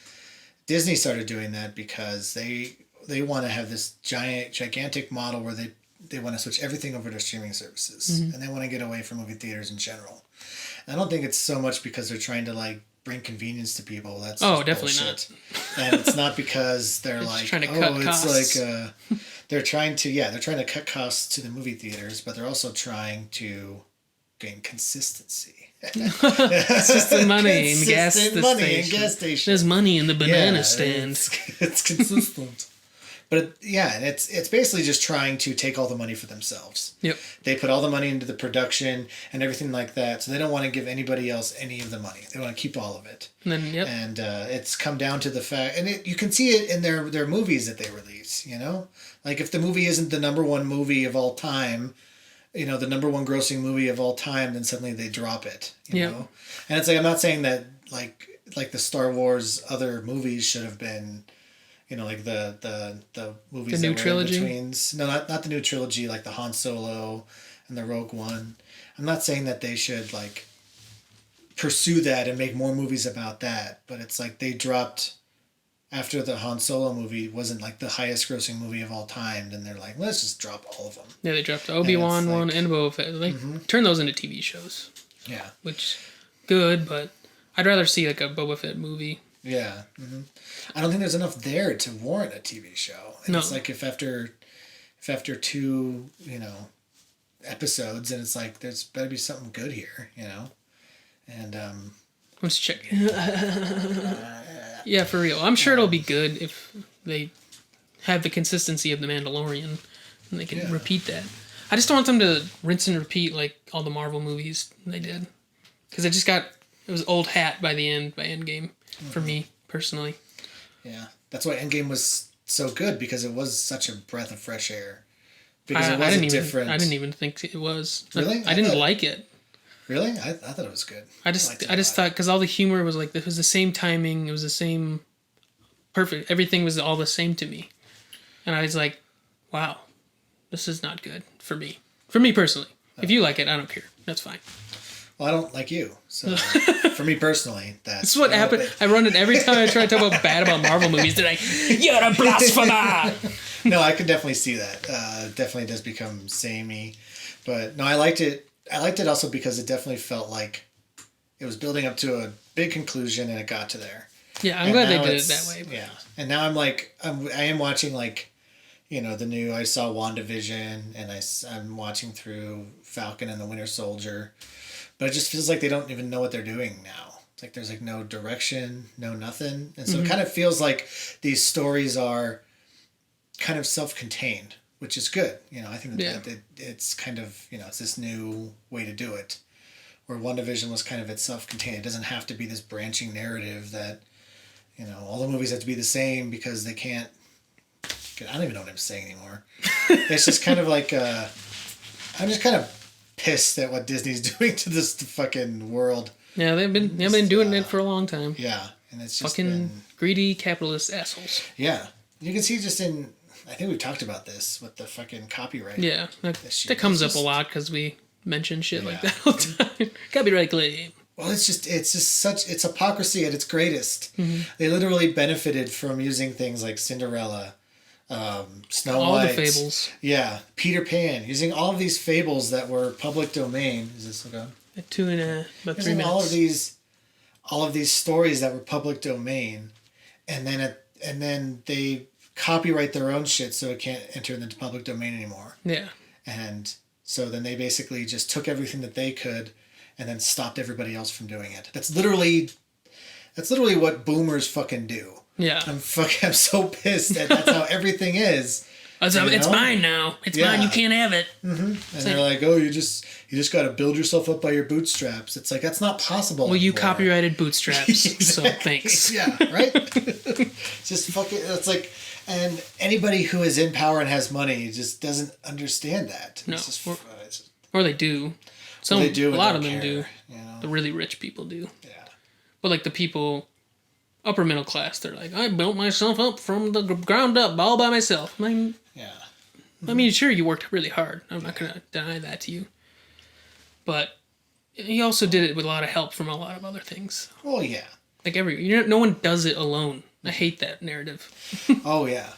Speaker 2: Disney started doing that because they want to have this gigantic model where they want to switch everything over to streaming services, and they want to get away from movie theaters in general. I don't think it's so much because they're trying to like bring convenience to people. That's
Speaker 1: definitely
Speaker 2: bullshit. And it's not because they're like
Speaker 1: trying to cut costs.
Speaker 2: Like they're trying to cut costs to the movie theaters, but they're also trying to gain consistency.
Speaker 1: Consistent money in gas stations.
Speaker 2: Gas station.
Speaker 1: There's money in the banana stand.
Speaker 2: It's consistent. But it's basically just trying to take all the money for themselves.
Speaker 1: Yep.
Speaker 2: They put all the money into the production and everything like that, so they don't want to give anybody else any of the money. They want to keep all of it.
Speaker 1: And then, yep.
Speaker 2: And it's come down to the fact, and you can see it in their movies that they release. Like if the movie isn't the number one movie of all time, the number one grossing movie of all time, then suddenly they drop it. You know, and it's like I'm not saying that like the Star Wars other movies should have been. Like the movies
Speaker 1: the new
Speaker 2: that were
Speaker 1: trilogy?
Speaker 2: in betweens. No, not the new trilogy, like the Han Solo and the Rogue One. I'm not saying that they should like pursue that and make more movies about that, but it's like they dropped after the Han Solo movie wasn't like the highest grossing movie of all time, then they're like, let's just drop all of them.
Speaker 1: Yeah, they dropped the Obi-Wan one and Boba Fett. Turn those into TV shows.
Speaker 2: Yeah.
Speaker 1: Which, good, but I'd rather see like a Boba Fett movie.
Speaker 2: Yeah. Mm-hmm. I don't think there's enough there to warrant a TV show. And it's like if after two, episodes, and it's like there's better be something good here, And
Speaker 1: let's check. Yeah, for real. I'm sure it'll be good if they have the consistency of The Mandalorian and they can repeat that. I just don't want them to rinse and repeat like all the Marvel movies they did. Because it was old hat by Endgame. For me, personally. Yeah.
Speaker 2: That's why Endgame was so good, because it was such a breath of fresh air. Because
Speaker 1: I didn't even think it was.
Speaker 2: Really?
Speaker 1: I didn't like it.
Speaker 2: Really? I thought it was good.
Speaker 1: I just thought, because all the humor was like, it was the same timing, it was the same, perfect, everything was all the same to me. And I was like, wow, this is not good for me. For me personally. If you like it, I don't care. That's fine.
Speaker 2: Well, I don't like you, so for me personally, that's
Speaker 1: what happened. I run it every time I try to talk about bad about Marvel movies. They're like, "You're a blasphemer."
Speaker 2: No, I could definitely see that. Definitely does become samey, but no, I liked it. I liked it also because it definitely felt like it was building up to a big conclusion, and it got to there.
Speaker 1: Yeah, I'm glad they did it that way. But.
Speaker 2: Yeah, and now I am watching like, the new. I saw WandaVision, and I'm watching through Falcon and the Winter Soldier. But it just feels like they don't even know what they're doing now. It's like there's like no direction, no nothing. And so it kind of feels like these stories are kind of self-contained, which is good. I think that it's kind of, it's this new way to do it. Where WandaVision was kind of it's self-contained. It doesn't have to be this branching narrative that, all the movies have to be the same because they can't. I don't even know what I'm saying anymore. It's just kind of like, I'm just kind of pissed at what Disney's doing to this fucking world.
Speaker 1: Yeah, they've been doing it for a long time.
Speaker 2: Yeah, and it's just
Speaker 1: fucking greedy capitalist assholes.
Speaker 2: Yeah, you can see just in. I think we've talked about this with the fucking copyright.
Speaker 1: Yeah, that comes up a lot because we mention shit like that all the time. Copyright claim.
Speaker 2: Well, it's hypocrisy at its greatest. Mm-hmm. They literally benefited from using things like Cinderella. Snow White. All the
Speaker 1: fables.
Speaker 2: Yeah. Peter Pan. Using all of these fables that were public domain. Is this okay?
Speaker 1: About 3 minutes.
Speaker 2: All of these stories that were public domain, and then they copyright their own shit so it can't enter into public domain anymore.
Speaker 1: Yeah.
Speaker 2: And so then they basically just took everything that they could and then stopped everybody else from doing it. That's literally what boomers fucking do.
Speaker 1: Yeah.
Speaker 2: I'm so pissed that that's how everything is.
Speaker 1: It's mine now. It's mine. You can't have it.
Speaker 2: Mm-hmm. And they're like, oh, you just got to build yourself up by your bootstraps. It's like, that's not possible.
Speaker 1: Well, you copyrighted bootstraps, exactly. So thanks.
Speaker 2: Yeah, right? Just fucking, it's like, and anybody who is in power and has money just doesn't understand that.
Speaker 1: No. Or they do. A lot of them do. The really rich people do.
Speaker 2: Yeah.
Speaker 1: But like the people... upper middle class, they're like, I built myself up from the ground up all by myself. I mean, sure, you worked really hard. I'm not going to deny that to you. But he also did it with a lot of help from a lot of other things.
Speaker 2: Oh, yeah.
Speaker 1: Like no one does it alone. I hate that narrative.
Speaker 2: Oh, yeah.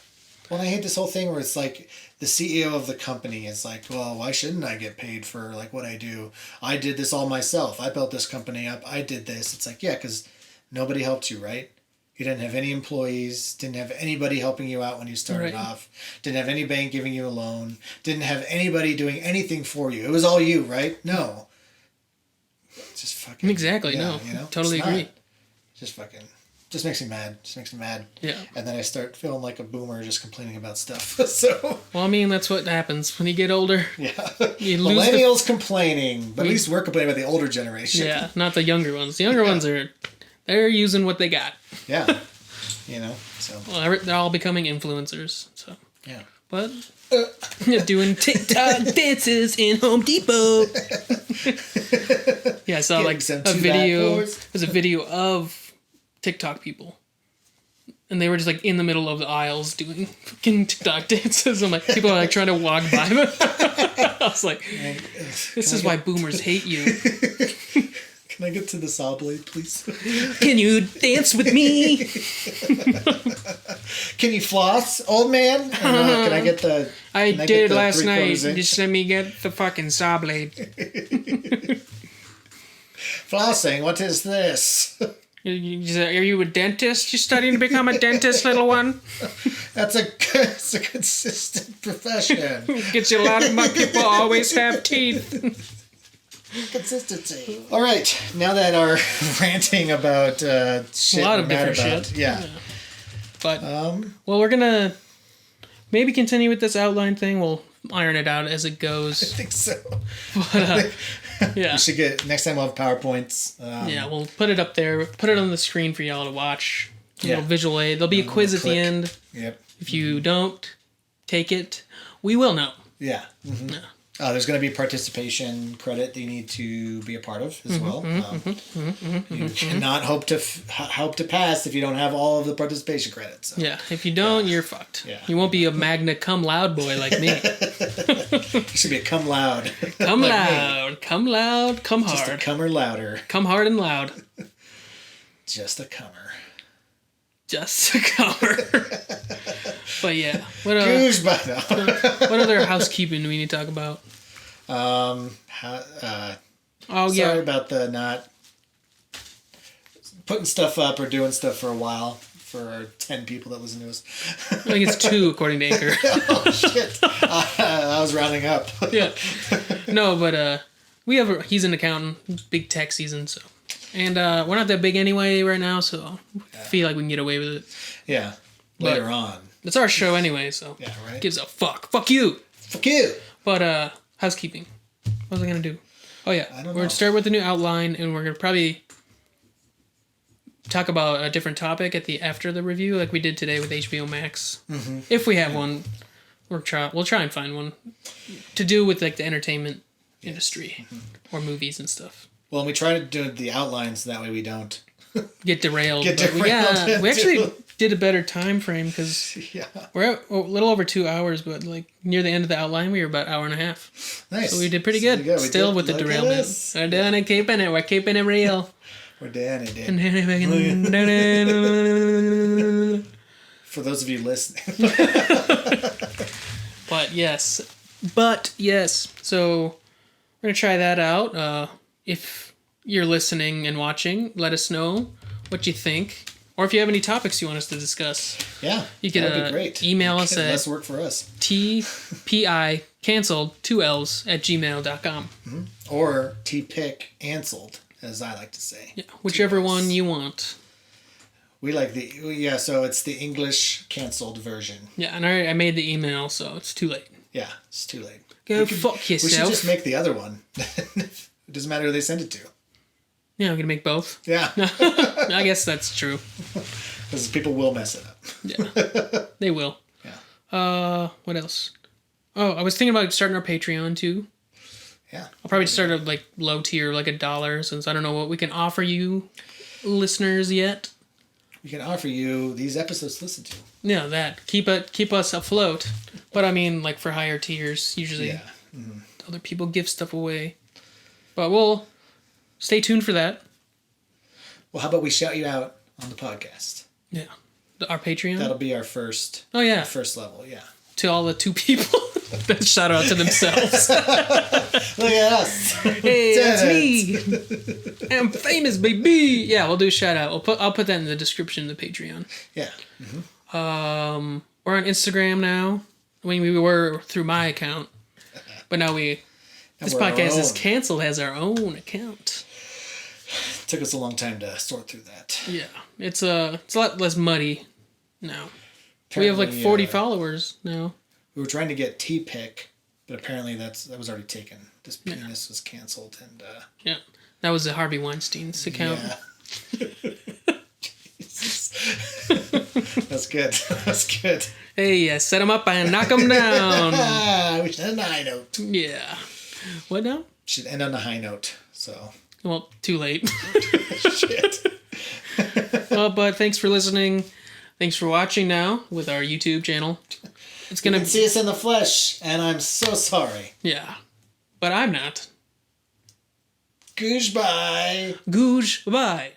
Speaker 2: Well, I hate this whole thing where it's like the CEO of the company is like, well, why shouldn't I get paid for like what I do? I did this all myself. I built this company up. I did this. It's like, yeah, because nobody helped you, right? You didn't have any employees, didn't have anybody helping you out when you started off, didn't have any bank giving you a loan, didn't have anybody doing anything for you. It was all you, right? No. Just fucking...
Speaker 1: Exactly, no. Totally agree.
Speaker 2: Just fucking Just makes me mad.
Speaker 1: Yeah.
Speaker 2: And then I start feeling like a boomer just complaining about stuff. So.
Speaker 1: Well, I mean, that's what happens when you get older.
Speaker 2: Yeah.
Speaker 1: You lose
Speaker 2: Millennials complaining, but at least we're complaining about the older generation.
Speaker 1: Yeah, not the younger ones. The younger ones they're using what they got.
Speaker 2: Yeah. So.
Speaker 1: Well, they're all becoming influencers. So.
Speaker 2: Yeah.
Speaker 1: But doing TikTok dances in Home Depot. Yeah, I saw like a video. There's a video of TikTok people, and they were just like in the middle of the aisles doing fucking TikTok dances. I'm like, people are like trying to walk by them. I was like, this is why boomers hate you.
Speaker 2: Can I get to the saw blade, please?
Speaker 1: Can you dance with me?
Speaker 2: Can you floss, old man? Can I get the...
Speaker 1: I did last night. Just let me get the fucking saw blade.
Speaker 2: Flossing, what is this?
Speaker 1: Are you a dentist? You studying to become a dentist, little one?
Speaker 2: It's a consistent profession.
Speaker 1: Gets you a lot of people always have teeth.
Speaker 2: Consistency. All right, now that our ranting about shit,
Speaker 1: a lot of different shit.
Speaker 2: Yeah.
Speaker 1: But well, we're gonna maybe continue with this outline thing. We'll iron it out as it goes.
Speaker 2: I think so.
Speaker 1: But, yeah.
Speaker 2: We should get next time. We'll have PowerPoints.
Speaker 1: Yeah, we'll put it up there. Put it on the screen for y'all to watch. A little visual aid. There'll be a quiz at the end.
Speaker 2: Yep.
Speaker 1: If you don't take it, we will know.
Speaker 2: Yeah. Mm-hmm.
Speaker 1: Yeah.
Speaker 2: There's going to be participation credit that you need to be a part of as well. You cannot hope to pass if you don't have all of the participation credits. So.
Speaker 1: Yeah, if you don't, you're fucked.
Speaker 2: Yeah.
Speaker 1: You won't be a magna cum laude boy like me.
Speaker 2: You should be a cum loud.
Speaker 1: Cum
Speaker 2: like
Speaker 1: loud,
Speaker 2: me.
Speaker 1: cum loud, cum hard.
Speaker 2: Just a cummer louder.
Speaker 1: Come hard and loud.
Speaker 2: Just a cummer.
Speaker 1: Just a cover. But yeah, what other housekeeping do we need to talk about?
Speaker 2: Sorry about the not putting stuff up or doing stuff for a while for our 10 people that listen to us.
Speaker 1: I think it's 2 according to Anchor.
Speaker 2: Oh shit! I was rounding up.
Speaker 1: Yeah. No, but he's an accountant, big tech season, so. And we're not that big anyway right now, so I feel like we can get away with it.
Speaker 2: Yeah. Later on.
Speaker 1: It's our show anyway, so.
Speaker 2: Yeah, right.
Speaker 1: Gives a fuck. Fuck you.
Speaker 2: Fuck you.
Speaker 1: But housekeeping. What was I gonna do? Oh yeah. We're gonna start with the new outline, and we're gonna probably talk about a different topic after the review, like we did today with HBO Max. Mm-hmm. If we have one, we'll try and find one to do with like the entertainment industry or movies and stuff.
Speaker 2: Well, and we try to do the outlines so that way we don't
Speaker 1: get derailed. We actually did a better time frame because we're at a little over 2 hours, but like near the end of the outline, we were about an hour and a half.
Speaker 2: Nice.
Speaker 1: So we did pretty good. Still with the derailment. We're doing it, keeping it. We're keeping it real.
Speaker 2: We're doing it. For those of you listening.
Speaker 1: But yes. So we're going to try that out. If you're listening and watching, let us know what you think. Or if you have any topics you want us to discuss.
Speaker 2: Yeah,
Speaker 1: you can
Speaker 2: great.
Speaker 1: Email us at
Speaker 2: less work for us.
Speaker 1: TPI canceled 2 L's at gmail.com.
Speaker 2: Mm-hmm. Or TPIC canceled, as I like to say.
Speaker 1: Yeah, whichever one you want.
Speaker 2: We like so it's the English canceled version.
Speaker 1: Yeah, and I made the email, so it's too late.
Speaker 2: Yeah, it's too late.
Speaker 1: Fuck yourself.
Speaker 2: We should just make the other one. It doesn't matter who they send it to.
Speaker 1: Yeah, I'm going to make both.
Speaker 2: Yeah.
Speaker 1: I guess that's true.
Speaker 2: Because people will mess it up.
Speaker 1: Yeah, they will.
Speaker 2: Yeah.
Speaker 1: What else? Oh, I was thinking about starting our Patreon too.
Speaker 2: Yeah.
Speaker 1: I'll probably start at like low tier, like $1, since I don't know what we can offer you listeners yet.
Speaker 2: We can offer you these episodes to listen to.
Speaker 1: Yeah, that. Keep us afloat. But I mean, like for higher tiers, usually other people give stuff away. But we'll stay tuned for that.
Speaker 2: Well, how about we shout you out on the podcast?
Speaker 1: Yeah. Our Patreon?
Speaker 2: That'll be our first.
Speaker 1: Oh, yeah.
Speaker 2: First level, yeah.
Speaker 1: To all the 2 people that shout out to themselves.
Speaker 2: Look at us.
Speaker 1: Hey, that's me. I'm famous, baby. Yeah, we'll do a shout out. I'll put that in the description of the Patreon.
Speaker 2: Yeah. Mm-hmm.
Speaker 1: We're on Instagram now. I mean, we were through my account, but now this podcast is canceled. Has our own account.
Speaker 2: Took us a long time to sort through that.
Speaker 1: Yeah, it's a lot less muddy now. We have like 40 followers now.
Speaker 2: We were trying to get T-Pick, but apparently that was already taken. This penis was canceled, and
Speaker 1: yeah, that was the Harvey Weinstein's account.
Speaker 2: Yeah. That's good. That's good.
Speaker 1: Hey, set him up and knock him down.
Speaker 2: We should end on a high note.
Speaker 1: Yeah. What now?
Speaker 2: Should end on a high note. So.
Speaker 1: Well, too late.
Speaker 2: Shit.
Speaker 1: Well, but thanks for listening. Thanks for watching now with our YouTube channel. It's gonna
Speaker 2: you can see us in the flesh, and I'm so sorry.
Speaker 1: Yeah, but I'm not.
Speaker 2: Goodbye.
Speaker 1: Goodbye.